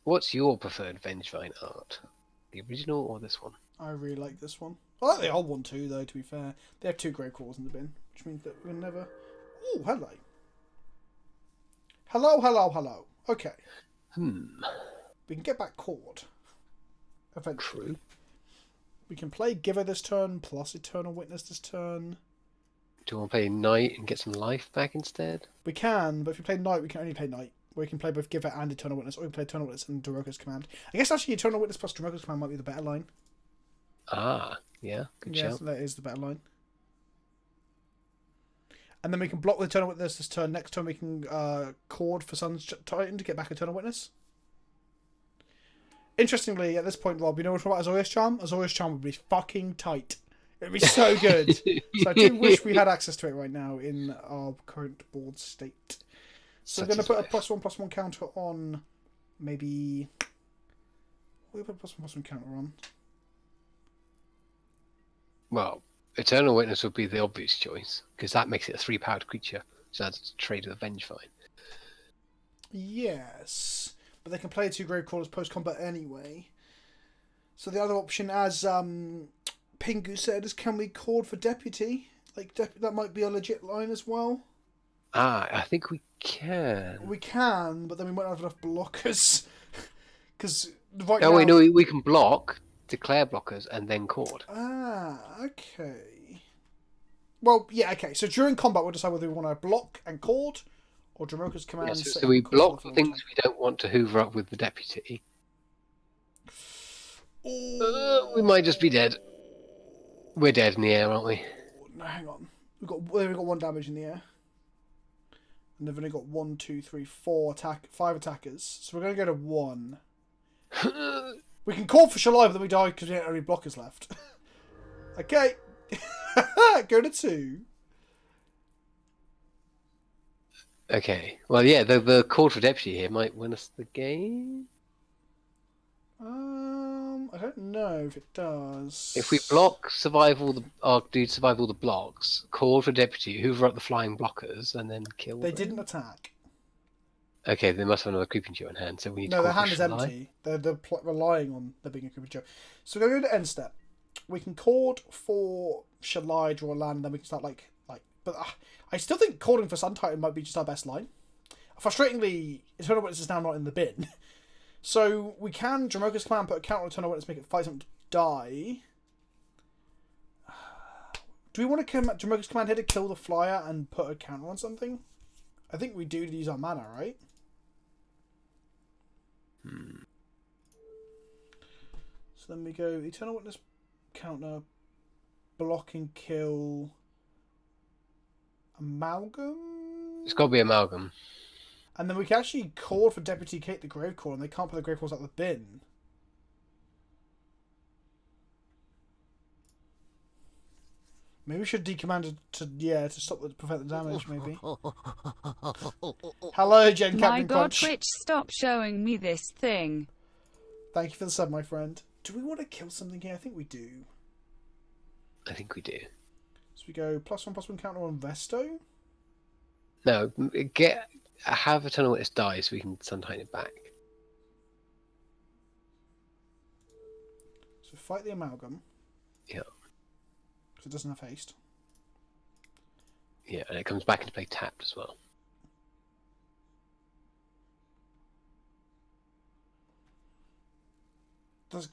What's your preferred Vengevine art? The original or this one? I really like this one. I like the old one too, though, to be fair. They have 2 grave crawls in the bin, which means that we're never... Oh, hello. Hello, hello, hello. Okay. We can get back Cord. Eventually. True. We can play Giver this turn, plus Eternal Witness this turn. Do you want to play Knight and get some life back instead? We can, but if we play Knight, we can only play Knight. We can play both Giver and Eternal Witness, or we can play Eternal Witness and Daroka's Command. I guess actually Eternal Witness plus Daroka's Command might be the better line. Ah, yeah, good shout. So that is the better line. And then we can block the Eternal Witness this turn. Next turn we can Cord for Sun's Titan to get back Eternal Witness. Interestingly, at this point, Rob, you know what about Azorius Charm? Azorius Charm would be fucking tight. It'd be so good. So I do wish we had access to it right now in our current board state. So we're going to put a +1/+1 counter on maybe... What do we put a +1/+1 counter on? Well, Eternal Witness would be the obvious choice, because that makes it a 3-powered creature. So that's a trade with a Vengevine. Yes. But they can play 2 Grave Crawlers post-combat anyway. So the other option, as Pingu said, is can we Cord for Deputy? Like, that might be a legit line as well. Ah, I think we can. We can, but then we won't have enough blockers. Because right Oh, now... wait, no, we can block, declare blockers, and then Cord. Ah, okay. Well, yeah, okay. So during combat, we'll decide whether we want to block and Cord, or Dramoka's Command. Yeah, so we block the things we don't want to hoover up with the Deputy. We might just be dead. We're dead in the air, aren't we? No, hang on. We've got 1 damage in the air. And they've only got 1, 2, 3, 4 5 attackers. So we're going to go to 1. We can call for Shalai, but then we die because we don't have any blockers left. Okay. Go to 2. Okay. Well, yeah, the Cord for Deputy here might win us the game. I don't know if it does. If we block, survive all the blocks, Cord for Deputy, hoover up the flying blockers, and then kill They them. didn't attack. Okay, they must have another creeping show in hand, so we need to No, call their hand for is Shalai. empty. They're relying on there being a creeping Joe. So we're going to go to end step. We can Cord for Shalai, draw a land, and then we can start like. But I still think Cording for Sun Titan might be just our best line. Frustratingly, Eternal Witness is now not in the bin. So we can Dramoka's Command, put a counter on Eternal Witness, make it fight something to die. Do we want to Dramoka's Command here to kill the flyer and put a counter on something? I think we do to use our mana, right? So then we go Eternal Witness counter, block and kill Amalgam? It's got to be Amalgam. And then we can actually call for Deputy Kate the Gravecore, and they can't put the Gravecores out the bin. Maybe we should decommand it to stop prevent the damage, maybe. Hello, Jen My Captain god, Crunch. Twitch, stop showing me this thing. Thank you for the sub, my friend. Do we want to kill something here? I think we do. I think we do. So we go +1/+1 counter on Vesto. No, have Eternal Witness die so we can Sun Titan it back. So fight the Amalgam. Yeah. Because it doesn't have haste. Yeah, and it comes back into play tapped as well.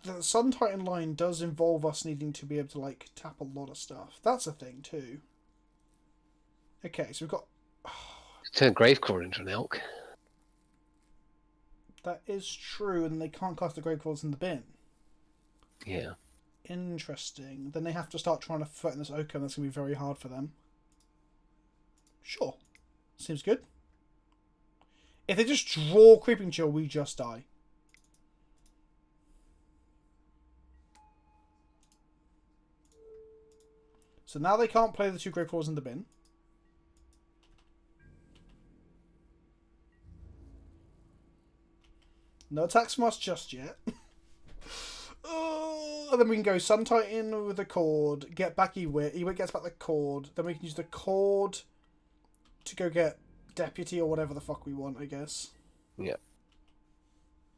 The Sun Titan line does involve us needing to be able to like tap a lot of stuff. That's a thing too. Okay, so we've got... Turn Gravecore into an elk. That is true, and they can't cast the Gravecrawls in the bin. Yeah. Interesting. Then they have to start trying to threaten this Oko, and that's going to be very hard for them. Sure. Seems good. If they just draw Creeping Chill, we just die. So now they can't play the 2 Grave Claws in the bin. No attacks from us just yet. And then we can go Sun Titan with the cord, get back Ewit. Ewit gets back the cord. Then we can use the cord to go get Deputy or whatever the fuck we want, I guess. Yeah.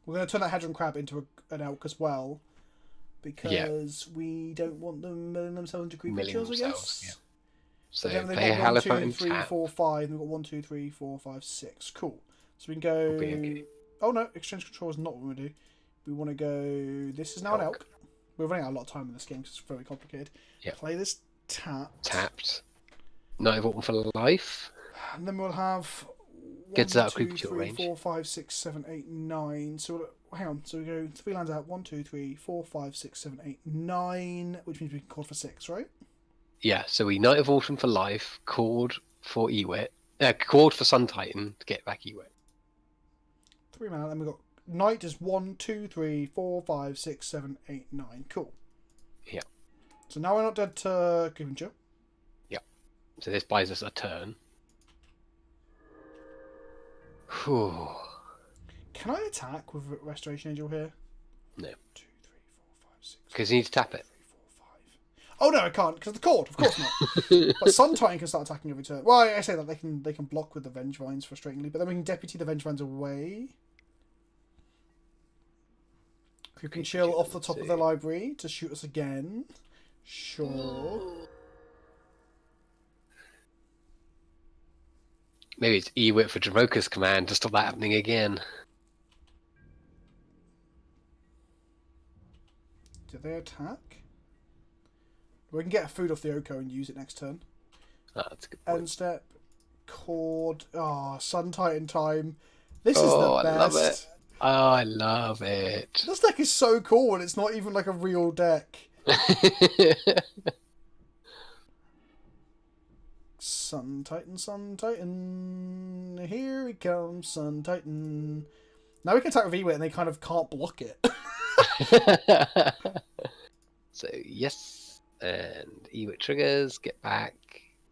We're going to turn that Hedron Crab into an elk as well. Because we don't want them milling themselves into creeping chills, I guess. Yeah. So then play they've got 1, 2, Halifon 3, tap. 4, 5. And we've got 1, 2, 3, 4, 5, 6. Cool. So we can go. Okay. Oh no, exchange control is not what we do. We want to go. This is now an elk. We're running out a lot of time in this game because it's very complicated. Yep. Play this tapped. Tapped. Knight of Autumn for life. And then we'll have. Gets 1, out of 2, creeping chill 3, range. 4, 5, 6, 7, 8, 9. So hang on. So we go 3 lands out. 1, 2, 3, 4, 5, 6, 7, 8, 9. Which means we can call for 6, right? Yeah, so we Knight of Autumn for life, cord for Ewit, cord for Sun Titan to get back Ewit. 3 mana. Then we've got Knight is 1, 2, 3, 4, 5, 6, 7, 8, 9. Cool. Yeah. So now we're not dead to Creeping Chill. Yeah. So this buys us a turn. Whew. Can I attack with Restoration Angel here? No. 2, 3, 4, 5, 6. Because you need to tap it. 3, 4, 5. Oh no, I can't because of the cord. Of course not. But Sun Titan can start attacking every turn. Well, I say that they can block with the Vengevines frustratingly, but then we can Deputy the Vengevines away. Creeping Chill off the top of the library to shoot us again. Sure. Maybe it's Ewit for Dramoka's command to stop that happening again. Do they attack? We can get food off the Oko and use it next turn. Oh, that's a good point. End step. Cord. Oh, Sun Titan time. This is the I best. love it. Oh, I love it. This deck is so cool, and it's not even like a real deck. Sun Titan, Sun Titan. Here he comes, Sun Titan. Now we can attack with Ewit, and they kind of can't block it. So, yes. And Ewit triggers, get back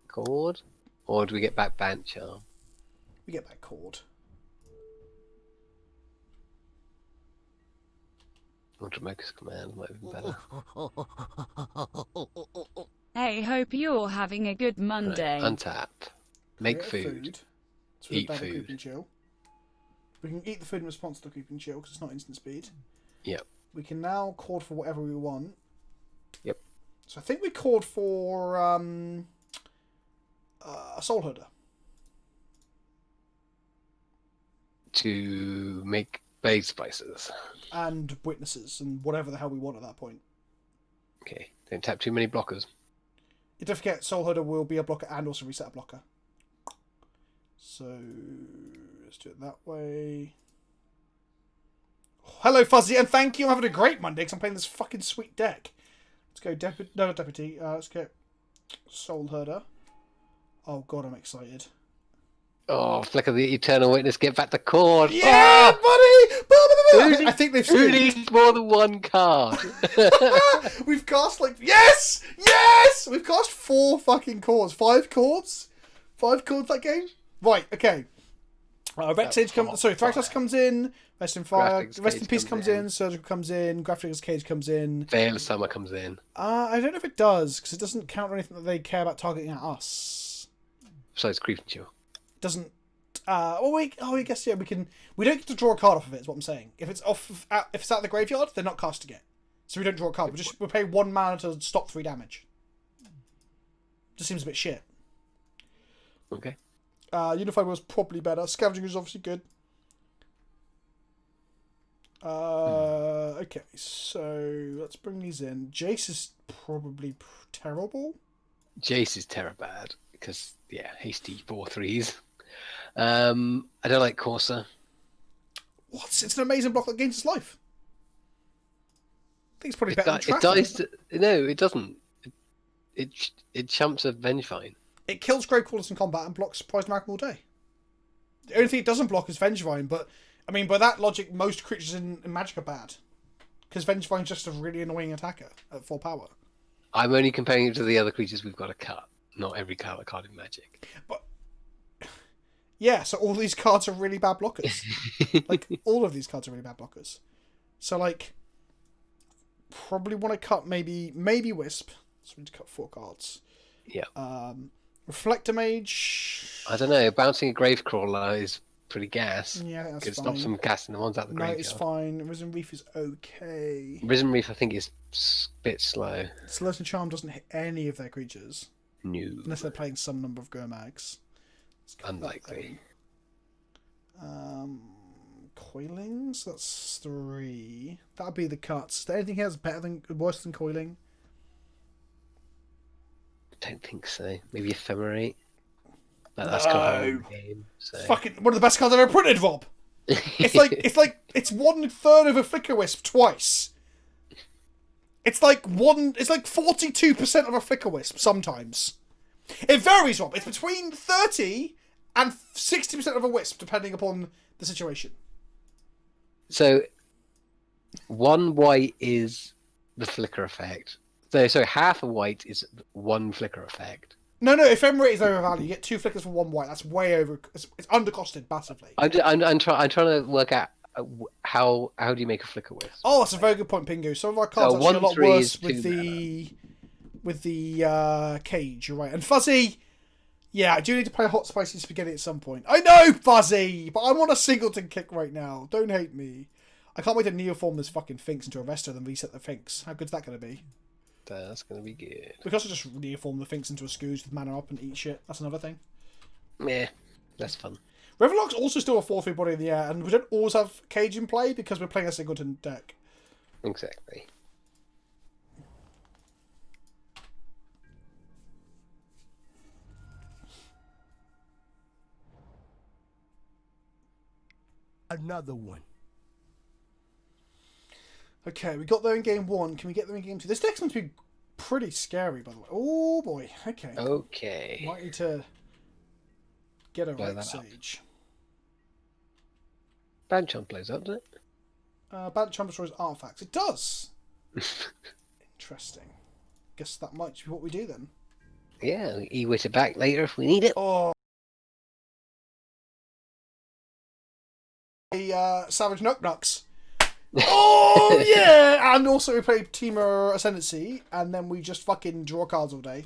cord. Or do we get back Bant Charm? We get back Cord. Or Dramoka's command might be better. Hey, hope you're having a good Monday. Right, untap. Make Create a food. So Eat we have food. Creeping Chill. We can eat the food in response to the Creeping Chill because it's not instant speed. Yep. We can now cord for whatever we want. Yep. So I think we cord for a Soul Herder. To make Blade Spices. And Witnesses and whatever the hell we want at that point. Okay. Don't tap too many blockers. Don't forget, Soul Herder will be a blocker and also reset a blocker. So let's do it that way. Oh, hello, Fuzzy, and thank you. I'm having a great Monday because I'm playing this fucking sweet deck. Let's go Deputy. Let's get Soul Herder. Oh god, I'm excited. Oh, Flicker the Eternal Witness, get back the cord. Yeah, buddy! I think they've Who screwed. needs more than one card? We've cast like yes! We've cast 4 fucking chords. 5 chords? 5 chords that game? Right, okay. Red Sage comes sorry, Thraktos comes in, Rest in Fire, Graphics Rest in Cage Peace comes comes in, Surgical comes in, Graphics Cage comes in. Veil of Summer comes in. I don't know if it does, because it doesn't count anything that they care about targeting at us. Besides Creeping Chill. Doesn't I guess yeah, we don't get to draw a card off of it, is what I'm saying. If it's if it's out of the graveyard, they're not casting it. So we don't draw a card. We pay 1 mana to stop 3 damage. Just seems a bit shit. Okay. Unified was probably better. Scavenging is obviously good. Okay, so let's bring these in. Jace is probably terrible. Jace is terror bad because hasty 4/3s. I don't like Corsa. What? It's an amazing block that gains its life. think it's probably better than It Tracker. dies. No, it doesn't. It chumps a Vengevine. It kills Gravecrawlers in combat and blocks Poison Miracle all day. The only thing it doesn't block is Vengevine, but I mean, by that logic, most creatures in Magic are bad. Because Vengevine's just a really annoying attacker at 4 power. I'm only comparing it to the other creatures we've got to cut. Not every card in Magic. But yeah, so all these cards are really bad blockers. Like, all of these cards are really bad blockers. So, like, probably want to cut maybe Wisp. So we need to cut 4 cards. Yeah. Reflector Mage. I don't know. Bouncing a Gravecrawler is pretty gas. Yeah, I think that's It fine. stops them casting the ones out the No, graveyard. it's fine. Risen Reef is okay. Risen Reef, I think, is a bit slow. Skeleton Charm doesn't hit any of their creatures. No. Unless they're playing some number of Gurmags. Unlikely. Coilings? That's 3. That'd be the cuts. Is there anything else worse than Coiling? Don't think so. Maybe Ephemerate. But that's kind of hard in the game. So. Fucking one of the best cards I've ever printed, Rob. It's like it's 1/3 of a Flicker Wisp twice. It's like 42% of a Flicker Wisp sometimes. It varies, Rob. It's between 30 and 60% of a Wisp, depending upon the situation. So 1 white is the flicker effect. So half a white is 1 flicker effect. No, Ephemerate is overvalued. You get 2 flickers for 1 white. That's way over. It's undercosted massively. I'm trying to work out how do you make a flicker wisp? Oh, that's a very good point, Pingu. Some of our cards are actually a lot 1/3 worse is with the cage. You're right. And Fuzzy, yeah, I do need to play Hot Spicy Spaghetti at some point. I know, Fuzzy, but I'm on a Singleton kick right now. Don't hate me. I can't wait to neoform this fucking Finks into a Resto and then reset the Finks. How good's that going to be? That's gonna be good. We can also just neoform the Finks into a Scooge with mana up and eat shit. That's another thing. Yeah, that's fun. Revelock's also still a 4/3 body in the air, and we don't always have Cage in play because we're playing a Singleton deck. Exactly. Another one. Okay, we got there in game 1. Can we get there in game 2? This deck's meant to be pretty scary, by the way. Oh boy. Okay. Okay. Might need to get a Blow Rex that up. Sage. Bad Chomp blows up, does it? Bant Chomp destroys artifacts. It does. Interesting. Guess that might be what we do then. Yeah, E-wit it back later if we need it. Oh. Savage Nuknucks. Oh yeah! And also we play Teamer Ascendancy, and then we just fucking draw cards all day.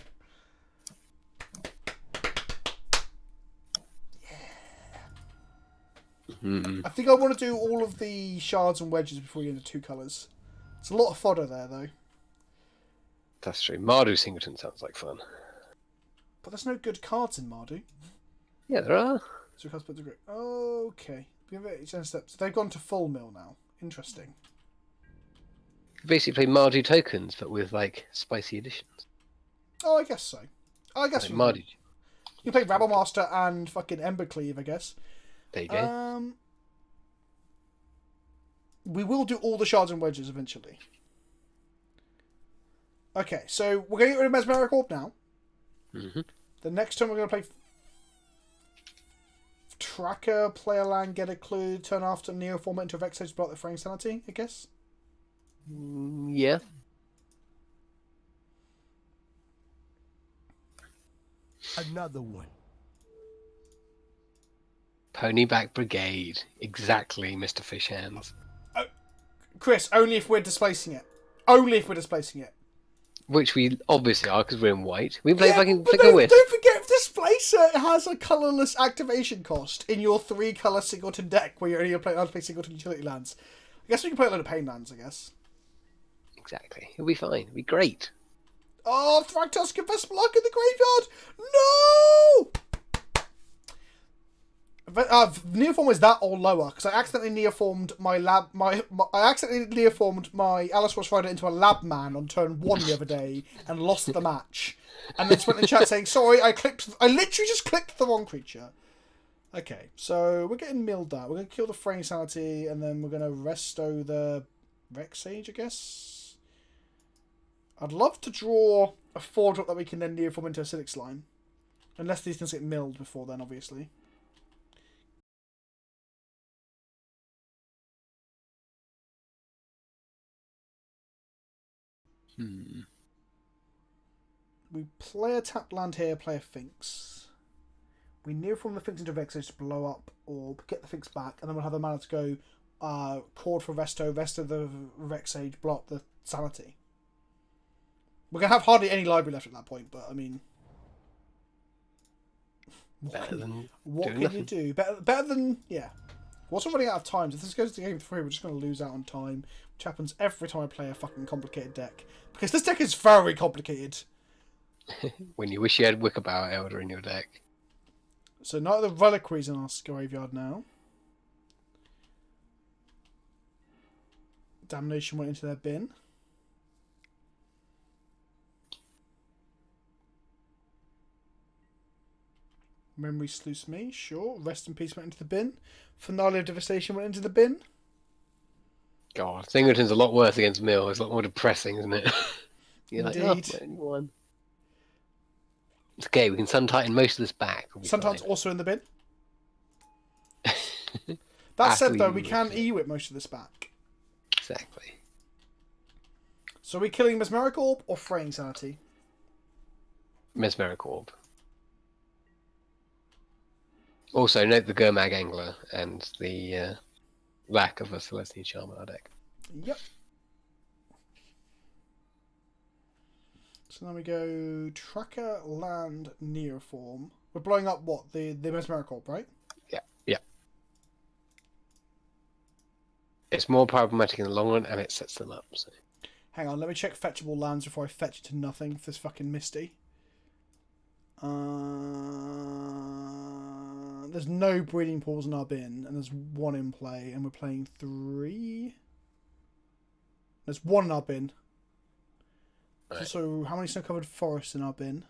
I think I want to do all of the shards and wedges before we get into 2 colours. It's a lot of fodder there, though. That's true. Mardu Singleton sounds like fun. But there's no good cards in Mardu. Yeah, there are. So we can't put the grip. Okay. We have 8 steps. They've gone to full mill now. Interesting. You basically play Mardu tokens, but with like spicy additions. Oh, I guess so. I guess Like we Mardu. You play Rabble Master and fucking Embercleave, I guess. There you go. We will do all the shards and wedges eventually. Okay, so we're going to get rid of Mesmeric Orb now. Mm-hmm. The next turn we're going to play Tracker, play a land, get a clue, turn after Neoform it into a Vex Sage, block the Frame Sanity, I guess. Yeah. Another one. Ponyback Brigade. Exactly, Mr. Fish Hands. Chris, only if we're displacing it. Only if we're displacing it. Which we obviously are because we're in white. We play Yeah, fucking but Flicker Wisp. don't forget, Displacer has a colourless activation cost in your 3-colour Singleton deck where you're only allowed to play Singleton utility lands. I guess we can play a load of pain lands, I guess. Exactly. It'll be fine. It'll be great. Oh, Thragtusk Confess Block in the graveyard! No! Neoform is that or lower because I accidentally neoformed my Alice Ross Rider into a lab man on turn 1 the other day and lost the match. And then just went in the chat saying, sorry, I literally just clicked the wrong creature. Okay, so we're getting milled out. We're going to kill the Frame Sanity and then we're going to resto the Rex Sage, I guess. I'd love to draw a 4-drop that we can then neoform into a acidic slime. Unless these things get milled before then, obviously. We play a tapped land here, play a Finks. We neoform the Finks into Vexage to blow up or get the Finks back, and then we'll have the mana to go Cord for Resto, Resto the Vexage, blow up the Sanity. We're going to have hardly any library left at that point, but I mean... What can you do? Better than... Yeah. We're also running out of time. If this goes to game 3, we're just going to lose out on time. Which happens every time I play a fucking complicated deck. Because this deck is very complicated. When you wish you had Wickerbower Elder in your deck. So Knight of the Reliquaries in our graveyard now. Damnation went into their bin. Memory Sluice Me, sure. Rest in Peace went into the bin. Finale of Devastation went into the bin. God, Singleton's a lot worse against Mill. It's a lot more depressing, isn't it? You're Indeed. like, oh, one. It's okay, we can Sun Titan most of this back. Sometimes also in the bin. That said, though, we can E-Whip most of this back. Exactly. So are we killing Mesmeric Orb or Fraying Sanity? Mesmeric Orb. Also, note the Gurmag Angler and the lack of a Celestine Charm in our deck. Yep. So now we go Tracker, Land, Neoform. We're blowing up what? The Mesmeric Orb, right? Yeah, yeah. It's more problematic in the long run, and it sets them up. So. Hang on, let me check fetchable lands before I fetch it to nothing for this fucking Misty. There's no breeding pools in our bin, and there's one in play, and we're playing 3. There's 1 in our bin. Right. So how many snow-covered forests in our bin?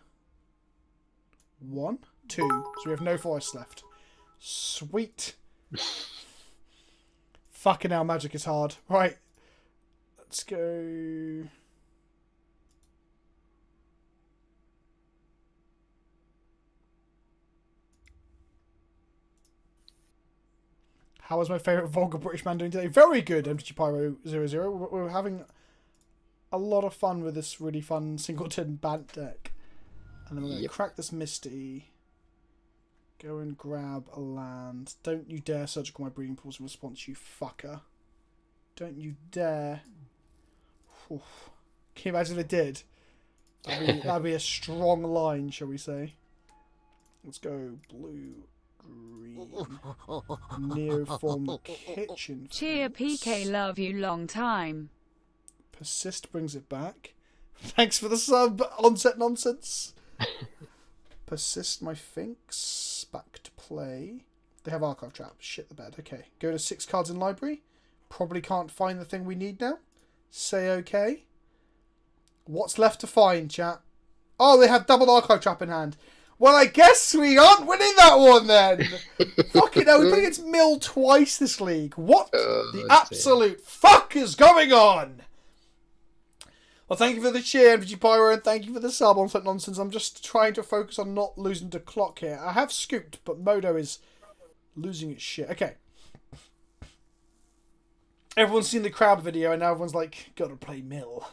1, 2. So we have no forests left. Sweet. Fucking hell, Magic is hard. Right. Let's go... How was my favourite vulgar British man doing today? Very good, MTG Pyro 00. We're having a lot of fun with this really fun Singleton Bant deck. And then we're going to crack this Misty. Go and grab a land. Don't you dare surgical my breeding pools in response, you fucker. Don't you dare. Oof. Can you imagine if it did? That'd be a strong line, shall we say. Let's go blue. Green. Neoform Kitchen. Cheer PK, love you long time. Persist brings it back. Thanks for the sub, Onset Nonsense. Persist my Finks. Back to play. They have Archive Trap. Shit the bed. Okay. Go to 6 cards in library. Probably can't find the thing we need now. Say okay. What's left to find, chat? Oh, they have double Archive Trap in hand. Well, I guess we aren't winning that one then. Fucking hell, we played against Mill twice this league. What the absolute fuck is going on? Well, thank you for the cheer, MTG Pyro, and thank you for the sub on that nonsense. I'm just trying to focus on not losing to clock here. I have scooped, but Modo is losing its shit. Okay. Everyone's seen the crowd video, and now everyone's like, gotta play Mill.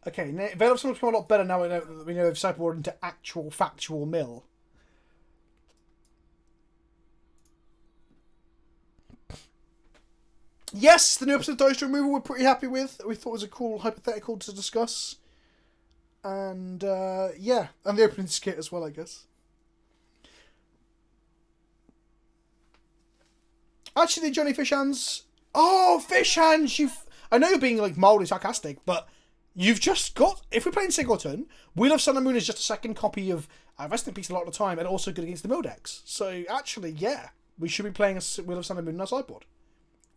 Okay, Veil of Summer's become a lot better now we know they've sideboarded into actual factual Mill. Yes, the new episode of Dice Removal we're pretty happy with. We thought it was a cool hypothetical to discuss. And, yeah. And the opening skit as well, I guess. Actually, Johnny Fishhands... Oh, Fishhands! I know you're being, like, mildly sarcastic, but... You've just got... If we're playing Singleton, Wheel of Sun and Moon is just a second copy of Rest in Peace a lot of the time, and also good against the Mill decks. So, actually, yeah. We should be playing a Wheel of Sun and Moon in our sideboard.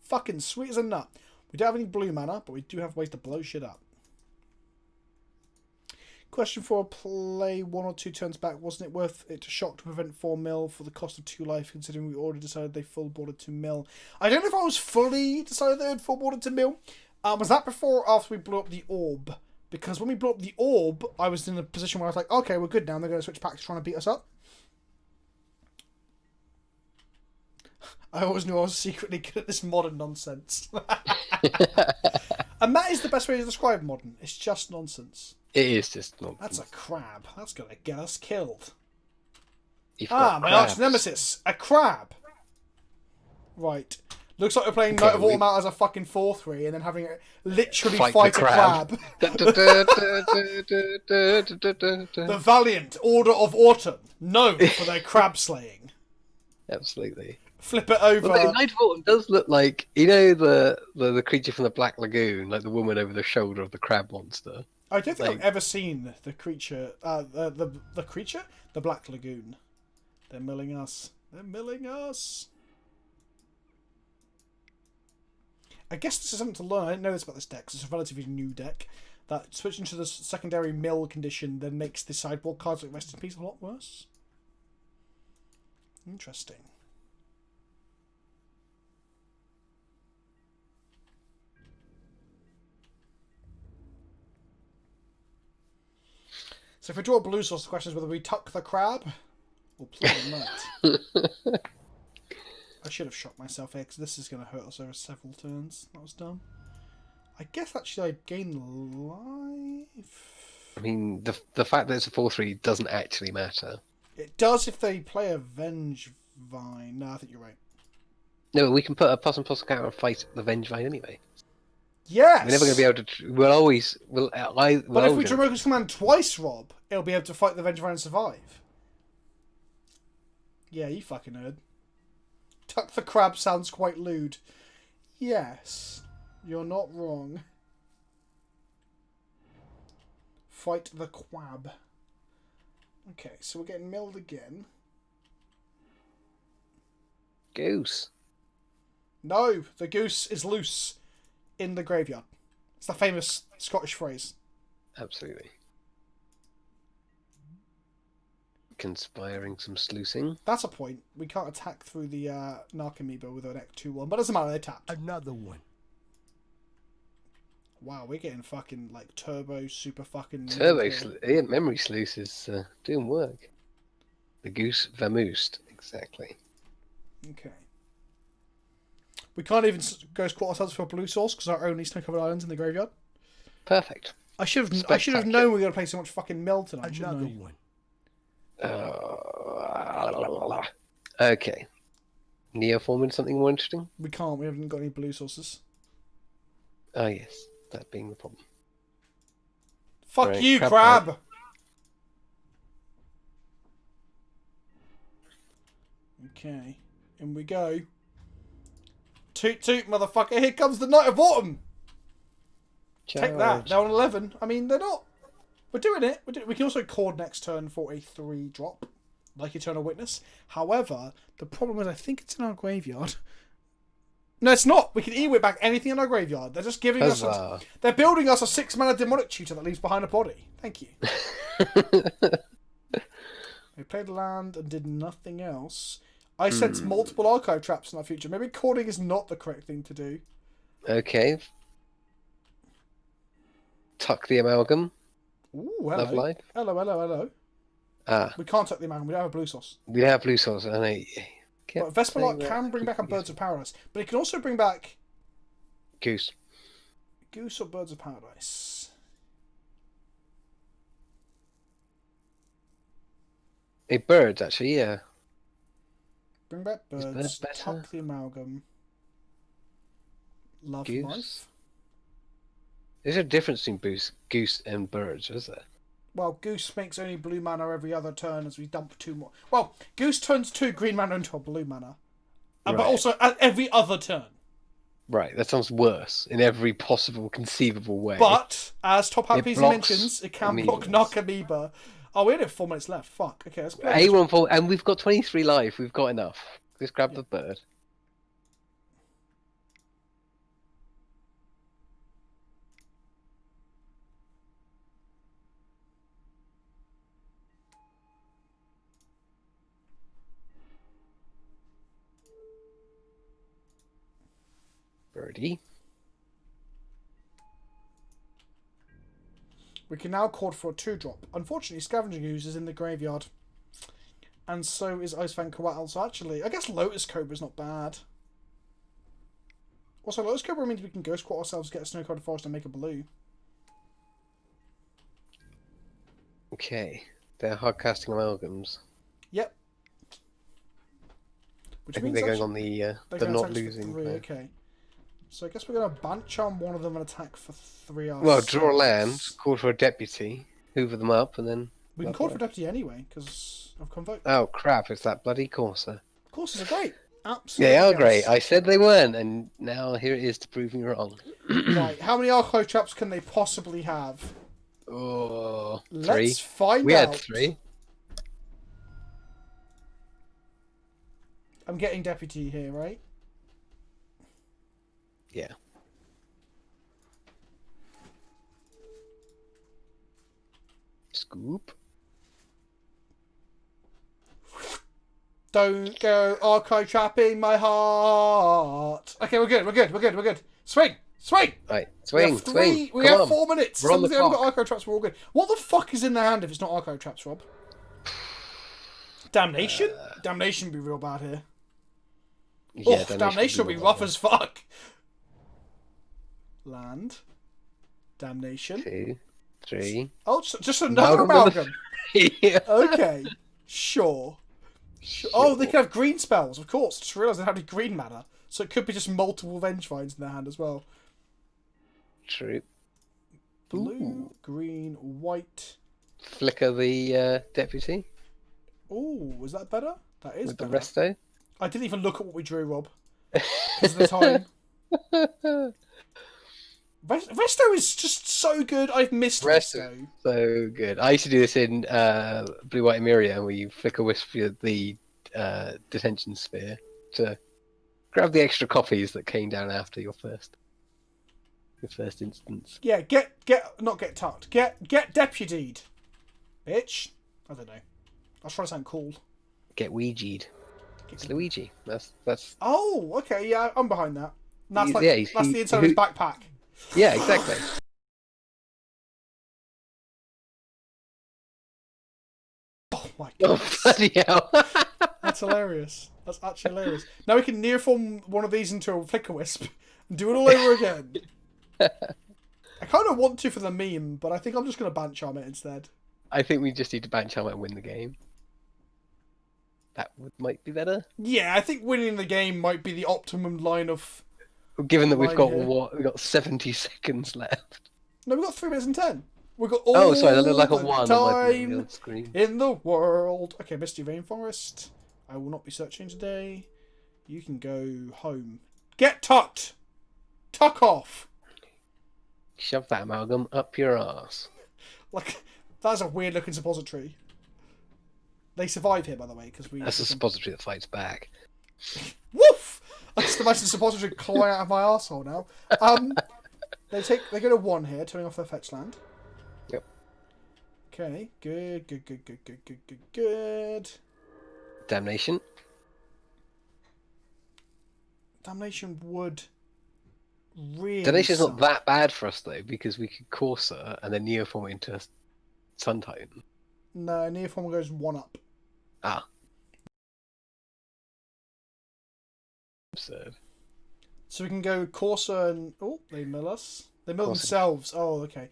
Fucking sweet as a nut. We don't have any blue mana, but we do have ways to blow shit up. Question 4. Play 1 or 2 turns back. Wasn't it worth it to shock to prevent 4 mil for the cost of 2 life, considering we already decided they full boarded to mill? I don't know if I was fully decided they had full boarded to mill. Was that before or after we blew up the orb? Because when we blew up the orb, I was in a position where I was like, okay, we're good now, and they're going to switch back to trying to beat us up. I always knew I was secretly good at this modern nonsense. And that is the best way to describe modern. It's just nonsense. It is just nonsense. That's a crab. That's going to get us killed. My arch nemesis. A crab. Right. Looks like we're playing Knight of Autumn out as a fucking 4-3 and then having it literally fight a crab. The Valiant Order of Autumn, known for their crab slaying. Absolutely. Flip it over. Well, Knight of Autumn does look like, you know, the creature from the Black Lagoon, like the woman over the shoulder of the crab monster. I don't think I've ever seen the creature, the creature? The Black Lagoon. They're milling us. They're milling us. I guess this is something to learn. I didn't know this about this deck, 'cause it's a relatively new deck. That switching to the secondary mill condition then makes the sideboard cards like Rest in Peace a lot worse. Interesting. So if we draw a blue source, the question is whether we tuck the crab or play the knight. I should have shot myself here because this is going to hurt us over several turns. That was dumb. I guess actually I gain life. I mean, the fact that it's a 4-3 doesn't actually matter. It does if they play a Vengevine. No, I think you're right. No, we can put a plus and plus counter and fight the Vengevine anyway. Yes! We're never going to be able to... We'll always... But if we draw Roku's Command twice, Rob, it'll be able to fight the Vengevine and survive. Yeah, you fucking nerd. Tuck the crab sounds quite lewd. Yes, you're not wrong. Fight the quab. Okay, so we're getting milled again. Goose. No, the goose is loose in the graveyard. It's the famous Scottish phrase. Absolutely. Conspiring some sluicing. That's a point. We can't attack through the Narcomoeba with an Act 2-1, but it doesn't matter, they tapped. Another one. Wow, we're getting fucking like turbo, super fucking... Memory sluice is doing work. The goose vamoosed, exactly. Okay. We can't even go squat ourselves for a blue source because our only snow-covered islands in the graveyard. Perfect. I should have known we were going to play so much fucking mill tonight, shouldn't Another I? one. Okay. Neoforming something more interesting? We can't. We haven't got any blue sources. Ah, yes. That being the problem. Fuck right, you, crab! Okay. In we go. Toot toot, motherfucker. Here comes the Knight of Autumn. Charge. Take that. They're on 11. I mean, they're not... We're doing it. We can also cord next turn for a 3-drop. Like Eternal Witness. However, the problem is I think it's in our graveyard. No, it's not. We can E-whip back anything in our graveyard. They're just giving us... They're building us a 6-mana demonic tutor that leaves behind a body. Thank you. We played land and did nothing else. I sense multiple archive traps in our future. Maybe cording is not the correct thing to do. Okay. Tuck the amalgam. Ooh, hello. Love life. Hello, hello, hello. Ah. We can't tuck the amalgam. We don't have a blue source. We have blue source. I know. But Vesperlark can bring back a Birds of Paradise. But it can also bring back... Goose. Goose or Birds of Paradise. Hey, birds, actually, yeah. Bring back birds. Better? Tuck the amalgam. Love Goose. life. There's a difference between goose and birds, is there? Well, Goose makes only blue mana every other turn as we dump 2 more. Well, Goose turns 2 green mana into a blue mana. But also at every other turn. Right, that sounds worse in every possible conceivable way. But, as Top Hat PC blocks mentions, it can amoebas. block Narcomoeba. Oh, we only have 4 minutes left. Fuck. Okay, let's play. A1 4, and we've got 23 life. We've got enough. Let's grab the bird. Birdie. We can now call for a 2-drop. Unfortunately, Scavenging Ooze is in the graveyard. And so is Icefang Coatl. So actually, I guess Lotus Cobra's not bad. Also, Lotus Cobra means we can Ghost Quarter ourselves, get a Snow-Covered Forest, and make a blue. Okay. They're hard casting amalgams. Yep. Which I think means they're going actually on the they're not attack for losing. 3, okay. So I guess we're going to Bant Charm one of them and attack for 3 ourselves. Well, draw a land, call for a deputy, hoover them up, and then... We can call for Deputy anyway, because of Convoke. Oh crap, it's that bloody Corsair. Courses are great. Absolutely. They are yes. great. I said they weren't, and now here it is to prove me wrong. Right, how many Archive Traps can they possibly have? Oh, 3. Let's find We out. had 3. I'm getting Deputy here, right? Yeah. Scoop. Don't go Archive Trapping my heart. Okay, we're good. Swing! Right, swing. We Come have on. 4 minutes. We're As on long as the they haven't got clock. Archive Traps, we're all good. What the fuck is in their hand if it's not Archive Traps, Rob? Damnation? Damnation would be real bad here. Yeah, Oh, Damnation will be rough as fuck. Land. Damnation. 2, 3. Oh, just another Amalgam. amalgam. Yeah. Okay. Sure. Oh, they can have green spells, of course. Just realised they have any green mana. So it could be just multiple Vengevines in their hand as well. True. Blue, green, white. Flicker the deputy Oh, is that better? That is with the better. resto. I didn't even look at what we drew, Rob. Because of the time. Resto is just so good. I've missed Resto. So good. I used to do this in Blue White Emiria, where you flicker wisp the detention sphere to grab the extra copies that came down after your first instance. Yeah, not get tucked. Get deputied, bitch. I don't know. I was trying to sound cool. Get Ouija'd. It's Luigi. That's. Oh, okay. Yeah, I'm behind that. That's He's- that's he- the inside of his backpack. Yeah, exactly. Oh my Oh god, bloody hell! that's hilarious. That's actually hilarious. Now we can near form one of these into a flicker wisp and do it all over again. I kind of want to for the meme, but I think I'm just going to Bant Charm it instead. I think we just need to ban Charm and win the game. Might be better. Yeah, I think winning the game might be the optimum line of. Given that we've Line got here. we've got 70 seconds left. No, we've got 3 minutes and 10. We've got all Oh, sorry, that looked like a the 1 on my time real screen. in the world. Okay, Misty Rainforest. I will not be searching today. You can go home. Get tucked. Tuck off. Shove that amalgam up your ass. Like, that's a weird looking suppository. They survive here, by the way, because we. That's a suppository that fights back. Woof! I just imagine the suppository clawing out of my arsehole now. They go to 1 here, turning off their fetch land. Yep. Okay, good. Damnation. Damnation would really. Damnation's suck. not that bad for us though, because we could Corsair and then Neoform it into Sun Titan. No, Neoform goes 1 up. Ah. Absurd. So we can go Corsair and. Oh, they mill us. They mill Corsair. themselves. Oh, okay.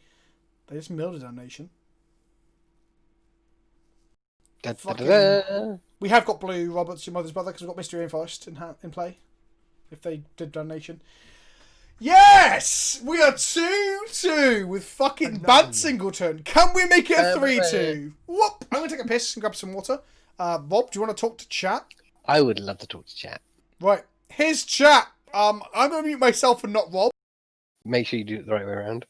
They just milled a Damnation. Da, da, Fucking- da, da. We have got blue, Robert's your mother's brother, because we've got Mystery Rainforest in play. If they did Damnation. Yes! We are 2-2 with fucking Another Bant one. Singleton. Can we make it a Hooray. 3-2? Whoop! I'm going to take a piss and grab some water. Rob, do you want to talk to chat? I would love to talk to chat. Right. Here's chat. I'm going to mute myself and not Rob. Make sure you do it the right way around.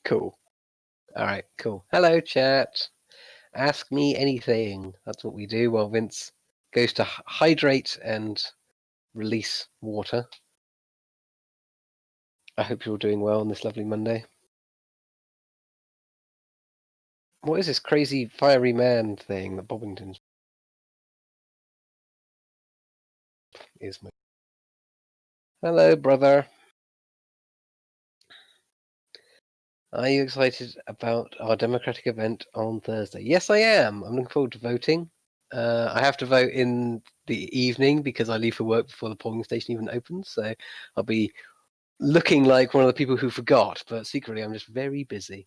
Cool. Alright, cool. Hello, chat. Ask me anything. That's what we do while Vince goes to hydrate and release water. I hope you're all doing well on this lovely Monday. What is this crazy fiery man thing that Bobbington's is? Hello, brother. Are you excited about our democratic event on Thursday? Yes, I am. I'm looking forward to voting. I have to vote in the evening because I leave for work before the polling station even opens. So I'll be looking like one of the people who forgot, but secretly I'm just very busy.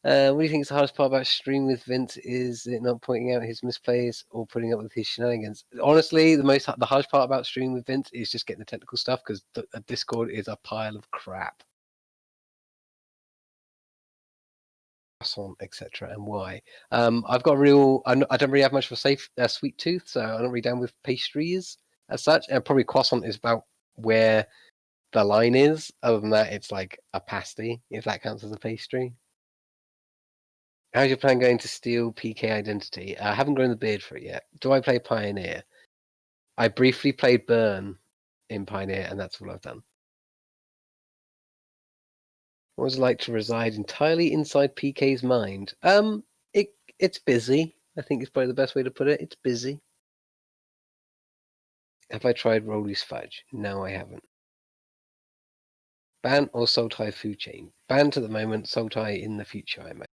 What do you think is the hardest part about streaming with Vince? Is it not pointing out his misplays or putting up with his shenanigans? Honestly, the hardest part about streaming with Vince is just getting the technical stuff because Discord is a pile of crap. On etc. and why. I've got I don't really have much of a sweet tooth, so I'm not really down with pastries as such. And probably croissant is about where the line is. Other than that, it's like a pasty, if that counts as a pastry. How's your plan going to steal PK identity? I haven't grown the beard for it yet. Do I play Pioneer? I briefly played Burn in Pioneer, and that's all I've done. What was it like to reside entirely inside PK's mind? It's busy. I think it's probably the best way to put it. It's busy. Have I tried Rolly's Fudge? No, I haven't. Bant or Sultai food chain? Bant at the moment, Sultai in the future, I imagine.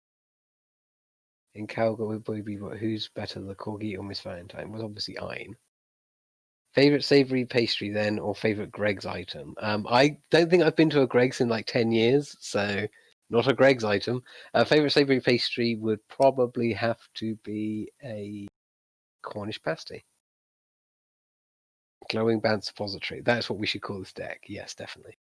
In Calgary, would probably be who's better, the Corgi or Miss Valentine? Was obviously Ein. Favorite savory pastry then, or favorite Greg's item? I don't think I've been to a Greg's in like 10 years, so not a Greg's item. Favorite savory pastry would probably have to be a Cornish pasty. Glowing Band Suppository. That's what we should call this deck. Yes, definitely.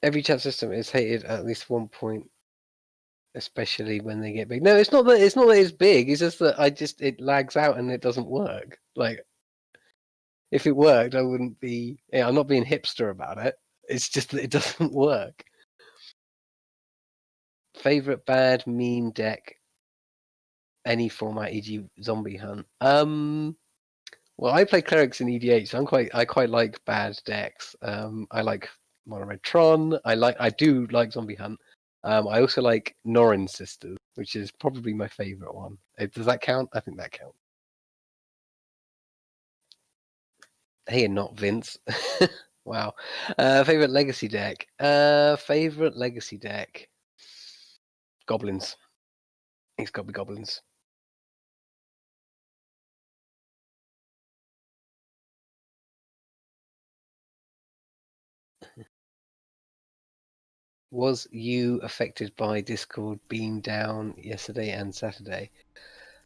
Every chat system is hated at least one point, especially when they get big. No, it's not that it's big. It's just that it lags out and it doesn't work. Like, if it worked, I wouldn't be. Yeah, I'm not being hipster about it. It's just that it doesn't work. Favorite bad meme deck? Any format, e.g., Zombie Hunt. Well, I play clerics in EDH, so I quite like bad decks. I like Mono Red Tron. I do like Zombie Hunt. I also like Norrin Sisters, which is probably my favorite one. Does that count? I think that counts. Hey, and not Vince. Wow. Favorite legacy deck. Favorite legacy deck. Goblins. It's got to be goblins. Was you affected by Discord being down yesterday and Saturday?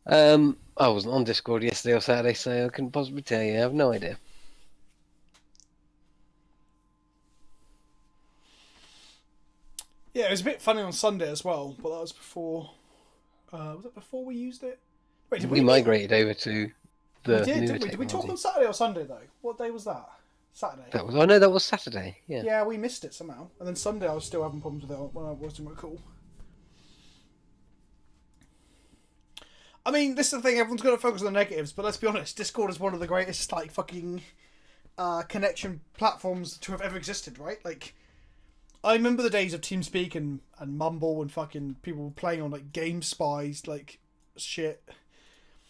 I wasn't on Discord yesterday or Saturday, so I couldn't possibly tell you. I have no idea. Yeah, it was a bit funny on Sunday as well, but that was before. Was it before we used it? Wait, did we migrated over to the we did, newer didn't we? Did we talk technology. on Saturday or Sunday though? What day was that? Saturday. That was. Oh no, that was Saturday. Yeah. Yeah, we missed it somehow, and then Sunday I was still having problems with it when I was doing my call. I mean, this is the thing. Everyone's going to focus on the negatives, but let's be honest. Discord is one of the greatest like fucking connection platforms to have ever existed, right? Like, I remember the days of TeamSpeak and Mumble and fucking people playing on like Game Spies, like shit.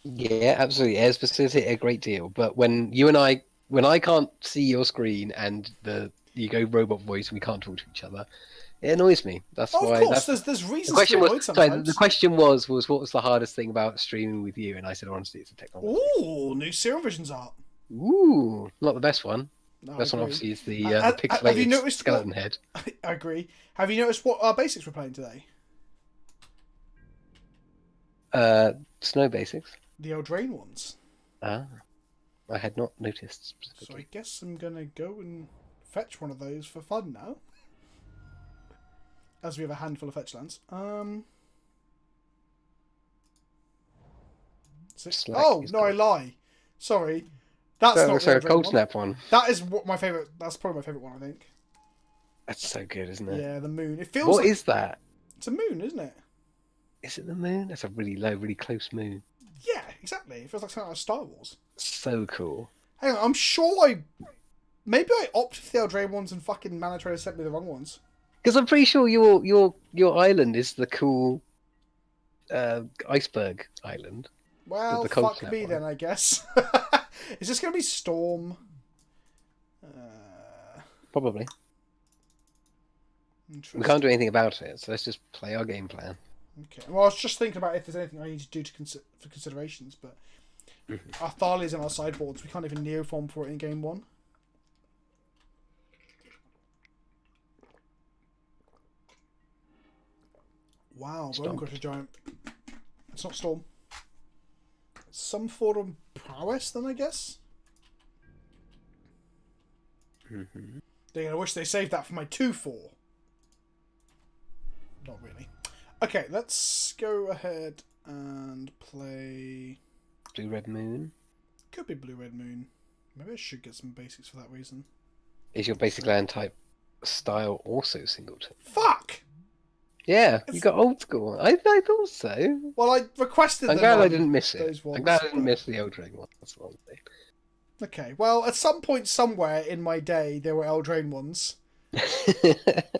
Yeah, absolutely. It has facilitated a great deal. But when I can't see your screen and you go robot voice and we can't talk to each other, it annoys me. That's why. Of course, there's reasons to avoid sometimes. Sorry, the question was what was the hardest thing about streaming with you? And I said, honestly, it's the technology. Ooh, new Serum Visions art. Ooh, not the best one. No, best one obviously is the pixelated have you noticed skeleton head. I agree. Have you noticed what basics we're playing today? Snow basics. The Eldraine ones. Ah, I had not noticed specifically. So I guess I'm gonna go and fetch one of those for fun now. As we have a handful of fetch lands. Oh no, I lie. Sorry, that's not the a cold snap one. That is what my favorite. That's probably my favorite one. I think. That's so good, isn't it? Yeah, the moon. It feels. What is that? It's a moon, isn't it? Is it the moon? That's a really low, really close moon. Yeah, exactly. It feels like something out of Star Wars. So cool. Hang on, I'm sure maybe I opted for the Eldraine ones and fucking Mana Trader sent me the wrong ones. Because I'm pretty sure your island is the cool iceberg island. Well, fuck me then, I guess. Is this going to be Storm? Probably. Interesting. We can't do anything about it, so let's just play our game plan. Okay. Well, I was just thinking about if there's anything I need to do for considerations, but our Thalias and our sideboards, we can't even neoform for it in game 1. Wow, Bone Crusher Giant. It's not Storm. It's some form of prowess, then, I guess? They're going to wish they saved that for my 2-4. Not really. Okay, let's go ahead and play... Blue Red Moon. Could be Blue Red Moon. Maybe I should get some basics for that reason. Is your basic land type style also Singleton? Fuck! Yeah, you got old school. I thought so. Well, I requested. I'm glad I didn't miss it. Ones, I'm glad I didn't miss the Eldraine one. That's what I'm saying. Okay, well, at some point somewhere in my day, there were Eldraine ones,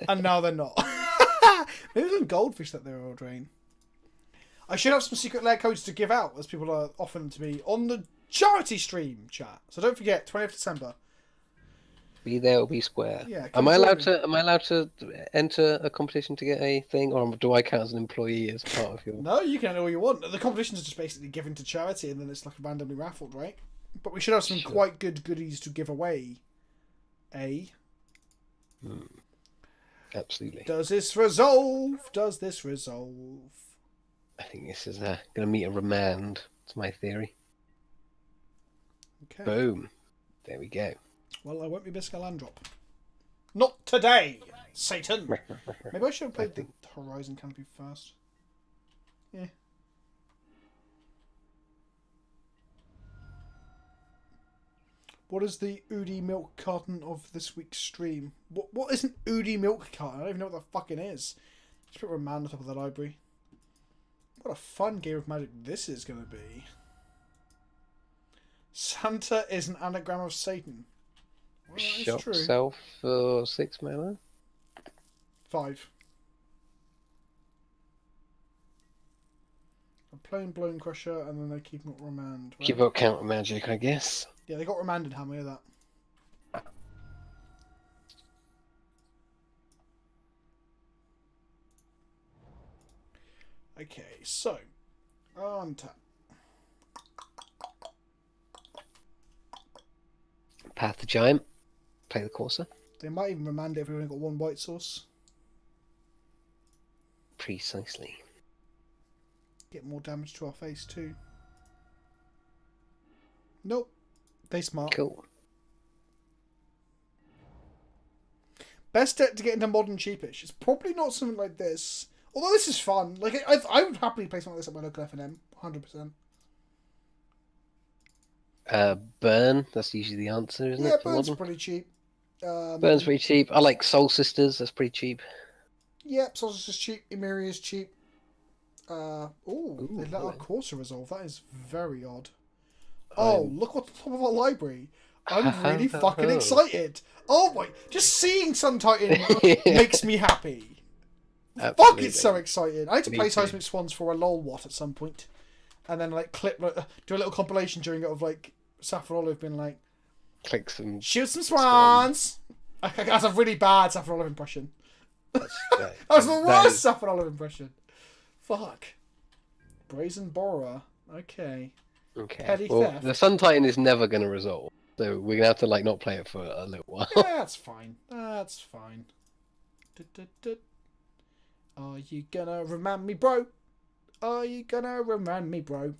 and now they're not. Maybe some goldfish that they were Eldraine. I should have some secret layer codes to give out, as people are offering to me on the charity stream chat. So don't forget, 20th December. Be there or be square. Yeah. Am I allowed to enter a competition to get a thing, or do I count as an employee as part of your? No, you can enter all you want. The competitions are just basically given to charity, and then it's like randomly raffled, right? But we should have some quite good goodies to give away. Absolutely. Does this resolve? Does this resolve? I think this is going to meet a remand. It's my theory. Okay. Boom. There we go. Well, I won't be missing a land drop. Not today, Satan! Maybe I should have played the Horizon Canopy first. Yeah. What is the Udi milk carton of this week's stream? What is an Udi milk carton? I don't even know what the fucking is. Just put a man on top of the library. What a fun game of Magic this is going to be. Santa is an anagram of Satan. Well, Shop self for 6 mana? 5. A plain Blown Crusher, and then they keep them at remand. Right? Give up counter magic, I guess. Yeah, they got remanded, how many of that? Okay, so untap. Path the Giant. Play the Corsair. They might even remand it if we've only got 1 white source. Precisely. Get more damage to our face too. Nope. They smart. Cool. Best deck to get into modern cheapish. It's probably not something like this. Although this is fun. Like I would happily play something like this at my local F&M. 100%. Burn. That's usually the answer, isn't it? Yeah, for Burn's modern? pretty cheap. Burn's pretty cheap. I like Soul Sisters. That's pretty cheap. Yep, Solstice is cheap. Emiri is cheap. They let our Corsair resolve. That is very odd. Oh, look what's the top of our library. I'm really fucking excited. Oh my, just seeing Sun Titan makes me happy. Absolutely. Fuck, it's so exciting. I need to Me play too. Seismic Swans for a lol what at some point. And then like do a little compilation during it of like Saffron Olive being like, Click some. shoot some swans. That's a really bad Saffron Olive impression. That was the worst Saffron Olive impression. Fuck. Brazen Borrower. Okay. Okay. Petty Well, theft. the Sun Titan is never going to resolve, so we're gonna have to like not play it for a little while. Yeah, that's fine. That's fine. Are you gonna remind me, bro? Are you gonna remind me, bro?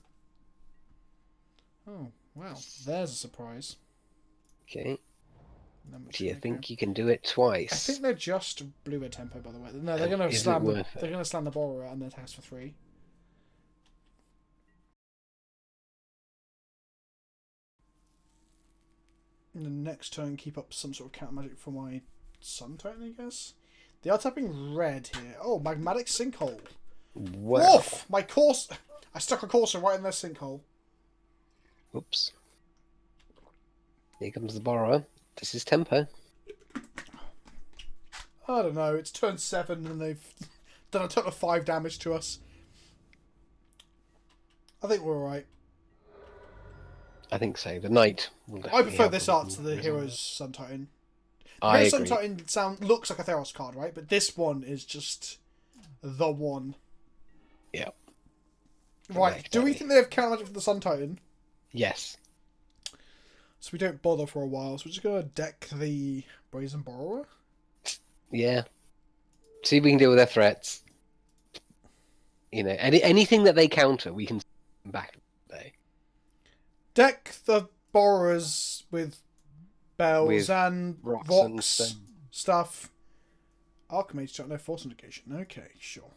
Oh, wow. There's a surprise. Okay. Number Do you two, think okay. you can do it twice? I think they're just blue red tempo, by the way. No, they're gonna Is it slam. worth They're gonna slam the borrower and then tax for 3. And the next turn, keep up some sort of counter magic for my Sun Titan, I guess. They are tapping red here. Oh, magmatic sinkhole. Wow. Woof! My course. I stuck a Corsair right in their sinkhole. Oops. Here comes the borrower. This is tempo. I don't know. It's turn 7 and they've done a total of 5 damage to us. I think we're alright. I think so. The knight. Will I definitely prefer help this with art the to the resolve. Hero's Sun Titan. I Here's agree. Sun Titan looks like a Theros card, right? But this one is just the one. Yeah. Right. Do we think they have counter magic for the Sun Titan? Yes. So we don't bother for a while. So we're just gonna deck the Brazen Borrower. Yeah. See if we can deal with their threats. You know, anything that they counter, we can back today. Deck the Borrowers with bells With and rocks rocks and stone. stuff. Archmage shot, no force indication. Okay, sure.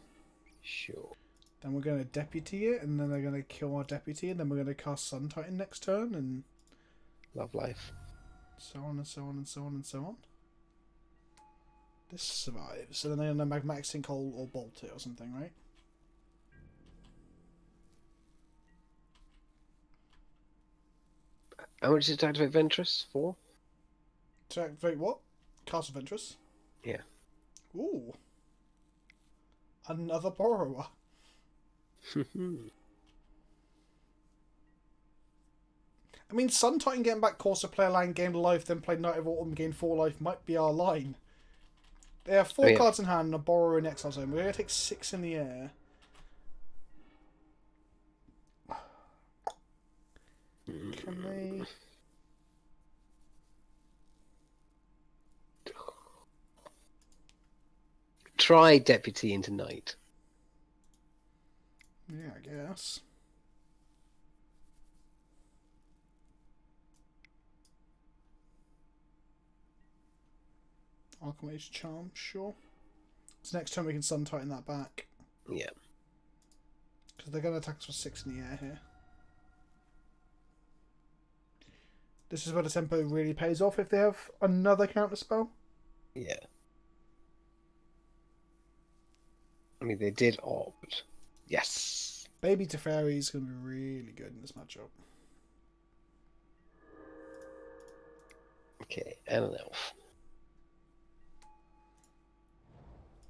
Sure. Then we're gonna deputy it, and then they're gonna kill our deputy, and then we're gonna cast Sun Titan next turn, and Love life. so on and so on and so on and so on. This survives, and then they're gonna magmatic sinkhole or bolt it or something, right? How much is it to activate Ventress for? To activate what? Castle Ventress. Yeah. Ooh. Another borrower. I mean, Sun Titan getting back course of player line, gain life, then play Night of Autumn, gain 4 life might be our line. They have 4 cards in hand and a borrower in exile zone. We're going to take 6 in the air. Can they... Try Deputy into Knight. Yeah, I guess. Archmage Charm, sure. So next time we can Sun Titan that back. Yeah. Because they're going to attack us for 6 in the air here. This is where the tempo really pays off if they have another counter spell. Yeah. I mean, they did opt. Yes. Baby Teferi is going to be really good in this matchup. Okay, and an elf.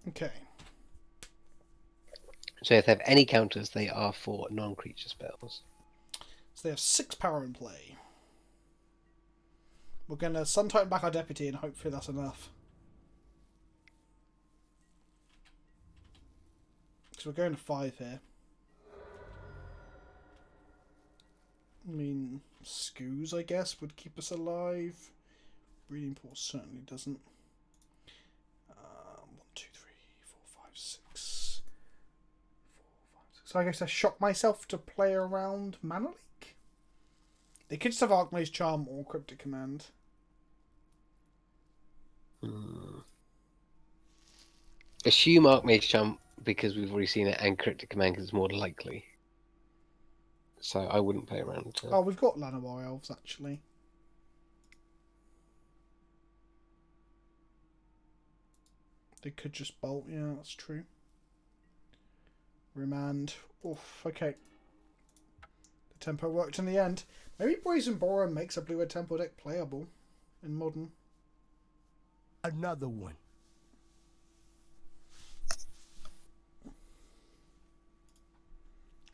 Okay. So if they have any counters, they are for non-creature spells. So they have 6 power in play. We're going to Sun Titan back our deputy and hopefully that's enough. So we're going to 5 here. I mean, Scoos, I guess, would keep us alive. Breeding Pool certainly doesn't. 1, 2, 3, 4, 5, 6. 4, 5, 6. So I guess I shock myself to play around Mana Leak. They could just have Archmage Charm or Cryptic Command. Assume Archmage Charm because we've already seen it, and Cryptic Command because it's more likely. So I wouldn't play around. Oh, we've got Llanowar Elves actually. They could just bolt, yeah, that's true. Remand. Oof, okay. The tempo worked in the end. Maybe Brazen Borrower makes a blue-red tempo deck playable in Modern. Another one.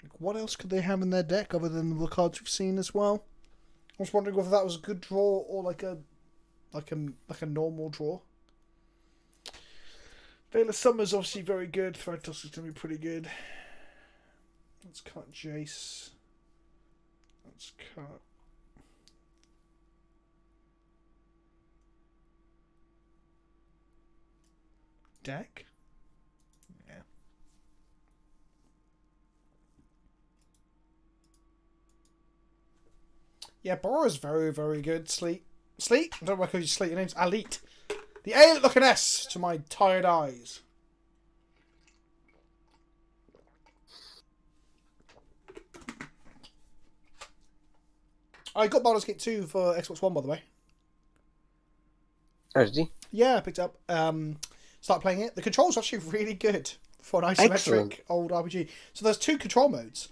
Like, what else could they have in their deck other than the cards we've seen as well? I was wondering whether that was a good draw or like a normal draw. Veil of Summer's obviously very good. Threadtusk is going to be pretty good. Let's cut Jace. Let's cut... Deck? Yeah. Yeah, Borrower's very, very good. Sleet? I don't know why I call you Sleet. Your name's Elite. The A look an S to my tired eyes. I got Baldur's Gate 2 for Xbox One, by the way. Oh, did you? Yeah, I picked it up. Start playing it. The controls are actually really good for an isometric Excellent. old RPG. So there's 2 control modes.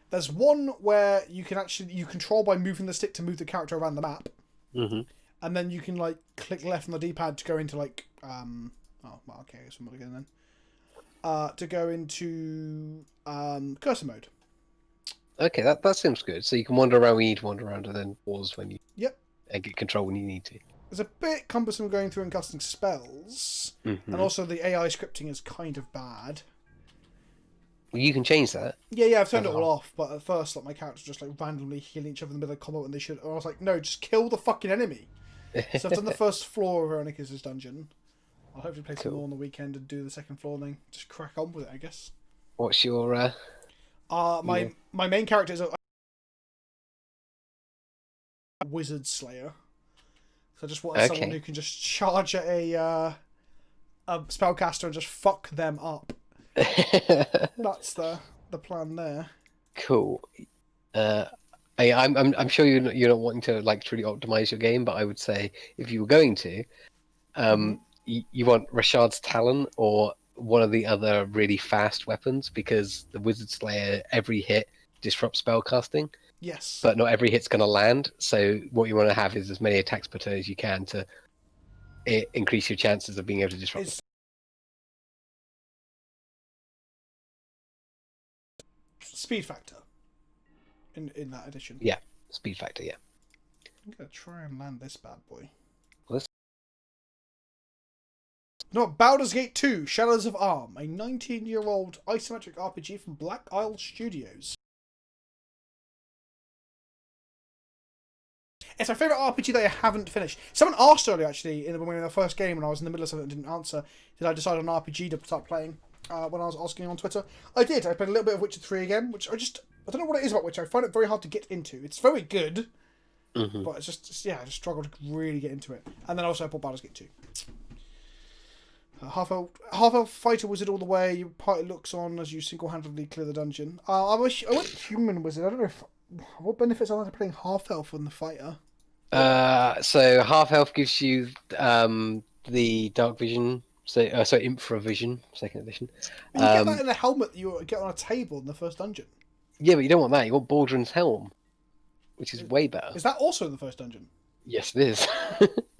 There's one where you can you control by moving the stick to move the character around the map. Mm-hmm. And then you can like click left on the D-pad to go into like oh well, okay, I guess I'm not again then. To go into cursor mode. Okay, that seems good. So you can wander around when you need to wander around, and then pause when you Yep. and get control when you need to. It's a bit cumbersome going through and casting spells, and also the AI scripting is kind of bad. Well, you can change that. Yeah, I've turned it all off, but at first, like, my characters just like randomly healing each other in the middle of combat when they should. And I was like, no, just kill the fucking enemy. So I've done the first floor of Veronica's dungeon. I'll hopefully play some more on the weekend and do the second floor and then just crack on with it, I guess. What's your my main character is a wizard slayer. So I just want someone who can just charge at a spellcaster and just fuck them up. That's the plan there. Cool. I'm sure you're not wanting to like truly optimize your game, but I would say if you were going to, you want Rashad's Talon or one of the other really fast weapons, because the Wizard Slayer, every hit disrupts spellcasting. Yes. But not every hit's going to land. So what you want to have is as many attacks per turn as you can to increase your chances of being able to disrupt. Speed factor in that edition. Yeah, speed factor. Yeah. I'm gonna try and land this bad boy. Well, No, Baldur's Gate 2: Shadows of Arm, a 19-year-old isometric RPG from Black Isle Studios. It's my favourite RPG that I haven't finished. Someone asked earlier, actually, when we were in the first game, and I was in the middle of something and didn't answer, did I decide on an RPG to start playing when I was asking on Twitter. I did. I played a little bit of Witcher 3 again, which I don't know what it is about Witcher. I find it very hard to get into. It's very good, but I just struggle to really get into it. And then also I bought Baldur's Gate 2. Half-elf fighter wizard all the way. Your party looks on as you single-handedly clear the dungeon. I went human wizard. I don't know what benefits are there to playing half-elf on the fighter. So half health gives you the dark vision. So infravision, second edition. You get that in the helmet that you get on a table in the first dungeon. Yeah, but you don't want that. You want Baldrin's helm, which is way better. Is that also in the first dungeon? Yes, it is.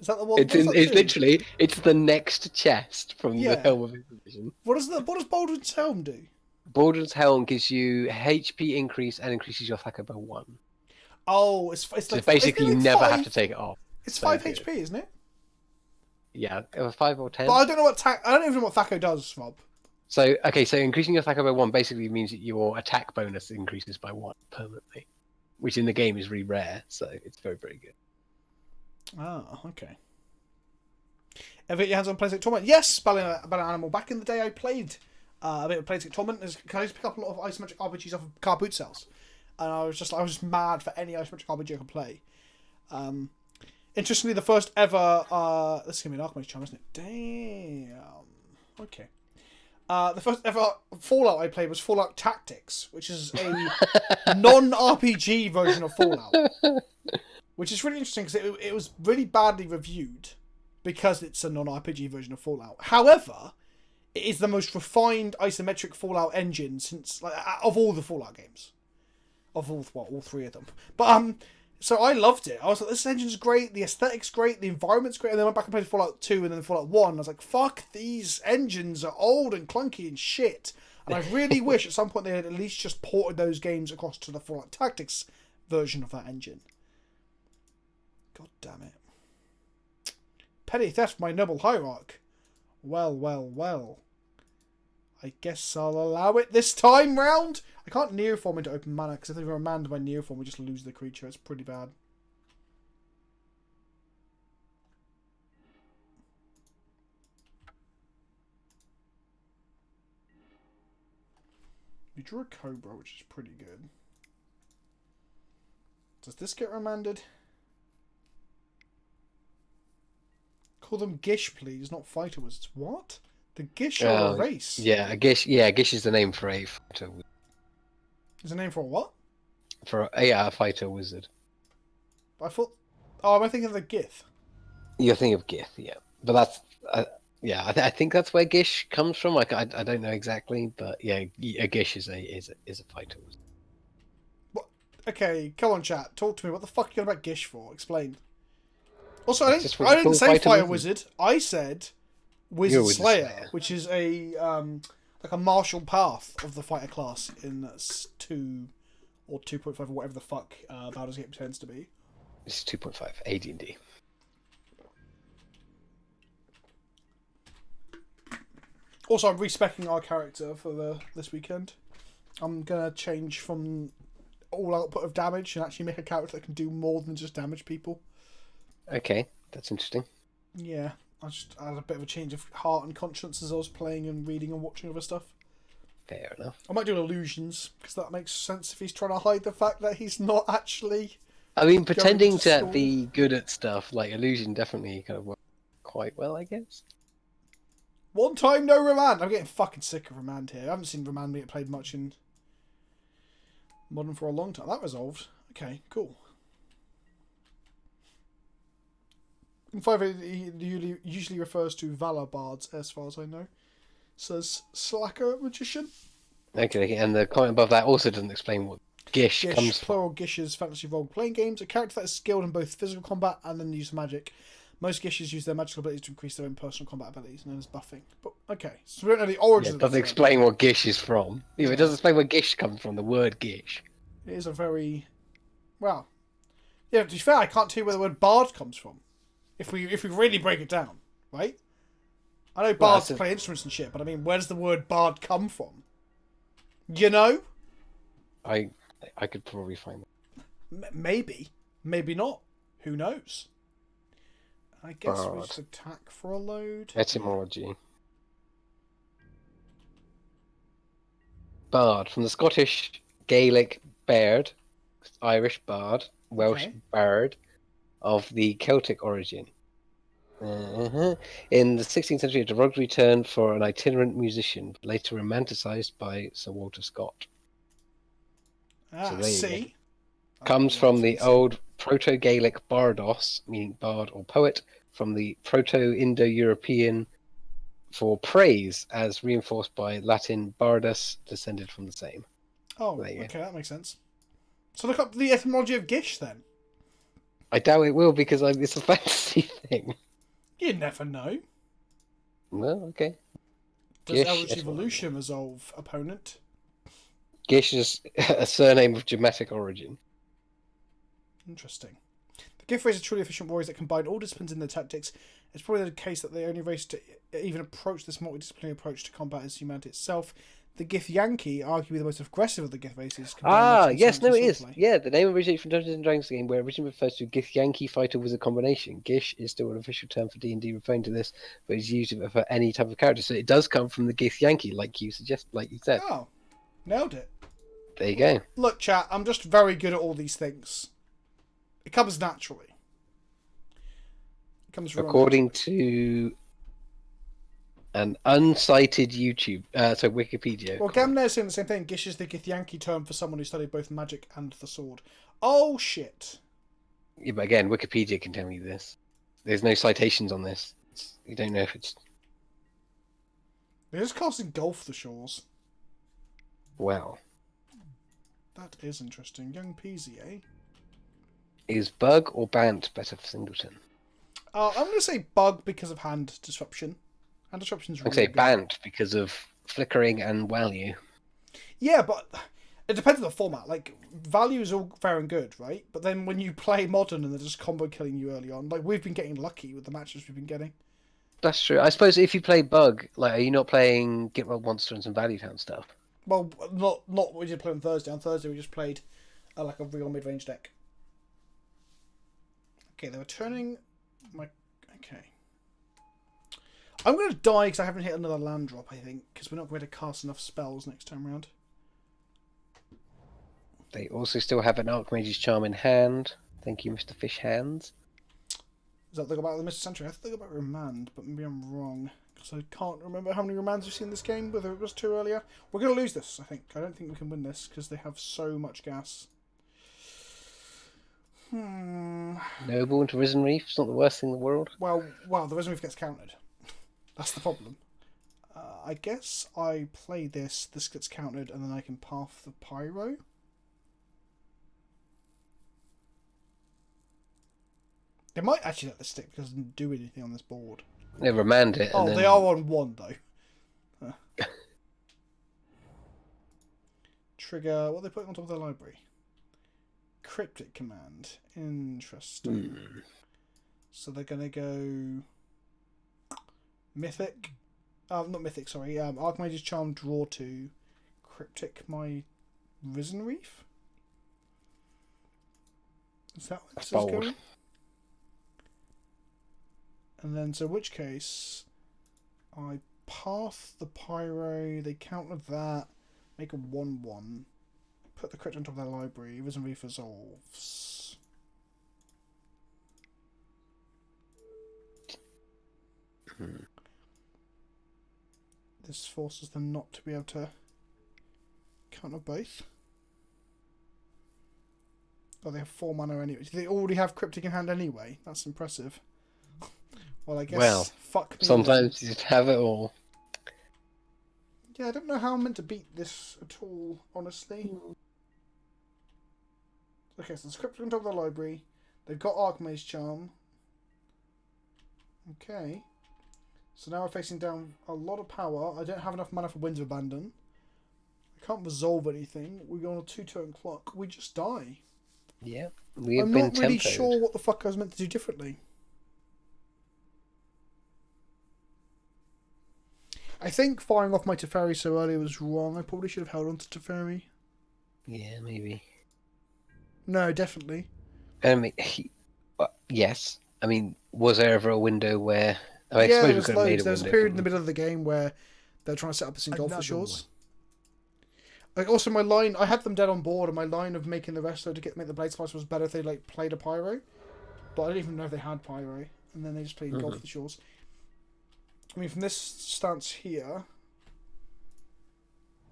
Is that the one? It's literally the next chest from the helm of infravision. What does Baldrin's helm do? Baldrin's helm gives you HP increase and increases your attack by 1. Oh, it's so like basically you never have to take it off. It's 5 HP, isn't it? Yeah, 5 or 10. But I don't know I don't even know what Thaco does, Rob. So increasing your attack by 1 basically means that your attack bonus increases by 1 permanently, which in the game is really rare. So it's very, very good. Oh, okay. Ever get your hands on PleasantKenobi Torment? Yes, about an animal. Back in the day, I played a bit of PleasantKenobi Torment. I used to pick up a lot of isometric RPGs off of car boot sales, and I was just mad for any isometric RPG I could play. Interestingly, the first ever this is gonna be an Archmage charm, isn't it? Damn. Okay. The first ever Fallout I played was Fallout Tactics, which is a non-RPG version of Fallout, which is really interesting because it was really badly reviewed because it's a non-RPG version of Fallout. However, it is the most refined isometric Fallout engine since of all the Fallout games, of all 3 of them. But so I loved it. I was like, this engine's great, the aesthetic's great, the environment's great, and then I went back and played Fallout 2 and then Fallout 1. I was like, fuck, these engines are old and clunky and shit. And I really wish at some point they had at least just ported those games across to the Fallout Tactics version of that engine. God damn it. Petty theft, my noble hierarch. Well. I guess I'll allow it this time round. I can't neoform into open mana, because if they were manned by neoform, we just lose the creature. It's pretty bad. We drew a Cobra, which is pretty good. Does this get remanded? Call them Gish, please, not fighter wizards. What? The Gish are a race. Yeah, Gish. Yeah, Gish is the name for a fighter. Is the name for a what? For a fighter wizard. I thought. Oh, am I thinking of the Gith? You're thinking of Gith, yeah. But that's I think that's where Gish comes from. Like I don't know exactly, but yeah, a Gish is a fighter wizard. What? Okay, come on, chat. Talk to me. What the fuck are you on about Gish for? Explain. Also, I didn't say fighter wizard. I said Wizard Slayer, which is a like a martial path of the fighter class in 2 or 2.5 or whatever the fuck Baldur's Gate pretends to be. This is 2.5 AD&D. Also, I'm respecing our character for this weekend. I'm gonna change from all output of damage and actually make a character that can do more than just damage people. Okay, that's interesting. Yeah, I just had a bit of a change of heart and conscience as I was playing and reading and watching other stuff. Fair enough. I might do illusions, because that makes sense if he's trying to hide the fact that he's not actually... I mean, pretending to school. be good at stuff, like illusion definitely kind of works quite well, I guess. One time, no Remand. I'm getting fucking sick of Remand here. I haven't seen Remand get played much in Modern for a long time. That resolved. Okay, cool. In 5 he usually refers to Valor Bards, as far as I know. Says Slacker Magician. Okay, and the comment above that also doesn't explain what Gish comes from. Plural Gishes, fantasy role-playing games. A character that is skilled in both physical combat and then use magic. Most Gishes use their magical abilities to increase their own personal combat abilities, known as buffing. But okay, so we don't know the origin. It doesn't explain what Gish is from. It doesn't explain where Gish comes from. The word Gish. It is a very well. Yeah, to be fair, I can't tell you where the word bard comes from. If we really break it down, right? I know bards play instruments and shit, but I mean, where does the word bard come from? You know? I could probably find that. Maybe. Maybe not. Who knows? I guess we Bard. just attack for a load. Etymology. Bard, from the Scottish Gaelic baird, Irish bard, Welsh bard, of the Celtic origin. In the 16th century, a derogatory term for an itinerant musician, later romanticised by Sir Walter Scott. Ah, so see? Comes from the old Proto-Gaelic bardos, meaning bard or poet, from the Proto-Indo-European for praise, as reinforced by Latin bardus, descended from the same. Oh, okay, that makes sense. So look up the etymology of Gish, then. I doubt it will, because it's a fantasy thing. You never know. Well, okay. Does Eldritch Evolution resolve opponent? Gish is a surname of Germanic origin. Interesting. The gift race are truly efficient warriors that combine all disciplines in their tactics. It's probably the case that the only race to even approach this multidisciplinary approach to combat is humanity itself. The Gith Yankee, arguably the most aggressive of the Gith races. Yes, no, it is. Yeah, the name originates from Dungeons and Dragons game, where originally refers to Gith Yankee fighter was a combination. Gish is still an official term for D&D referring to this, but it's used for any type of character. So it does come from the Gith Yankee, like you said. Oh, nailed it. There you go. Look, chat, I'm just very good at all these things. It comes naturally. It comes according to an uncited YouTube, Wikipedia. Well, Gamner's saying the same thing. Gish is the Githyanki term for someone who studied both magic and the sword. Oh, shit. Yeah, but again, Wikipedia can tell me this. There's no citations on this. You don't know if it's... They're just casting Golf the Shores. Well. That is interesting. Young Peasy, eh? Is Bug or Bant better for Singleton? I'm going to say Bug because of hand disruption. Hand disruption's really I'd say good. Bant because of flickering and Walue. Yeah, but it depends on the format. Like, value is all fair and good, right? But then when you play modern and they're just combo killing you early on, like we've been getting lucky with the matches we've been getting. That's true. I suppose if you play Bug, like, are you not playing Get Well Monster and some Value Town stuff? Well, not what we did play on Thursday. On Thursday we just played like a real mid-range deck. Okay, they were turning my... Okay. I'm going to die because I haven't hit another land drop, I think, because we're not going to cast enough spells next time round. They also still have an Archmage's Charm in hand. Thank you, Mr. Fish Hands. Is that the about the Mr. Century? I think about Remand, but maybe I'm wrong. Because I can't remember how many Remands we've seen in this game, whether it was 2 earlier. We're going to lose this, I think. I don't think we can win this, because they have so much gas. Noble into Risen Reef. It's not the worst thing in the world. Well, the Risen Reef gets countered. That's the problem. I guess I play this gets countered, and then I can path the Pyro. They might actually let this stick because it doesn't do anything on this board. They remand it. Oh, and then... they are on 1 though. Trigger. What are they putting on top of their library? Cryptic command. Interesting. So they're gonna go Mythic, Not Mythic, sorry. Archmage's Charm, draw 2. Cryptic my Risen Reef? Is that what this is Bold. going? And then, so in which case, I path the Pyro, they counter that, make a 1/1, put the crypt on top of their library, Risen Reef resolves. This forces them not to be able to counter both. Oh, they have 4 mana anyway. Do they already have Cryptic in hand anyway? That's impressive. Well, I guess fuck me. Sometimes you just have it all. Yeah, I don't know how I'm meant to beat this at all, honestly. Okay, so there's Cryptic on top of the library. They've got Archmage Charm. Okay. So now we're facing down a lot of power. I don't have enough mana for Winds of Abandon. I can't resolve anything. We go on a 2-turn clock. We just die. Yeah, we have I'm been not really tempoed. sure what the fuck I was meant to do differently. I think firing off my Teferi so early was wrong. I probably should have held on to Teferi. Yeah, maybe. No, definitely. I mean, yes. I mean, was there ever a window where... I Yeah, suppose there we was could have made loads. a There was a window. period in the middle of the game where they're trying to set up a single for Another shores. Like, also, my line, I had them dead on board, and my line of making the resto to make the Blade Splice was better if they like played a Pyro. But I didn't even know if they had Pyro, and then they just played Golf for the Shores. I mean, from this stance here,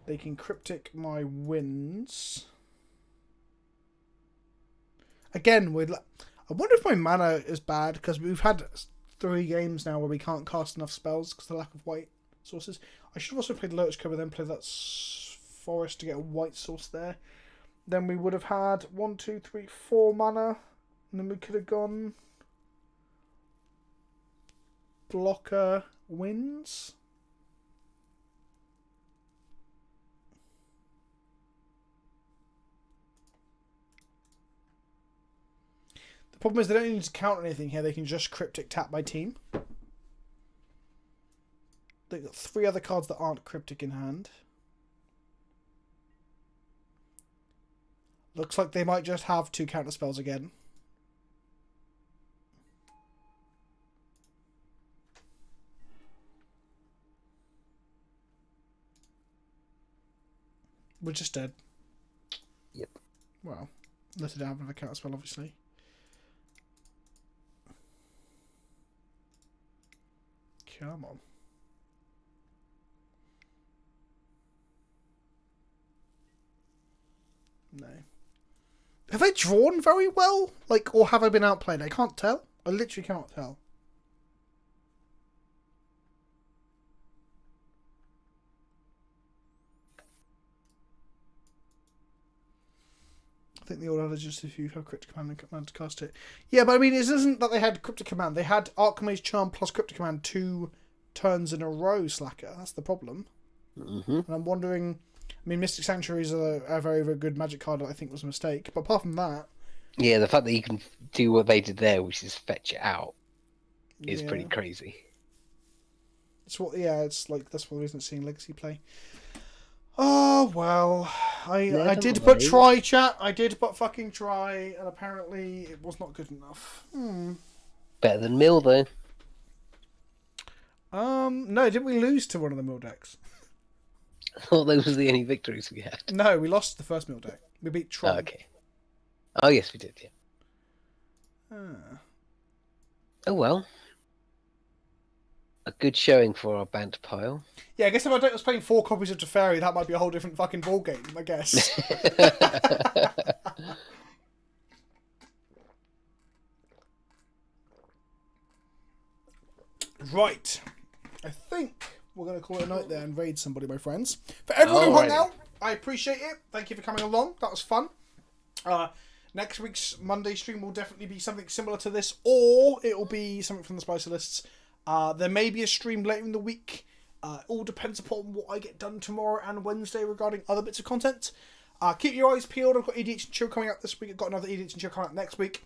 they can Cryptic my Winds. Again, I wonder if my mana is bad, because we've had 3 games now where we can't cast enough spells because of the lack of white sources. I should have also played Lotus Cover, then play that Forest to get a white source there. Then we would have had 1, 2, 3, 4 mana, and then we could have gone Blocker Winds. The problem is they don't need to counter anything here. They can just Cryptic tap my team. They've got 3 other cards that aren't Cryptic in hand. Looks like they might just have 2 counter spells again. We're just dead. Yep. Well, unless they don't have another counter spell, obviously. Come on. No. Have I drawn very well? Like, or have I been outplayed? I can't tell. I literally cannot tell. I think the old adage is if you have Cryptic Command and command to cast it. Yeah, but I mean, it isn't that they had Cryptic Command. They had Archmage Charm plus Cryptic Command 2 turns in a row, Slacker. That's the problem. And I'm wondering... I mean, Mystic Sanctuary is a very, very good Magic card that I think was a mistake. But apart from that... Yeah, the fact that you can do what they did there, which is fetch it out, is pretty crazy. It's what, yeah, it's like, that's one reason it's seeing Legacy play. Oh, well, I did but try, chat. I did but fucking try, and apparently it was not good enough. Better than Mill, though. No, didn't we lose to one of the mill decks? I thought those were the only victories we had. No, we lost the first mill deck. We beat Tron. Oh, okay. Oh, yes, we did, yeah. Oh, well. A good showing for our Bant pile. Yeah, I guess if I was playing 4 copies of Teferi, that might be a whole different fucking ball game, I guess. Right. I think we're going to call it a night there and raid somebody, my friends. For everyone who hung out, I appreciate it. Thank you for coming along. That was fun. Next week's Monday stream will definitely be something similar to this, or it will be something from the Spicer Lists. There may be a stream later in the week. It all depends upon what I get done tomorrow and Wednesday regarding other bits of content. Keep your eyes peeled. I've got EDH and Chill coming out this week. I've got another EDH and Chill coming out next week.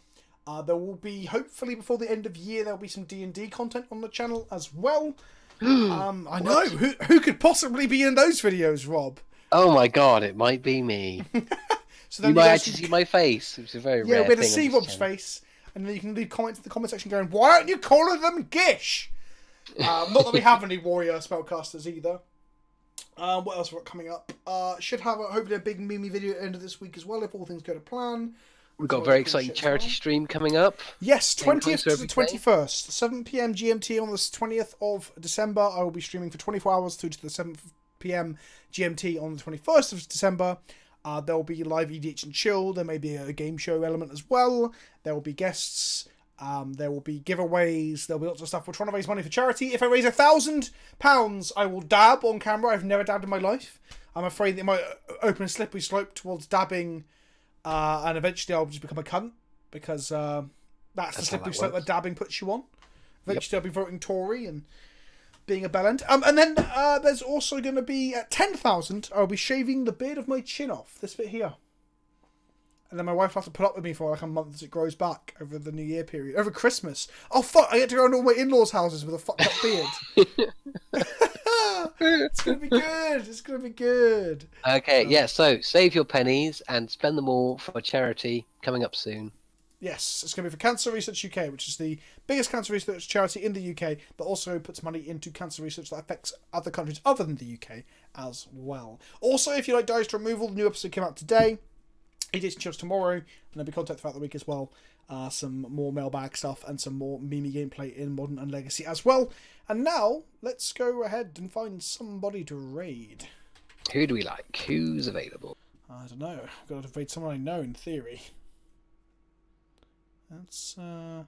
There will be, hopefully before the end of year, there will be some D&D content on the channel as well. I know. Who could possibly be in those videos, Rob? Oh my god, it might be me. So then You might guys actually can- see my face, which is a very Yeah, rare we're going to thing see on this Rob's channel. face, and then you can leave comments in the comment section going, "Why aren't you calling them Gish?" Not that we have any warrior spellcasters either. What else we got coming up? Should have hopefully a big Mimi video at the end of this week as well, if all things go to plan. We've got a very exciting charity stream coming up. Yes, 20th to every the day. 21st, 7 p.m. GMT on the 20th of December. I will be streaming for 24 hours through to the 7 p.m. GMT on the 21st of December. There will be live EDH and chill. There may be a game show element as well. There will be guests. There will be giveaways. There'll be lots of stuff. We're trying to raise money for charity. If I raise £1,000, I will dab on camera. I've never dabbed in my life. I'm afraid that it might open a slippery slope towards dabbing, and eventually I'll just become a cunt because that's the slippery slope that dabbing puts you on. Eventually I'll be voting Tory and being a bellend. And then there's also going to be at 10,000. I'll be shaving the beard of my chin off. This bit here. And then my wife will have to put up with me for like a month as it grows back over the New Year period. Over Christmas. Oh, fuck. I get to go to all my in-laws' houses with a fucked up beard. It's going to be good. It's going to be good. Okay, yeah, so save your pennies and spend them all for charity coming up soon. Yes, it's going to be for Cancer Research UK, which is the biggest cancer research charity in the UK, but also puts money into cancer research that affects other countries other than the UK as well. Also, if you like Dice Removal, the new episode came out today. It is just tomorrow, and there'll be content throughout the week as well. Some more mailbag stuff and some more Mimi gameplay in Modern and Legacy as well. And now, let's go ahead and find somebody to raid. Who do we like? Who's available? I don't know. I've got to raid someone I know in theory. That's, Oh,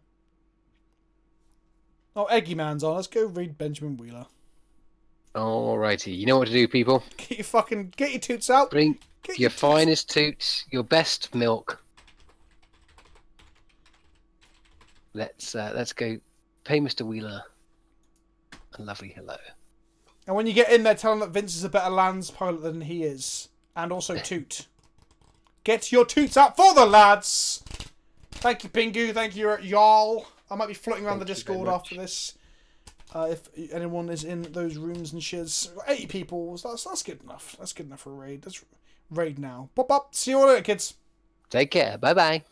Eggy Man's on. Let's go read Benjamin Wheeler. Alrighty, you know what to do, people. Get your toots out. Bring your finest toots, your best milk. Let's go pay Mr. Wheeler a lovely hello. And when you get in there, tell him that Vince is a better lands pilot than he is. And also Toot. Get your toots out for the lads! Thank you, Pingu. Thank you, y'all. I might be floating around the Discord after this. If anyone is in those rooms and shiz. 80 people. That's good enough. That's good enough for a raid. Let's raid now. Pop up. See you all later, kids. Take care. Bye-bye.